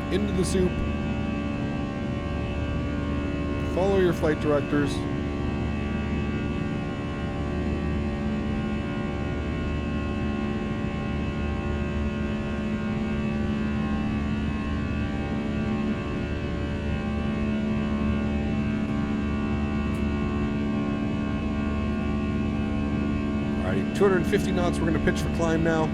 Into the soup. Follow your flight directors. Alrighty, 250 knots. We're going to pitch for climb now.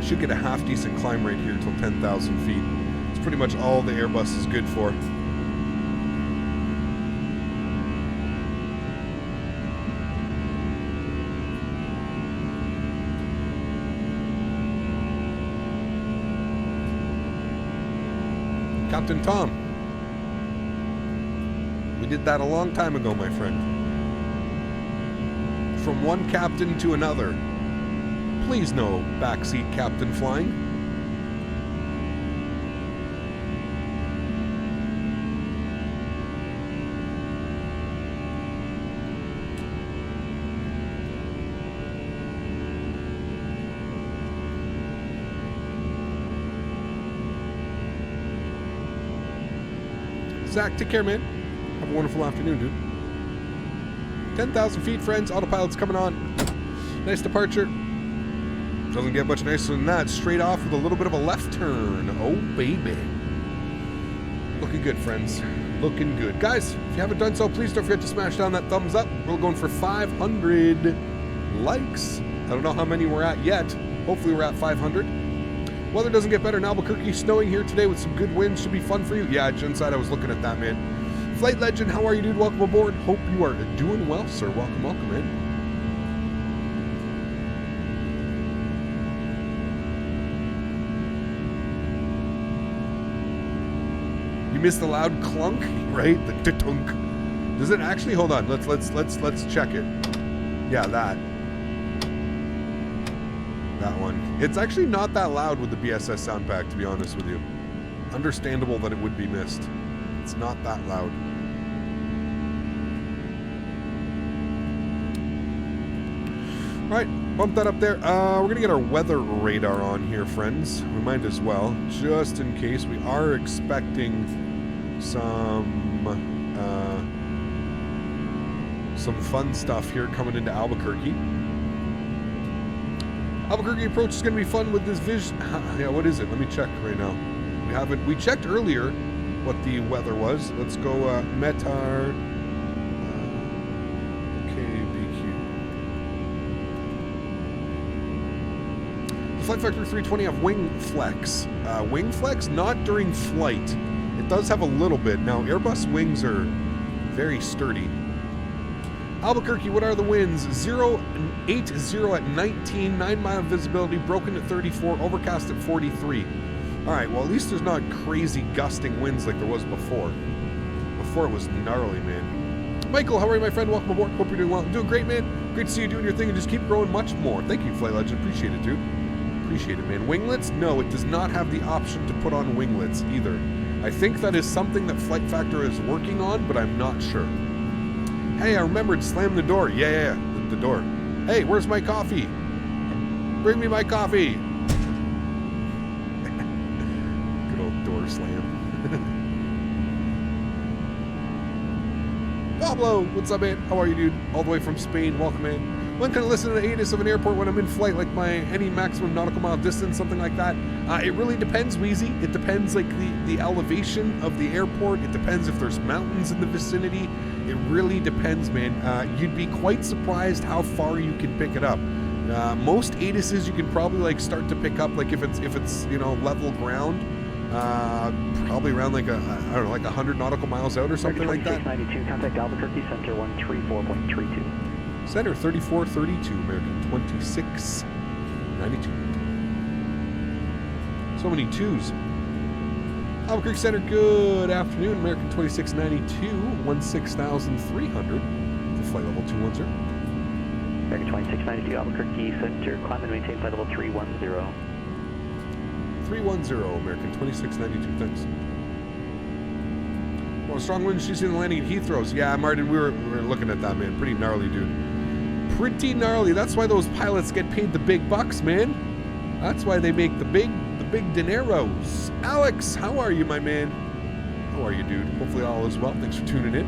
Should get a half decent climb rate here till 10,000 feet. It's pretty much all the Airbus is good for. Captain Tom. We did that a long time ago, my friend. From one captain to another. Please no backseat captain flying. Zach, take care, man. Have a wonderful afternoon, dude. 10,000 feet, friends. Autopilot's coming on. Nice departure. Doesn't get much nicer than that. Straight off with a little bit of a left turn. Oh, baby. Looking good, friends. Looking good. Guys, if you haven't done so, please don't forget to smash down that thumbs up. We're going for 500 likes. I don't know how many we're at yet. Hopefully we're at 500. Weather doesn't get better in Albuquerque. Snowing here today with some good winds. Should be fun for you. Yeah, Genside, I was looking at that, man. Flight Legend, how are you, dude? Welcome aboard. Hope you are doing well, sir. Welcome, welcome, man. Missed the loud clunk, right? The tunk. Does it actually? Hold on. Let's check it. Yeah, that one. It's actually not that loud with the BSS sound pack, to be honest with you. Understandable that it would be missed. It's not that loud. All right, bump that up there. We're gonna get our weather radar on here, friends. We might as well, just in case. We are expecting some fun stuff here coming into Albuquerque. Albuquerque approach is going to be fun with this vision. Yeah, what is it? Let me check right now. We checked earlier what the weather was. Let's go METAR. Okay, BQ. FlightFactor 320 have wing flex? Wing flex? Not during flight. It does have a little bit. Now, Airbus wings are very sturdy. Albuquerque, what are the winds? 0-80 at 19, 9-mile visibility, broken at 34, overcast at 43. All right, well, at least there's not crazy gusting winds like there was before. Before it was gnarly, man. Michael, how are you, my friend? Welcome aboard. Hope you're doing well. I'm doing great, man. Great to see you doing your thing and just keep growing much more. Thank you, Flight Legend. Appreciate it, dude. Appreciate it, man. Winglets? No, it does not have the option to put on winglets either. I think that is something that FlightFactor is working on, but I'm not sure. Hey, I remembered, slam the door. Yeah, the door. Hey, where's my coffee? Bring me my coffee. Good old door slam. Pablo, what's up, man? How are you, dude? All the way from Spain. Welcome, man. When can I listen to the ATIS of an airport when I'm in flight, like any maximum nautical mile distance, something like that? It really depends, Wheezy. It depends, like, the elevation of the airport. It depends if there's mountains in the vicinity. It really depends, man. You'd be quite surprised how far you can pick it up. Most ATISes you can probably, like, start to pick up, like, if it's you know, level ground, probably around, like, I don't know, like 100 nautical miles out or something like that. 2692, contact Albuquerque, center 134.32. Center 3432, American 2692. So many twos. Albuquerque Center, good afternoon. American 2692, 16,300. The flight level 210. American 2692, Albuquerque Center, climb and maintain flight level 310. 310, American 2692, thanks. Well, strong winds, she's in the landing at Heathrow's. Yeah, Martin, we were looking at that, man. Pretty gnarly, dude. Pretty gnarly. That's why those pilots get paid the big bucks, man. That's why they make the big dineros. Alex, how are you, my man? How are you, dude? Hopefully all is well. Thanks for tuning in.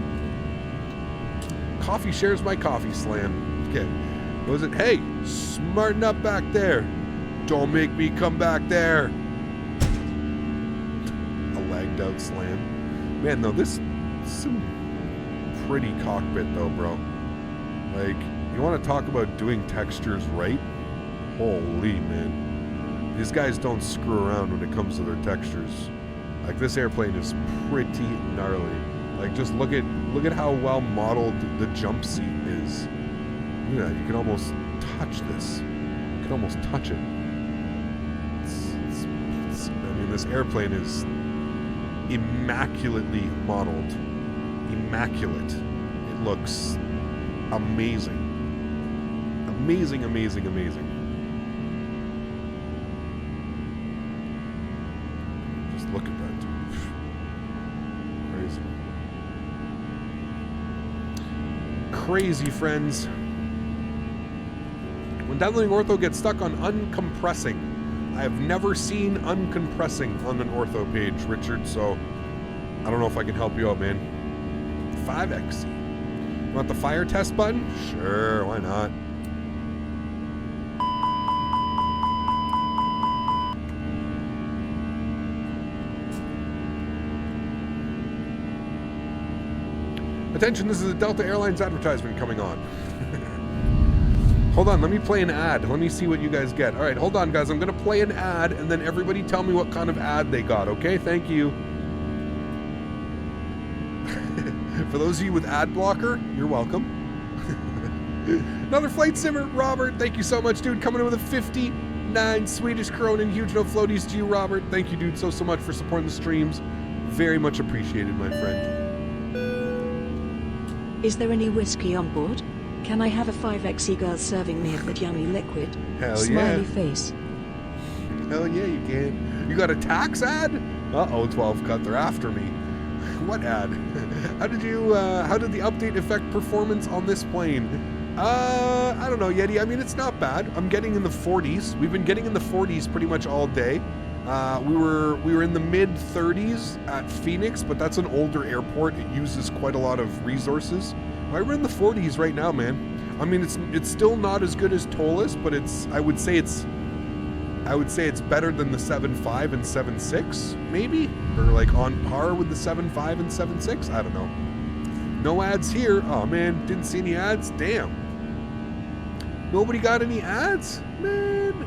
Coffee shares my coffee slam. Okay. What was it? Hey, smarten up back there. Don't make me come back there. A lagged out slam. Man, though, this is some pretty cockpit, though, bro. Like, you want to talk about doing textures right? Holy, man. These guys don't screw around when it comes to their textures. Like, this airplane is pretty gnarly. Like, just look at how well modeled the jump seat is. Look at that. You can almost touch this. You can almost touch it. I mean, this airplane is immaculately modeled. Immaculate. It looks amazing. Amazing, amazing, amazing. Just look at that, dude. Crazy. Crazy, friends. When downloading Ortho, get stuck on uncompressing. I have never seen uncompressing on an Ortho page, Richard, so I don't know if I can help you out, man. 5XC. You want the fire test button? Sure, why not? Attention, this is a Delta Airlines advertisement coming on. Hold on, let me play an ad. Let me see what you guys get. All right, hold on, guys. I'm going to play an ad, and then everybody tell me what kind of ad they got, okay? Thank you. For those of you with ad blocker, you're welcome. Another flight simmer, Robert. Thank you so much, dude. Coming in with a 59 Swedish krona. Huge no floaties to you, Robert. Thank you, dude, so much for supporting the streams. Very much appreciated, my friend. Is there any whiskey on board? Can I have a 5XE girl serving me of that yummy liquid? Hell Smiley yeah. face. Hell yeah, you can. You got a tax ad? Uh-oh, 12 cut. They're after me. What ad? How did the update affect performance on this plane? I don't know, Yeti. I mean, it's not bad. I'm getting in the 40s. We've been getting in the 40s pretty much all day. We were in the mid 30s at Phoenix, but that's an older airport. It uses quite a lot of resources. We're in the 40s right now, man. I mean, it's still not as good as Tolis, but I would say it's better than the 7.5 and 7.6, maybe, or like on par with the 7.5 and 7.6. I don't know. No ads here. Oh man, didn't see any ads. Damn. Nobody got any ads, man.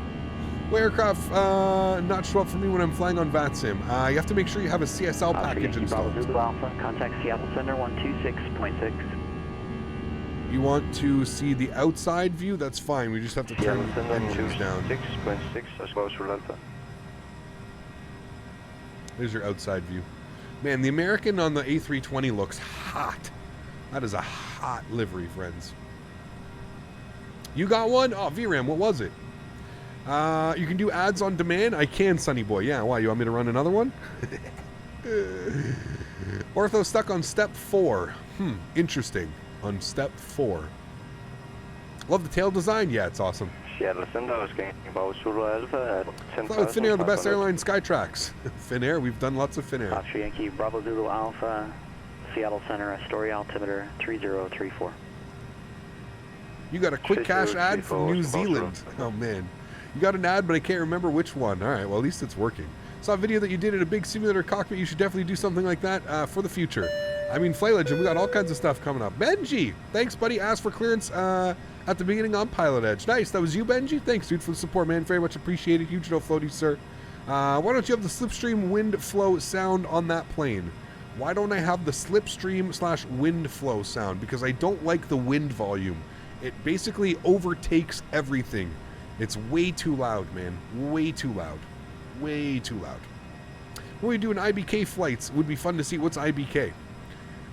Well, aircraft not show up for me when I'm flying on VATSIM. You have to make sure you have a CSL package installed. Alpha, contact Seattle Center 126.6. You want to see the outside view? That's fine. We just have to turn the engines down. 6.6 as well as Alpha. There's your outside view. Man, the American on the A320 looks hot. That is a hot livery, friends. You got one? Oh, VRAM, what was it? You can do ads on demand? I can, Sonny Boy. Yeah, why? You want me to run another one? Ortho stuck on step 4. Interesting. On step 4. Love the tail design? Yeah, it's awesome. Seattle Center is getting about Zulu Alpha at 10,000. Finnair, the best airline, Skytrax. Finnair, we've done lots of Finnair. Oscar Yankee, Bravo Zulu Alpha, Seattle Center, Astoria altimeter 3034. You got a quick cash ad from New Zealand. Oh, man. You got an ad, but I can't remember which one. All right, well, at least it's working. Saw a video that you did at a big simulator cockpit. You should definitely do something like that for the future. I mean, Flight Legend, we got all kinds of stuff coming up. Benji, thanks, buddy. Asked for clearance at the beginning on PilotEdge. Nice, that was you, Benji? Thanks, dude, for the support, man. Very much appreciated. Huge no floaty, sir. Why don't you have the slipstream wind flow sound on that plane? Why don't I have the slipstream / wind flow sound? Because I don't like the wind volume. It basically overtakes everything. It's way too loud, man. Way too loud. Way too loud. When we do an IBK flights, it would be fun to see what's IBK.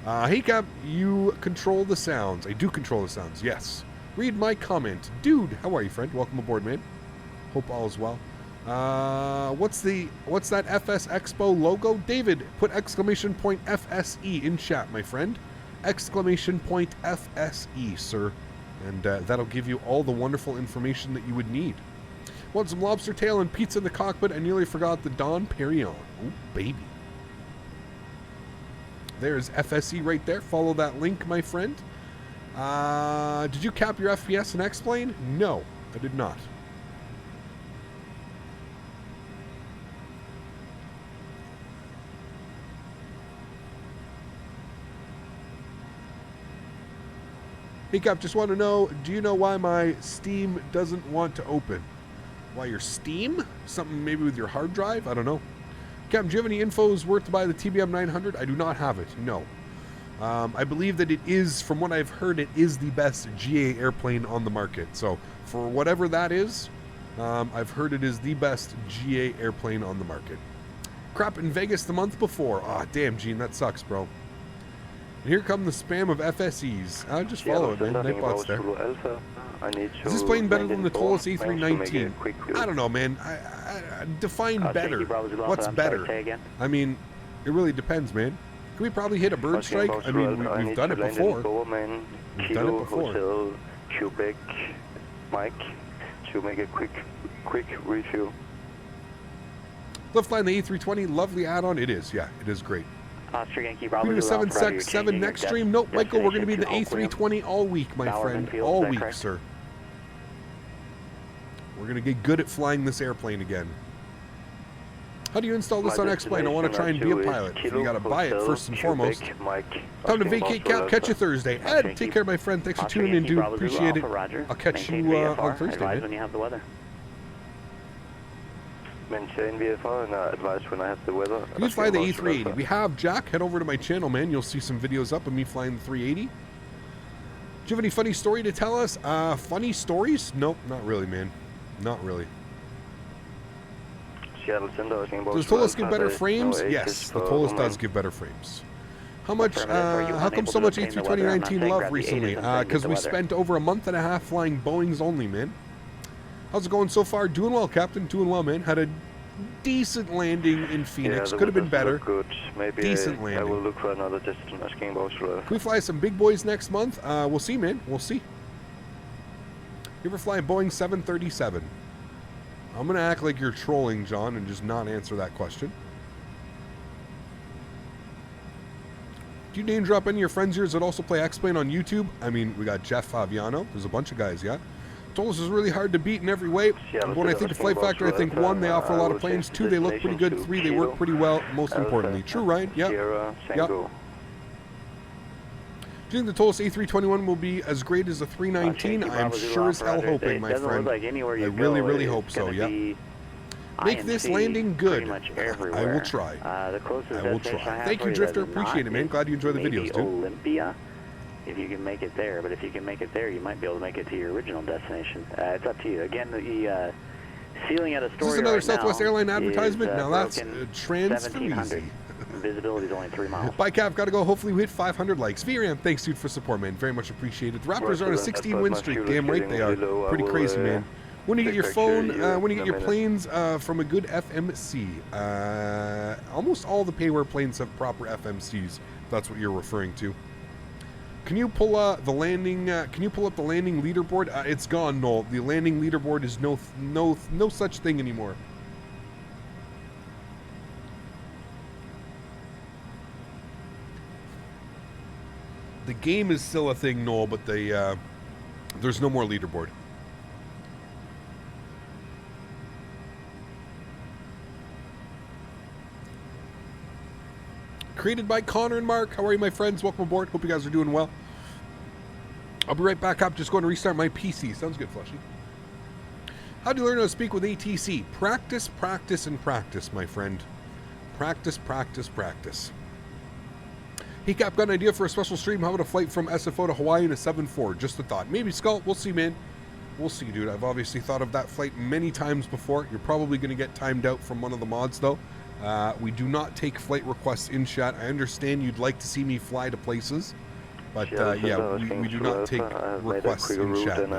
Hey, Cap, you control the sounds. I do control the sounds, yes. Read my comment. Dude, how are you, friend? Welcome aboard, man. Hope all is well. What's that FS Expo logo? David, put exclamation point FSE in chat, my friend. Exclamation point FSE, sir. And that'll give you all the wonderful information that you would need. Want some lobster tail and pizza in the cockpit? I nearly forgot the Don Perignon. Oh, baby. There's FSE right there. Follow that link, my friend. Did you cap your FPS and X-Plane? No, I did not. Hey Cap, just want to know, do you know why my Steam doesn't want to open? Why your Steam? Something maybe with your hard drive? I don't know. Cap, do you have any infos worth to buy the TBM 900? I do not have it, no. I believe that it is, from what I've heard, it is the best GA airplane on the market. So for whatever that is, I've heard it is the best GA airplane on the market. Crap in Vegas the month before. Ah, damn, Gene, that sucks, bro. And here come the spam of FSEs. I'll just follow it, man. Nightbot's there. Is this plane better than the Tolis A319? I don't know, man. I define better. What's better? I mean, it really depends, man. Can we probably hit a bird strike? I mean, we've done it before. We've done it before. Quebec, Mike, to make a quick review. Love flying the A320. Lovely add-on. It is, yeah. It is great. Oscar Yankee, Bravo, we do 767 next stream. Nope, Michael, we're going to be in the A320 all week, my friend. All week, sir. We're going to get good at flying this airplane again. How do you install this on X-Plane? I want to try and be a pilot. You got to buy it first and foremost. Time to vacate, Cap. Catch you Thursday. Ed, take care, my friend. Thanks for tuning in, dude. Appreciate it. I'll catch you on Thursday, man. When you have the weather. Maintain VFR and advise when I have the weather. You fly the A380. We have Jack. Head over to my channel, man. You'll see some videos up of me flying the 380. Do you have any funny story to tell us? Funny stories? Nope, not really, man. Not really. Seattle Center, does Tolis give better frames? Yes, the Tolis does give better frames. How much? How come so much A320 2019 love recently? Because we spent over a month and a half flying Boeings only, man. How's it going so far? Doing well, Captain. Doing well, man. Had a decent landing in Phoenix. Could have been better. Good. Maybe decent landing. I will look for another destination. Can we fly some big boys next month? We'll see, man. We'll see. You ever fly a Boeing 737? I'm going to act like you're trolling, John, and just not answer that question. Do you name drop any of your friends of yours that also play X-Plane on YouTube? I mean, we got Jeff Faviano. There's a bunch of guys, yeah. Tolis is really hard to beat in every way. When I think of FlightFactor, I think 1, they offer a lot of planes. 2, they look pretty good. 3, they work pretty well. Most importantly. True, Ryan? Yeah. Yep. Do you think the Tolis A321 will be as great as the 319? I am sure as hell hoping, my friend. Like I really hope so, yeah. Make this landing good. I will try. The closest I will try. Thank you, Drifter. Appreciate it, man. Glad you enjoy the videos, dude. Olympia, if you can make it there. But if you can make it there, you might be able to make it to your original destination. It's up to you. Again, the ceiling at a story. Is this another right Southwest now Airline advertisement? Now that's transfer easy. Visibility is only 3 miles. Bye, Cav. Got to go. Hopefully we hit 500 likes. VRAM, thanks, dude, for support, man. Very much appreciated. The Raptors are on a 16-win streak. Damn right they are. Pretty crazy, man. When you get your phone, when you get your planes from a good FMC, almost all the payware planes have proper FMCs. If that's what you're referring to. Can you pull the landing? Can you pull up the landing leaderboard? It's gone, Noel. The landing leaderboard is no such thing anymore. The game is still a thing, Noel, but there's no more leaderboard. Created by Connor and Mark. How are you, my friends? Welcome aboard. Hope you guys are doing well. I'll be right back up. Just going to restart my PC. Sounds good, Flushy. How do you learn how to speak with ATC? Practice, practice, and practice, my friend. Practice, practice, practice. Hey, Cap, got an idea for a special stream. How about a flight from SFO to Hawaii in a 7-4? Just a thought. Maybe, Skull. We'll see, man. We'll see, dude. I've obviously thought of that flight many times before. You're probably going to get timed out from one of the mods, though. We do not take flight requests in chat. I understand you'd like to see me fly to places, but yeah, we do not take requests in chat. And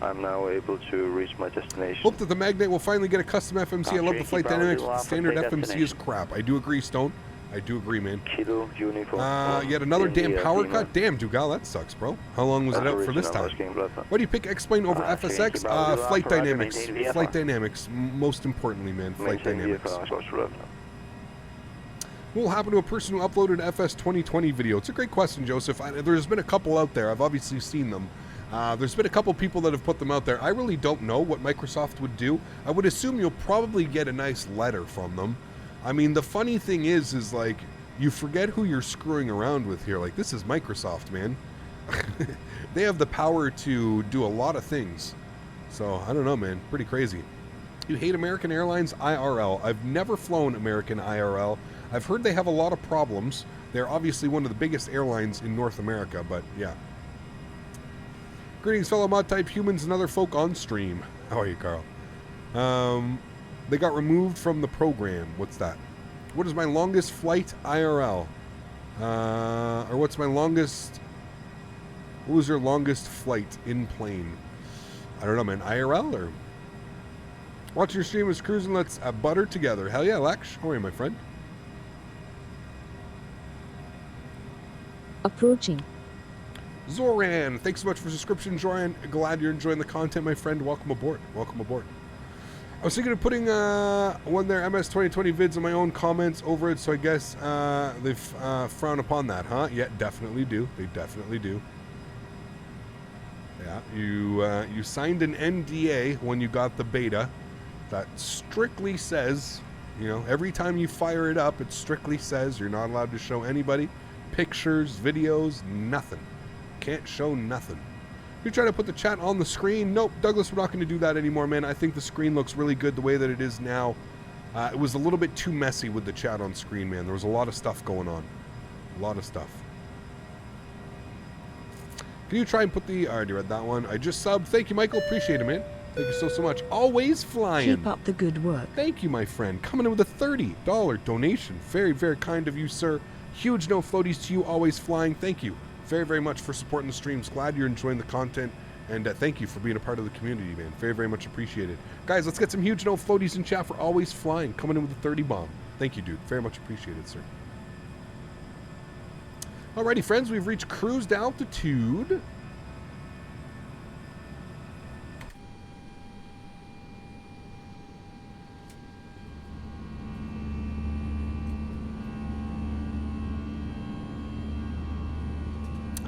I'm now able to reach my destination. Hope that the Magnet will finally get a custom FMC. I love the flight dynamics. The standard FMC is crap. I do agree, Stone. I do agree, man. Kilo uniform. Yet another damn power cut? Damn, Dugal, that sucks, bro. How long was it out for this time? Why do you pick X-Plane over FSX? Flight dynamics. Flight dynamics, most importantly, man. Flight dynamics. What will happen to a person who uploaded an FS 2020 video? It's a great question, Joseph. There's been a couple out there. I've obviously seen them. There's been a couple people that have put them out there. I really don't know what Microsoft would do. I would assume you'll probably get a nice letter from them. I mean, the funny thing is like, you forget who you're screwing around with here. Like, this is Microsoft, man. They have the power to do a lot of things. So, I don't know, man. Pretty crazy. You hate American Airlines IRL. I've never flown American IRL. I've heard they have a lot of problems. They're obviously one of the biggest airlines in North America, but yeah. Greetings, fellow mod-type humans and other folk on stream. How are you, Karl? They got removed from the program. What's that? What is my longest flight IRL? Or what's my longest... What was your longest flight in plane? I don't know, man. IRL or... Watching your stream is cruising. Let's butter together. Hell yeah, Lex. How are you, my friend? Approaching. Zoran, thanks so much for the subscription, Zoran. Glad you're enjoying the content, my friend. Welcome aboard. Welcome aboard. I was thinking of putting one of their MS 2020 vids in my own comments over it, so I guess they've frowned upon that, huh? Yeah, definitely do. They definitely do. Yeah, you signed an NDA when you got the beta that strictly says, you know, every time you fire it up, it strictly says you're not allowed to show anybody pictures, videos, nothing. Can't show nothing. You try to put the chat on the screen. Nope, Douglas, we're not going to do that anymore, man. I think the screen looks really good the way that it is now. It was a little bit too messy with the chat on screen, man. There was a lot of stuff going on. A lot of stuff. Can you try and put the... I already read that one. I just subbed. Thank you, Michael. Appreciate it, man. Thank you so much. Always flying. Keep up the good work. Thank you, my friend. Coming in with a $30 donation. Very, very kind of you, sir. Huge no floaties to you. Always flying. Thank you very, very much for supporting the streams. Glad you're enjoying the content. And thank you for being a part of the community, man. Very, very much appreciated. Guys, let's get some huge no floaties in chat for Always Flying. Coming in with a 30 bomb. Thank you, dude. Very much appreciated, sir. Alrighty, friends. We've reached cruised altitude.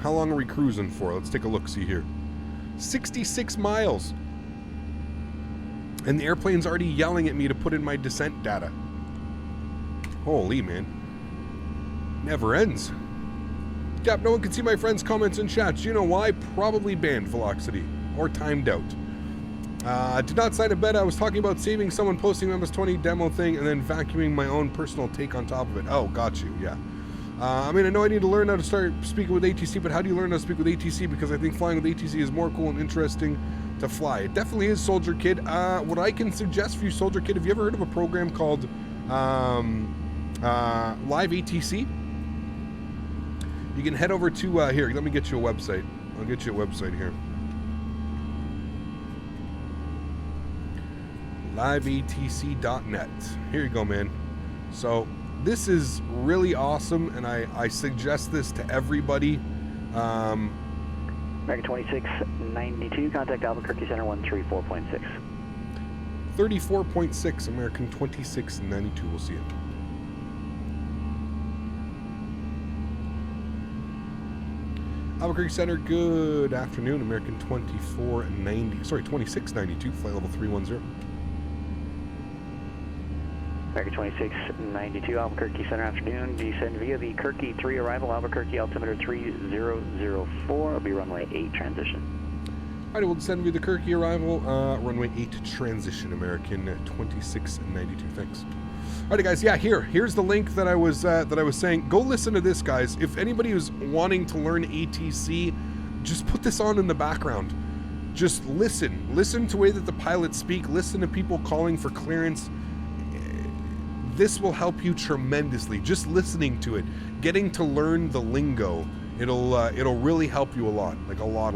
How long are we cruising for? Let's take a look-see here. 66 miles. And the airplane's already yelling at me to put in my descent data. Holy, man. Never ends. Yep, no one can see my friends' comments in chats. You know why? Probably banned Velocity or timed out. Did not sign a bet. I was talking about saving someone posting MS-20 demo thing and then vacuuming my own personal take on top of it. Oh, got you. Yeah. I mean, I know I need to learn how to start speaking with ATC, but how do you learn how to speak with ATC? Because I think flying with ATC is more cool and interesting to fly. It definitely is, Soldier Kid. What I can suggest for you, Soldier Kid, have you ever heard of a program called Live ATC? You can head over to, here, let me get you a website. I'll get you a website here. liveatc.net. Here you go, man. So this is really awesome, and I suggest this to everybody. American 2692, contact Albuquerque Center 134.6. 34.6, American 2692. We'll see you. Albuquerque Center, good afternoon. American 2692, flight level 310. American 2692, Albuquerque Center, afternoon. Descend via the Kirky 3 arrival, Albuquerque altimeter 3004. I'll be runway 8 transition. Alright, we'll descend via the Kirky arrival, runway 8 transition, American 2692. Thanks. Alright, guys. Yeah, here's the link that I was saying. Go listen to this, guys. If anybody who's wanting to learn ATC, just put this on in the background. Just listen. Listen to the way that the pilots speak. Listen to people calling for clearance. This will help you tremendously. Just listening to it, getting to learn the lingo, it'll really help you a lot. Like a lot.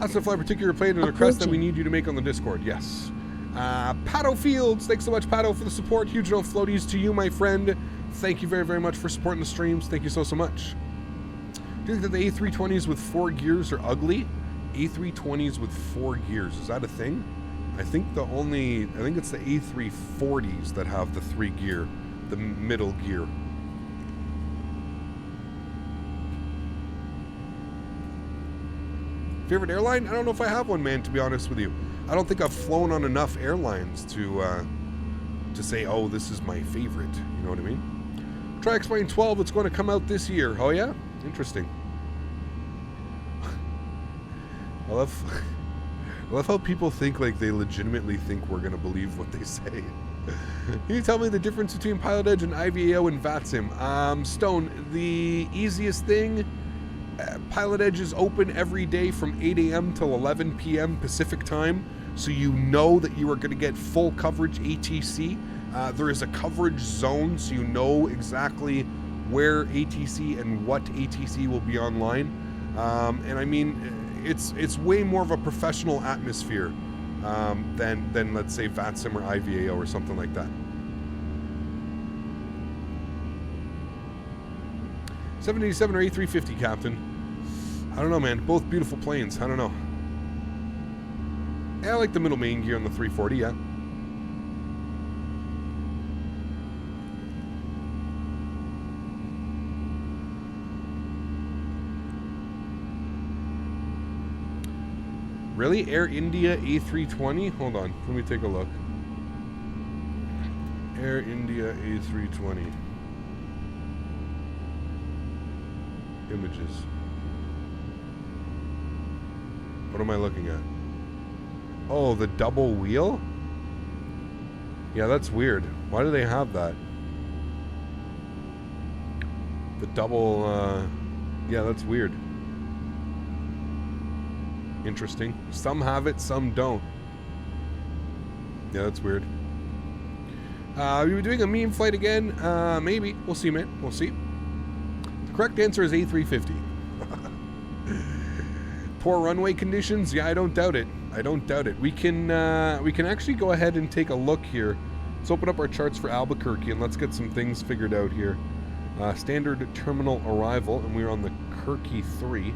That's the fly particular plane and a request that we need you to make on the Discord. Yes. Pato Fields, thanks so much, Pato, for the support. Huge no floaties to you, my friend. Thank you very, very much for supporting the streams. Thank you so much. Do you think that the A320s with 4 gears are ugly? A320s with 4 gears, is that a thing? I think it's the A340s that have the 3 gear, the middle gear. Favorite airline? I don't know if I have one, man, to be honest with you. I don't think I've flown on enough airlines to say, oh, this is my favorite. You know what I mean? Try Explain 12, it's going to come out this year. Oh, yeah? Interesting. I love how people think like they legitimately think we're going to believe what they say. Can you tell me the difference between PilotEdge and IVAO and VATSIM? Stone, the easiest thing, PilotEdge is open every day from 8 a.m. till 11 p.m. Pacific time, so you know that you are going to get full coverage ATC. There is a coverage zone, so you know exactly where ATC and what ATC will be online. And I mean, it's way more of a professional atmosphere than let's say VATSIM or IVAO or something like that. 787 or A350, Captain? I don't know, man. Both beautiful planes. I don't know. Yeah, I like the middle main gear on the 340, yeah. Really? Air India A320? Hold on. Let me take a look. Air India A320. Images. What am I looking at? Oh, the double wheel? Yeah, that's weird. Why do they have that? The double, yeah, that's weird. Interesting. Some have it, some don't. Yeah, that's weird. Are we doing a meme flight again? Maybe. We'll see, man. We'll see. The correct answer is A350. Poor runway conditions? Yeah, I don't doubt it. I don't doubt it. We can actually go ahead and take a look here. Let's open up our charts for Albuquerque and let's get some things figured out here. Standard terminal arrival, and we're on the Kirky 3.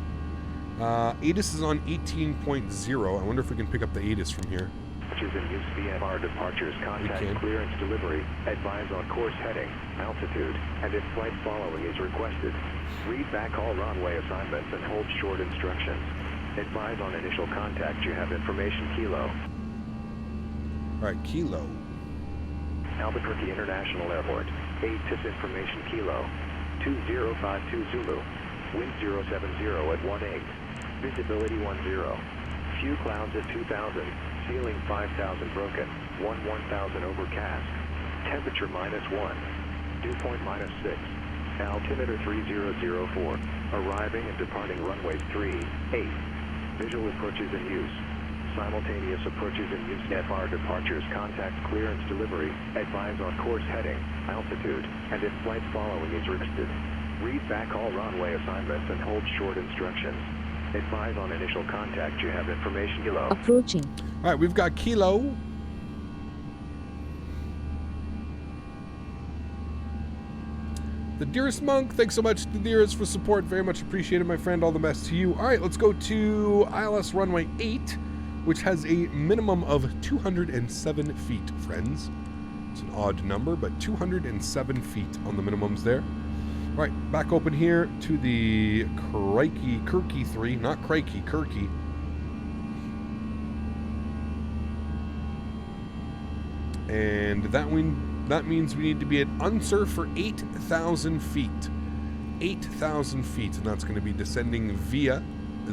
ATIS is on 18.0. I wonder if we can pick up the ATIS from here. In use VFR departures, contact clearance delivery, advise on course heading, altitude, and if flight following is requested. Read back all runway assignments and hold short instructions. Advise on initial contact. You have information Kilo. All right, Kilo. Albuquerque International Airport. ATIS information Kilo. 2052 Zulu. Wind 070 at 18. Visibility 10. Few clouds at 2000. Ceiling 5000 broken. 1000 overcast. Temperature -1. Dew point -6. Altimeter 3004. Arriving and departing runway 38. Visual approaches in use. Simultaneous approaches in use. FR departures, contact clearance delivery. Advise on course heading, altitude, and if flight following is requested. Read back all runway assignments and hold short instructions. Advise on initial contact. You have information Kilo. Approaching. All right, we've got Kilo. The Dearest Monk, thanks so much to the Dearest for support. Very much appreciated, my friend. All the best to you. All right, let's go to ILS runway 8, which has a minimum of 207 feet, friends. It's an odd number, but 207 feet on the minimums there. All right, back open here to the Kirky 3, not Crikey, Kirky. And that means we need to be at unsurf for 8,000 feet. 8,000 feet, and that's going to be descending via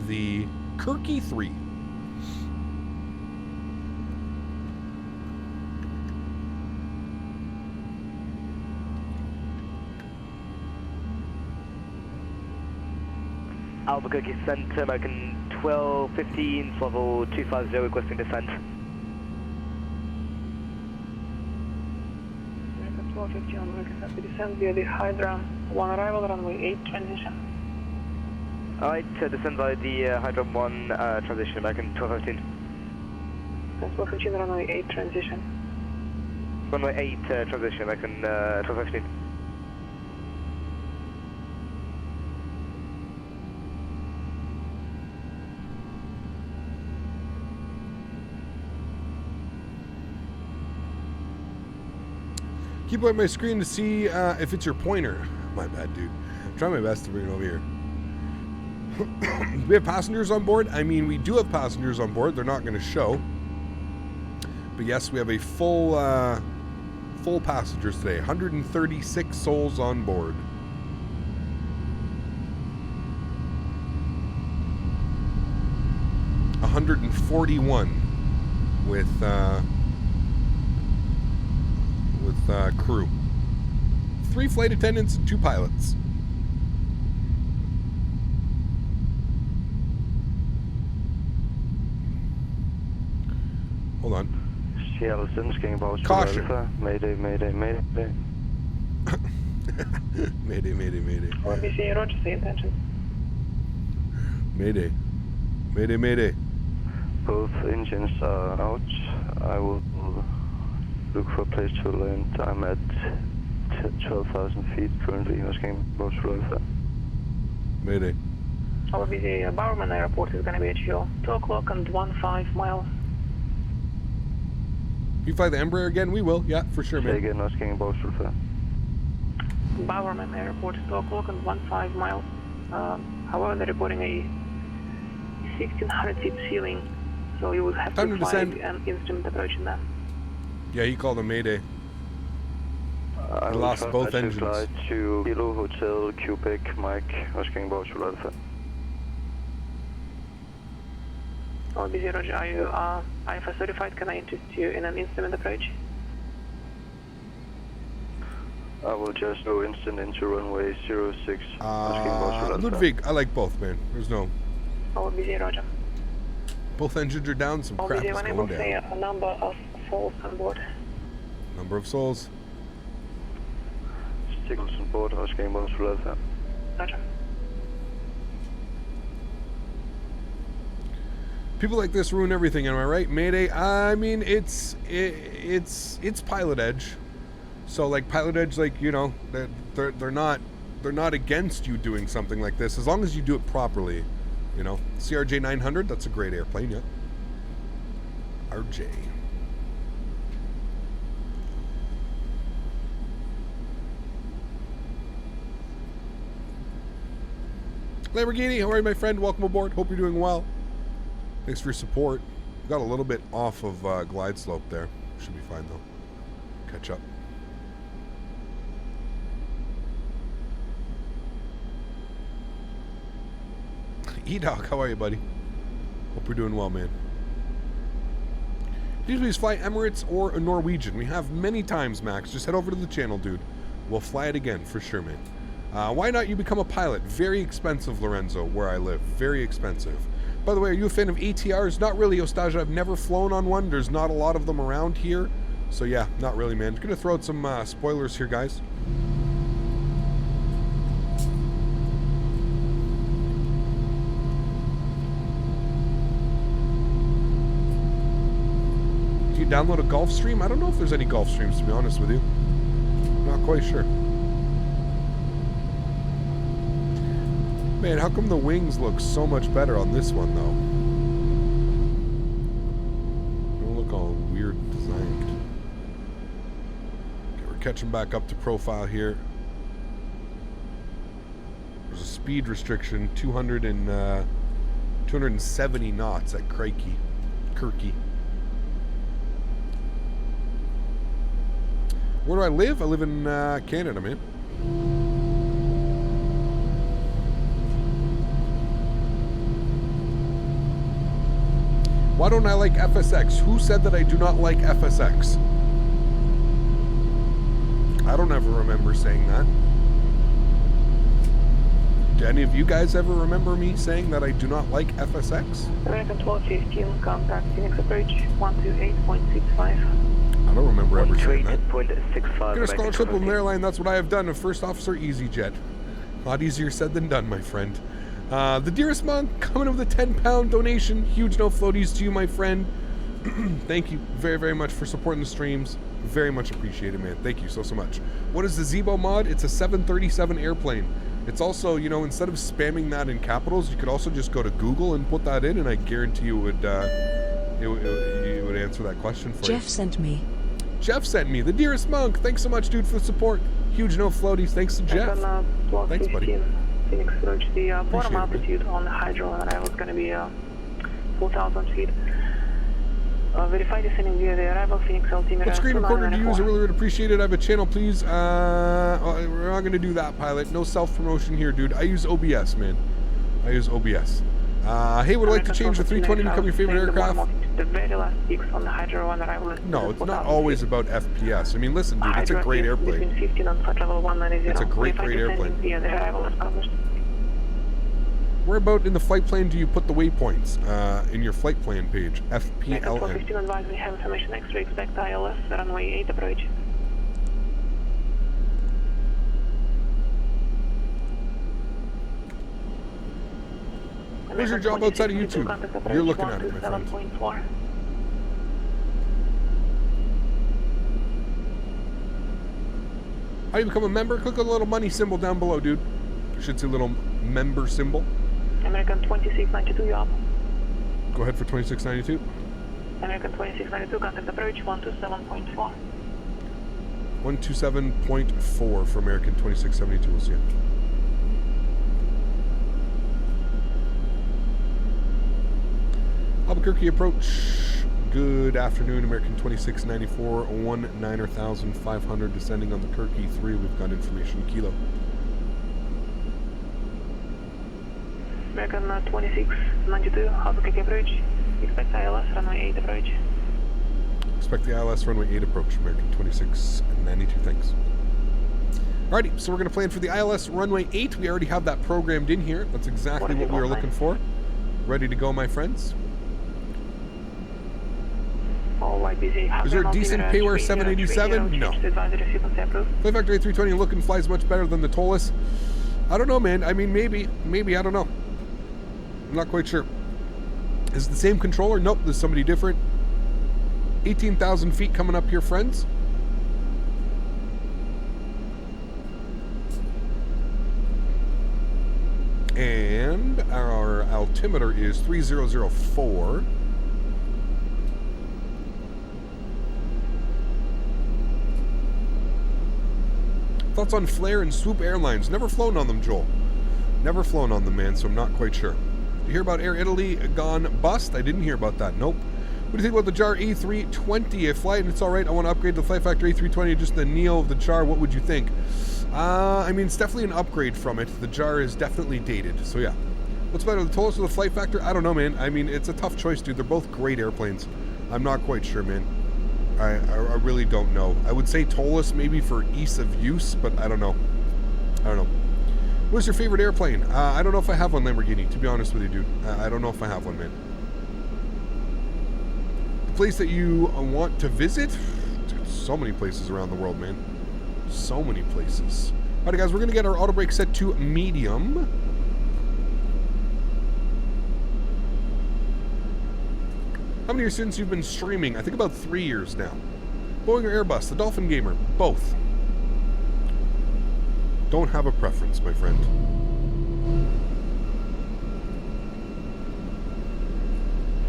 the Kirky 3. Albuquerque Center, American 1215, level 250, requesting descent. American 1215, American Center, descend via the Hydra, 1 arrival, runway 8 transition. Alright, descend by the Hydra 1 transition, American 1215. 1215, runway 8 transition. Runway 8 transition, American 1215. Keep away my screen to see if it's your pointer. My bad, dude. I'm trying my best to bring it over here. We have passengers on board. I mean, we do have passengers on board. They're not going to show. But yes, we have a full passengers today. 136 souls on board. $141 with crew. 3 flight attendants and 2 pilots. Hold on. Caution. Mayday, mayday, mayday. Mayday, mayday, mayday. RBC, roger, say attention. Mayday. Mayday, mayday. Both engines are out. I will look for a place to land. I'm at 12,000 feet currently. Asking about FlightFactor. Mayday. RBC, Bowerman Airport is going to be at you. 2 o'clock and 15 miles. You fly the Embraer again? We will. Yeah, for sure, man. Say again, asking about FlightFactor. Bowerman Airport, 2 o'clock and 15 miles. However, they're reporting a 1,600 feet ceiling, so you would have Time to to fly descend. an instrument approaching that. Yeah, he called a Mayday. I lost both engines. Flight to Kilo Hotel, Quebec, Mike, asking about FlightFactor. RBC, roger, are you IFA certified? Can I interest you in an instrument approach? I will just go instant into runway 06, asking about FlightFactor. Ludwig, I like both, man. There's no... RBC, roger. Both engines are down, some crap RBC, is unable going to say down. a number of souls on board. Number of souls. Signals on board, asking about FlightFactor. Roger. People like this ruin everything, am I right? Mayday. I mean, it's PilotEdge. So like PilotEdge, like, you know, they're not against you doing something like this as long as you do it properly. You know, CRJ 900. That's a great airplane, yeah. RJ. Lamborghini, how are you, my friend? Welcome aboard. Hope you're doing well. Thanks for your support. Got a little bit off of glide slope there. Should be fine though. Catch up. E-Dog, how are you, buddy? Hope you're doing well, man. Do you please fly Emirates or a Norwegian? We have many times, Max. Just head over to the channel, dude. We'll fly it again, for sure, man. Why not you become a pilot? Very expensive, Lorenzo, where I live. Very expensive. By the way, are you a fan of ATRs? Not really, Ostaja. I've never flown on one. There's not a lot of them around here. So yeah, not really, man. Gonna throw out some spoilers here, guys. Do you download a Gulf stream? I don't know if there's any Gulf streams, to be honest with you. Not quite sure. Man, how come the wings look so much better on this one, though? They don't look all weird designed. Okay, we're catching back up to profile here. There's a speed restriction, 270 knots at Kirky. Where do I live? I live in Canada, man. Why don't I like FSX? Who said that I do not like FSX? I don't ever remember saying that. Do any of you guys ever remember me saying that I do not like FSX? American 1215, contact Phoenix approach 128.65. I don't remember ever saying that. 128.65. Get a scholarship with an airline, that's what I have done. A first officer EasyJet. A lot easier said than done, my friend. The dearest monk coming up with a 10-pound donation. Huge no floaties to you, my friend. Thank you very, very much for supporting the streams. Very much appreciated, man. Thank you so much. What is the Zebo mod? It's a 737 airplane. It's also, you know, instead of spamming that in capitals, you could also just go to Google and put that in, and I guarantee you it would answer that question for you. Jeff sent me. Jeff sent me. The dearest monk. Thanks so much, dude, for the support. Huge no floaties. Thanks to Jeff. Thanks, buddy. Phoenix approach, the bottom altitude on the hydro arrival is going to be 4,000 feet. Verify descending via the arrival Phoenix altimeter. What screen recorder do you use? I really would appreciate it. I have a channel, please. We're not going to do that, pilot. No self-promotion here, dude. I use OBS, man. I use OBS. Hey, would like to change the 320 to become your favorite aircraft? The very last peaks on the hydro on arrival. No, it's not always about FPS. I mean, listen, dude, it's a great airplane. It's a great airplane. Where about in the flight plan do you put the waypoints? In your flight plan page, FPLN. 15 advise we have information extra, expect ILS, runway 8 approach. Where's your job outside of YouTube? You're looking at it, my friend. How do you become a member? Click on the little money symbol down below, dude. You should see a little member symbol. American 2692, you up? Go ahead for 2692. American 2692, contact approach 127.4. 127.4 for American 2672, we'll see you. Albuquerque approach. Good afternoon, American 2694, 19,500 descending on the Kirky 3. We've got information kilo. American 2692, Albuquerque approach. Expect ILS, runway 8 approach. Expect the ILS, runway 8 approach, American 2692, thanks. Alrighty, so we're going to plan for the ILS, runway 8. We already have that programmed in here. That's exactly what we were looking for. Ready to go, my friends. Is there a decent payware 787? No. FlightFactor A320 looking flies much better than the Tolis. I don't know, man. I mean, maybe, I don't know. I'm not quite sure. Is it the same controller? Nope, there's somebody different. 18,000 feet coming up here, friends. And our altimeter is 3004. Thoughts on Flare and Swoop Airlines? Never flown on them, Joel. Never flown on them, man, so I'm not quite sure. You hear about Air Italy gone bust? I didn't hear about that. Nope. What do you think about the JAR A320? I fly it and it's alright. I want to upgrade the FlightFactor A320, just the Neo of the JAR. What would you think? I mean, it's definitely an upgrade from it. The JAR is definitely dated. So yeah. What's better, the Tolis or the FlightFactor? I don't know, man. I mean, it's a tough choice, dude. They're both great airplanes. I'm not quite sure, man. I really don't know. I would say Tolis maybe for ease of use, but I don't know. What's your favorite airplane? I don't know if I have one, Lamborghini, to be honest with you, dude. I don't know if I have one, man. The place that you want to visit? Dude, so many places around the world, man. So many places. Alright, guys, we're going to get our auto brake set to medium. How many years since you've been streaming? I think about 3 years now. Boeing or Airbus? The Dolphin Gamer? Both. Don't have a preference, my friend.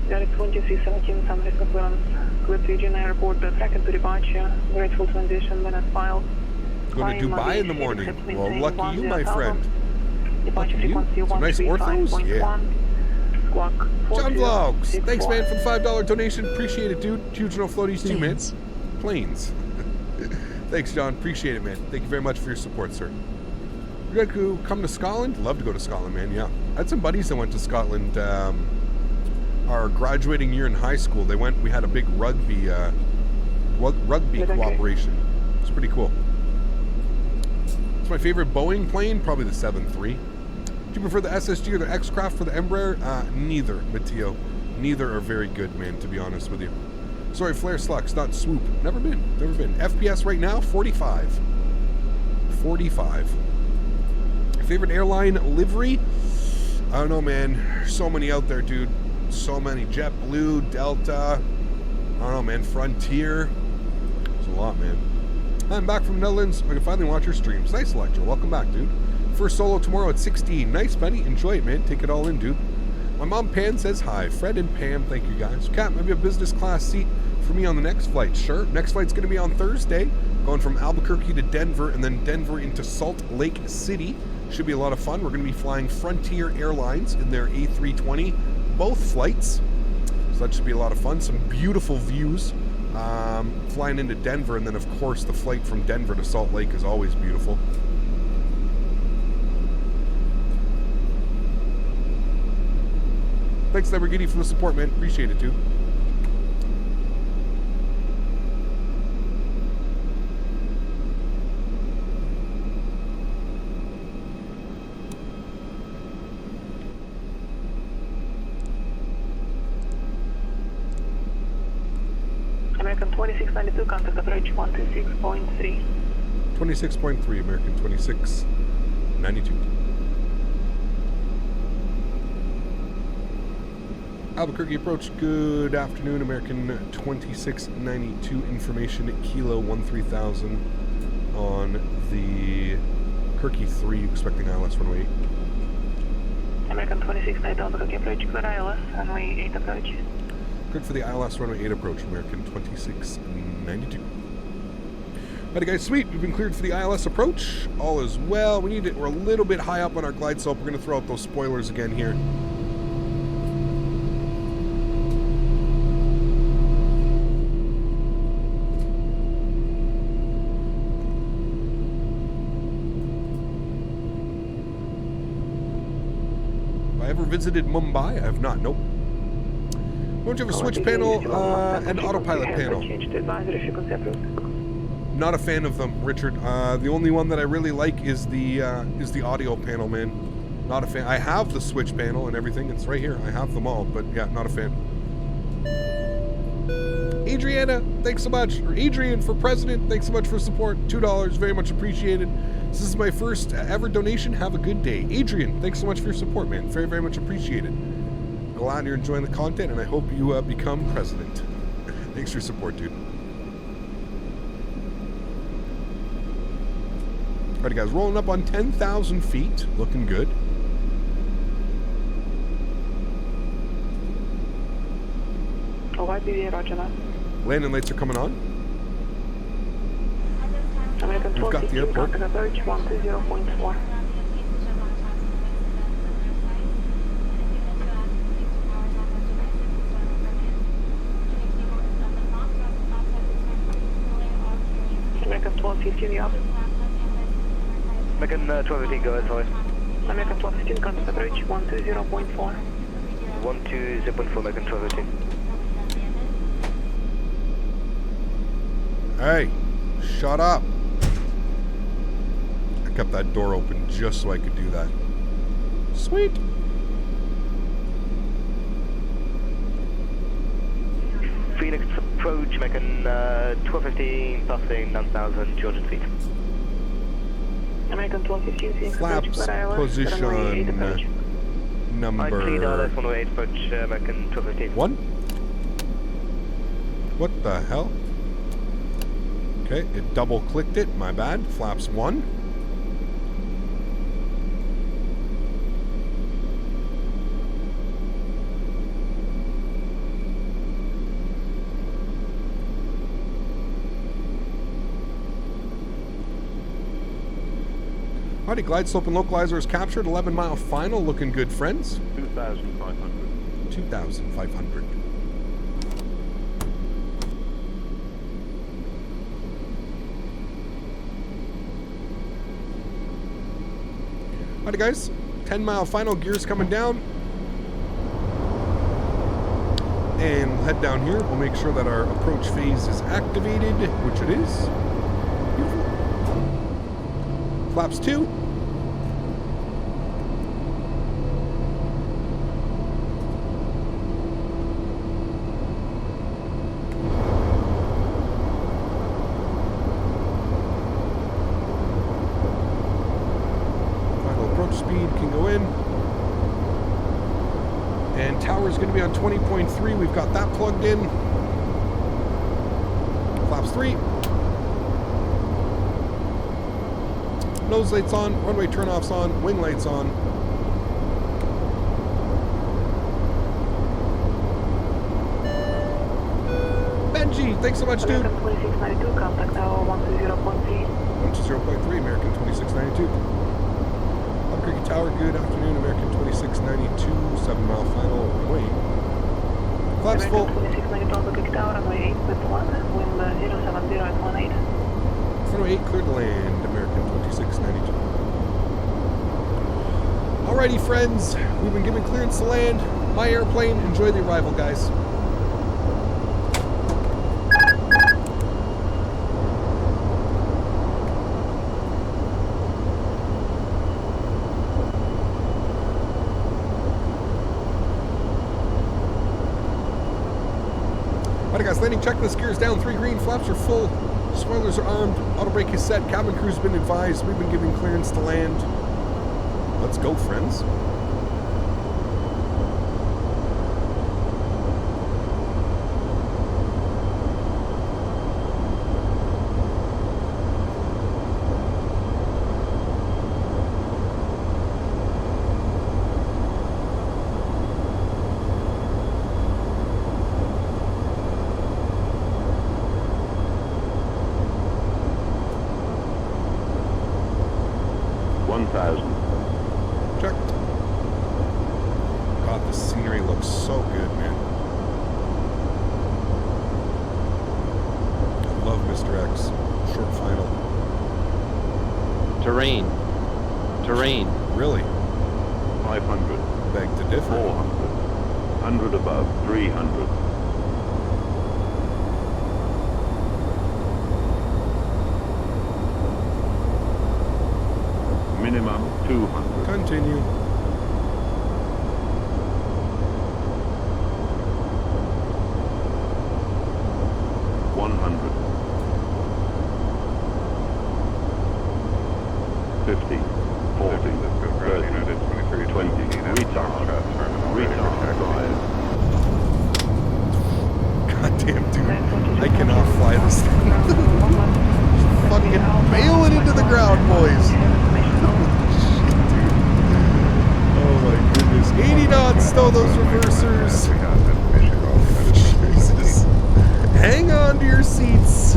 Direct 2317, San Francisco clearance, clear to Eugene Airport, track into departure, grateful transition, then at file. Going to Dubai in the morning. Well, lucky you, my friend. Departure frequency Some nice orthos? Yeah. John Vlogs, thanks, man, for the $5 donation. Appreciate it, dude. Huge no floaties too, man. Planes. Thanks, John. Appreciate it, man. Thank you very much for your support, sir. You got to come to Scotland? Love to go to Scotland, man. Yeah. I had some buddies that went to Scotland. Our graduating year in high school, they went. We had a big rugby cooperation. It's pretty cool. It's my favorite Boeing plane, probably the 7-3. Do you prefer the SSG or the X-Craft for the Embraer? Neither, Matteo. Neither are very good, man, to be honest with you. Sorry, Flare Slux, not Swoop. Never been. FPS right now, 45. 45. Favorite airline livery? I don't know, man. So many out there, dude. So many. JetBlue, Delta. I don't know, man. Frontier. There's a lot, man. I'm back from the Netherlands. I can finally watch your streams. Nice, Electro. Welcome back, dude. First solo tomorrow at 16. Nice, buddy. Enjoy it, man. Take it all in, dude. My mom, Pam, says hi. Fred and Pam, thank you, guys. Cap, maybe a business class seat for me on the next flight. Sure. Next flight's going to be on Thursday. Going from Albuquerque to Denver and then Denver into Salt Lake City. Should be a lot of fun. We're going to be flying Frontier Airlines in their A320. Both flights. So that should be a lot of fun. Some beautiful views. Flying into Denver, and then, of course, the flight from Denver to Salt Lake is always beautiful. Thanks, Lamborghini, for the support, man. Appreciate it, too. American 2692, contact approach 126.3. 26.3, American 2692. Albuquerque approach, good afternoon, American 2692, information at Kilo 13000 on the Kirky 3, expecting ILS runway 8. American 2692, Albuquerque approach, clear ILS, runway 8 approach. Good for the ILS runway 8 approach, American 2692. Alright guys, sweet, we've been cleared for the ILS approach, all is well. We're a little bit high up on our glide slope. We're going to throw out those spoilers again here. Visited Mumbai? I have not. Nope. Don't you have a switch panel and autopilot panel? Not a fan of them, Richard. The only one that I really like is the audio panel, man. Not a fan. I have the switch panel and everything. It's right here. I have them all, but yeah, not a fan. Adriana, thanks so much. Or Adrian for president, thanks so much for support. $2, very much appreciated. This is my first ever donation. Have a good day. Adrian, thanks so much for your support, man. Very, very much appreciated. Glad you're enjoying the content, and I hope you become president. Thanks for your support, dude. Alrighty, guys, rolling up on 10,000 feet. Looking good. Landing lights are coming on. We've got the airport. 1215, you up? American 1215, go ahead, sorry. American 1215, contact approach 120.4. 120.4, American 1215. Hey, shut up. I kept that door open just so I could do that. Sweet. Phoenix approach, American 1215, passing 9,200 feet. American 1215, Phoenix Flaps approach, runway position 8 approach. number... I cleared RLS 108 approach, American 1215. 1? What the hell? Okay, it double clicked it, my bad. Flaps 1. Alrighty, glide slope and localizer is captured. 11-mile final, looking good, friends. 2,500. 2,500. Alrighty, guys. 10-mile final, gears coming down. And we'll head down here. We'll make sure that our approach phase is activated, which it is. Beautiful. Flaps 2. Final approach speed can go in. And tower is going to be on 20.3. We've got that plugged in. Flaps 3. Nose lights on, runway turnoffs on, wing lights on. Benji, thanks so much, dude. American 2692, contact tower 120.3. 120.3, American 2692. Albuquerque Tower, good afternoon, American 2692, 7-mile final, runway. Flaps full. American 2692, Albuquerque Tower, runway 8 with 1, wind 070 at 18. Runway 8 cleared to land, American 2692. Alrighty, friends, we've been given clearance to land. My airplane, enjoy the arrival, guys. Alright, guys, landing checklist, gears down, 3 green, flaps are full. Spoilers are armed, auto brake is set, cabin crew's been advised, we've been given clearance to land. Let's go, friends. Checked. God, the scenery looks so good, man. I love Mr. X. Short final. Terrain. Terrain. Really? 500. Beg to differ. 400. 100 above. 300. Minimum 200. Continue. Goddamn, dude. I cannot fly this thing. Fucking bail it into the ground, boys. Oh my goodness. 80 knots, stow those reversers. Jesus. Hang on to your seats.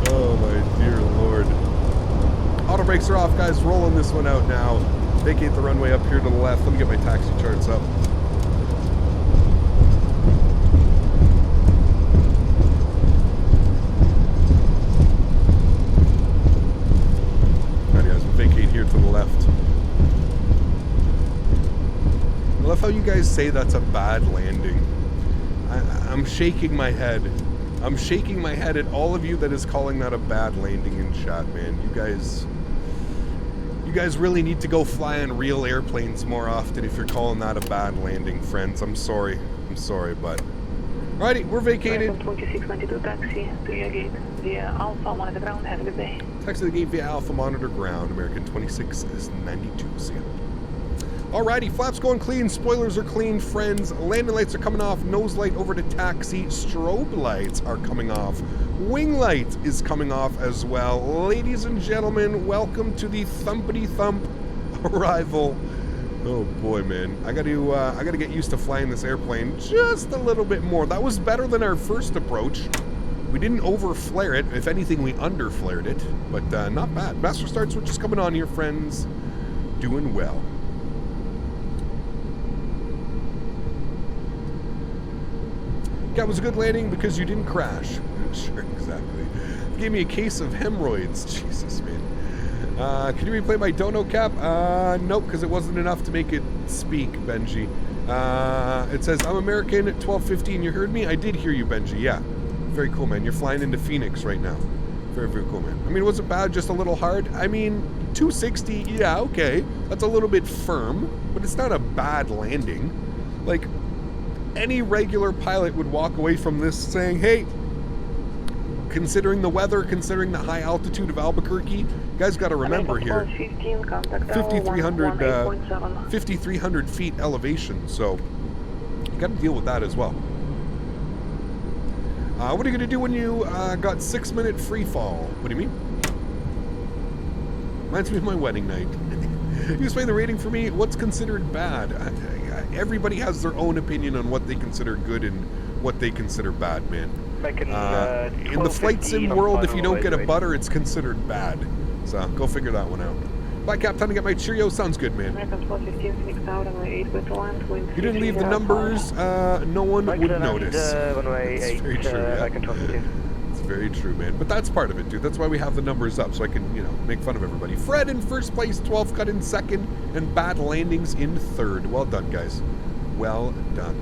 Oh my dear lord. Auto brakes are off, guys. Rolling this one out now. Vacate the runway up here to the left. Let me get my taxi charts up. how you guys say that's a bad landing. I'm shaking my head. I'm shaking my head at all of you that is calling that a bad landing in chat, man. You guys really need to go fly on real airplanes more often if you're calling that a bad landing, friends. I'm sorry, but... Alrighty, we're vacated. 2692 taxi to your gate via Alpha Monitor Ground. Have a good day. Taxi to the gate via Alpha Monitor Ground. American 2692. See ya. Alrighty, flaps going clean, spoilers are clean, friends. Landing lights are coming off, nose light over to taxi, strobe lights are coming off, wing light is coming off as well. Ladies and gentlemen, welcome to the thumpity thump arrival. Oh boy, man, I gotta get used to flying this airplane just a little bit more. That was better than our first approach. We didn't over flare it. If anything, we under flared it, but not bad. Master start switch is coming on here, friends. Doing well. That was a good landing because you didn't crash. Sure, exactly. Gave me a case of hemorrhoids. Jesus, man. Can you replay my dono cap? Nope, because it wasn't enough to make it speak, Benji. It says, I'm American, 1215. You heard me? I did hear you, Benji. Yeah. Very cool, man. You're flying into Phoenix right now. Very, very cool, man. I mean, it wasn't bad, just a little hard. I mean, 260, yeah, okay. That's a little bit firm, but it's not a bad landing. Like, any regular pilot would walk away from this saying, hey, considering the weather, considering the high altitude of Albuquerque, you guys got to remember here, 5,300 feet elevation, so you got to deal with that as well. What are you going to do when you got 6-minute free fall? What do you mean? Reminds me of my wedding night. You explain the rating for me. What's considered bad? Everybody has their own opinion on what they consider good and what they consider bad, man. In the flight sim world, if you don't get a butter, it's considered bad. So go figure that one out. Bye, Cap. Time to get my Cheerio. Sounds good, man. You didn't leave the numbers. No one would notice. It's very true. Yeah. It's very true, man. But that's part of it, dude. That's why we have the numbers up, so I can, make fun of everybody. Fred in first place, 12 cut in second, and bad landings in third. Well done, guys. Well done.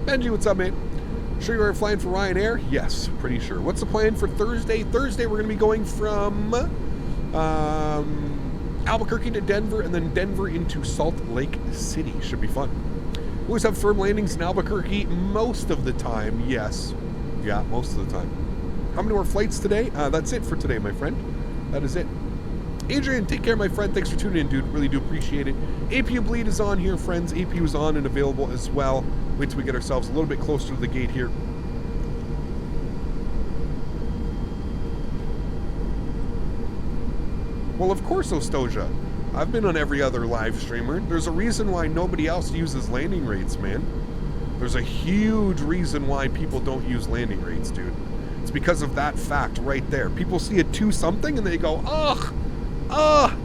Benji, what's up, mate? Sure you are flying for Ryanair? Yes, pretty sure. What's the plan for Thursday? Thursday, we're going to be going from Albuquerque to Denver, and then Denver into Salt Lake City. Should be fun. We always have firm landings in Albuquerque most of the time, yes. Yeah, most of the time. How many more flights today? That's it for today, my friend. That is it. Adrian, take care, my friend. Thanks for tuning in, dude. Really do appreciate it. APU Bleed is on here, friends. APU is on and available as well. Wait till we get ourselves a little bit closer to the gate here. Well, of course, Ostoja. I've been on every other live streamer. There's a reason why nobody else uses landing rates, man. There's a huge reason why people don't use landing rates, dude. It's because of that fact right there. People see a 2-something and they go, ugh,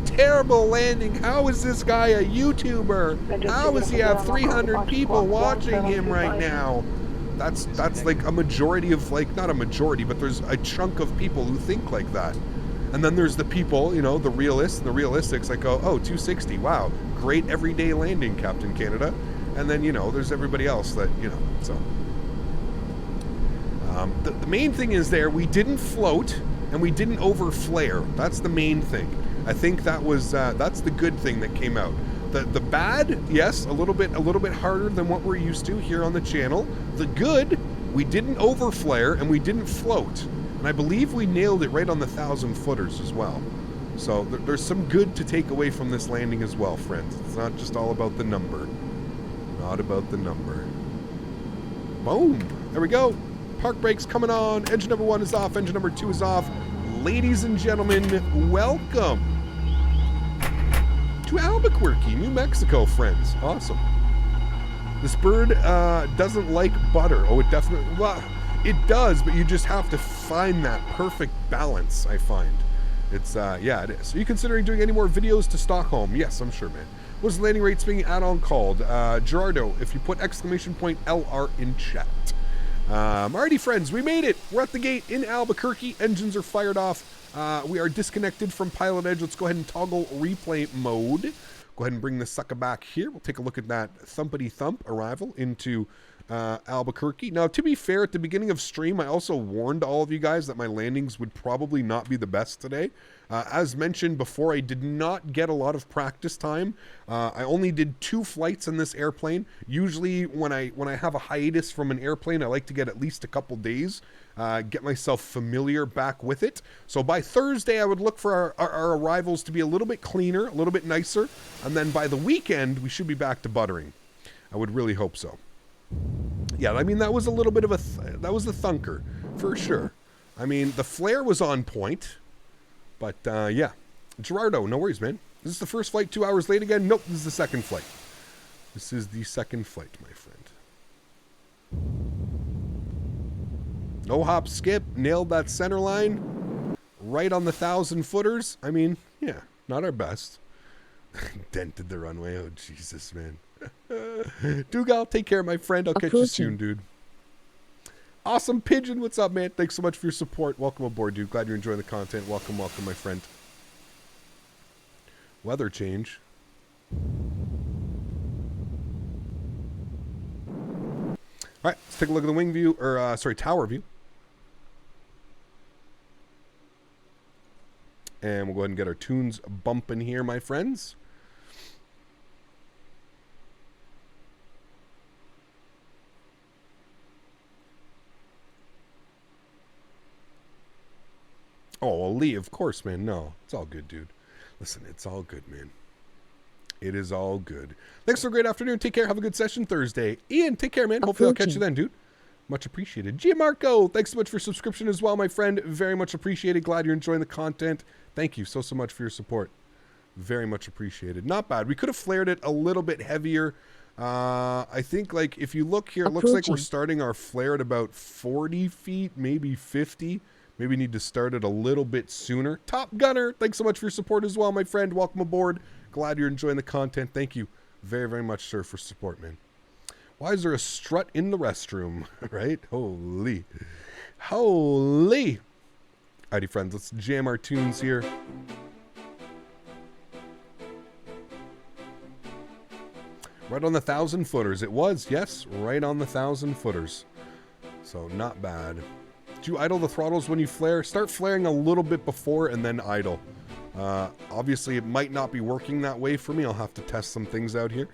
terrible landing. How is this guy a YouTuber? How does he have 300 people watching him right now? That's like a majority of, not a majority, but there's a chunk of people who think like that. And then there's the people, the realists and the realistics that go, oh, 260, wow, great everyday landing, Captain Canada. And then, there's everybody else that, so. The main thing is we didn't float and we didn't over flare. That's the main thing. I think that was, that's the good thing that came out. The bad, yes, a little bit harder than what we're used to here on the channel. The good, we didn't over flare and we didn't float. And I believe we nailed it right on the 1,000-footers as well. So there's some good to take away from this landing as well, friends. It's not just all about the number. Not about the number. Boom. There we go. Park brakes coming on. Engine number 1 is off. Engine number 2 is off. Ladies and gentlemen, welcome to Albuquerque, New Mexico, friends. Awesome. This bird doesn't like butter. Oh, it definitely... Well, it does, but you just have to find that perfect balance, I find. It's, yeah, it is. Are you considering doing any more videos to Stockholm? Yes, I'm sure, man. What's the landing rate being add-on called? Gerardo, if you put !LR in chat. Alrighty, friends, we made it. We're at the gate in Albuquerque. Engines are fired off. We are disconnected from PilotEdge. Let's go ahead and toggle replay mode. Go ahead and bring this sucker back here. We'll take a look at that thumpity thump arrival into Albuquerque. Now, to be fair, at the beginning of stream, I also warned all of you guys that my landings would probably not be the best today. As mentioned before, I did not get a lot of practice time. I only did 2 flights in this airplane. Usually when I have a hiatus from an airplane, I like to get at least a couple days, get myself familiar back with it. So by Thursday, I would look for our arrivals to be a little bit cleaner, a little bit nicer. And then by the weekend, we should be back to buttering. I would really hope so. Yeah, I mean, that was a little bit of that was a thunker, for sure. I mean, the flare was on point, but yeah. Gerardo, no worries, man. Is this the first flight 2 hours late again? Nope, this is the second flight. This is the second flight, my friend. No hop skip, nailed that center line. Right on the 1,000-footers. I mean, yeah, not our best. Dented the runway. Oh, Jesus, man. Dougal, take care, my friend. I'll catch you soon, dude. Awesome Pigeon, what's up, man? Thanks so much for your support. Welcome aboard, dude. Glad you're enjoying the content. Welcome, welcome, my friend. Weather change. All right, let's take a look at the wing view, or sorry, tower view. And we'll go ahead and get our tunes bumping here, my friends. Oh, well, Lee, of course, man. No, it's all good, dude. Listen, it's all good, man. It is all good. Thanks for a great afternoon. Take care. Have a good session Thursday. Ian, take care, man. Hopefully I'll catch you then, dude. Much appreciated. Gianmarco, thanks so much for subscription as well, my friend. Very much appreciated. Glad you're enjoying the content. Thank you so much for your support. Very much appreciated. Not bad. We could have flared it a little bit heavier. I think, like, if you look here, it looks like we're starting our flare at about 40 feet, maybe 50. Maybe need to start it a little bit sooner. Top Gunner, thanks so much for your support as well, my friend. Welcome aboard. Glad you're enjoying the content. Thank you very, very much, sir, for support, man. Why is there a strut in the restroom? Right? Holy. Holy. Alrighty, friends, let's jam our tunes here. Right on the 1,000-footers. It was, yes, right on the 1,000-footers. So not bad. Do you idle the throttles when you flare? Start flaring a little bit before and then idle. Obviously, it might not be working that way for me. I'll have to test some things out here.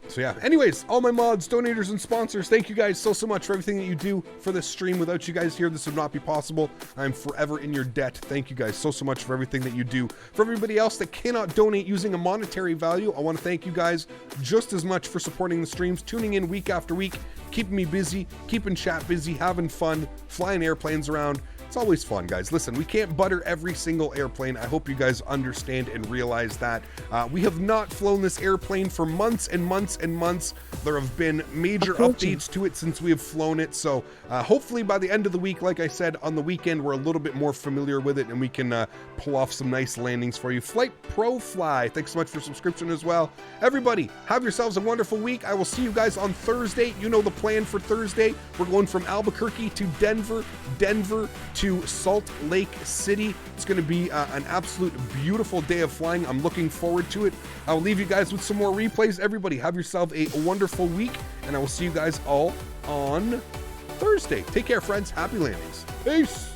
So yeah, anyways, all my mods, donators, and sponsors, thank you guys so much for everything that you do for this stream. Without you guys here, this would not be possible. I'm forever in your debt. Thank you guys so much for everything that you do. For everybody else that cannot donate using a monetary value, I want to thank you guys just as much for supporting the streams, tuning in week after week, keeping me busy, keeping chat busy, having fun, flying airplanes around. It's always fun, guys. Listen, we can't butter every single airplane. I hope you guys understand and realize that. We have not flown this airplane for months and months and months. There have been major updates to it since we have flown it. So hopefully by the end of the week, like I said, on the weekend, we're a little bit more familiar with it and we can pull off some nice landings for you. Flight Pro Fly, thanks so much for subscription as well. Everybody, have yourselves a wonderful week. I will see you guys on Thursday. You know the plan for Thursday. We're going from Albuquerque to Denver, Denver to Salt Lake City. It's going to be an absolute beautiful day of flying. I'm looking forward to it. I'll leave you guys with some more replays. Everybody, have yourself a wonderful week, and I will see you guys all on Thursday. Take care, friends. Happy landings. Peace.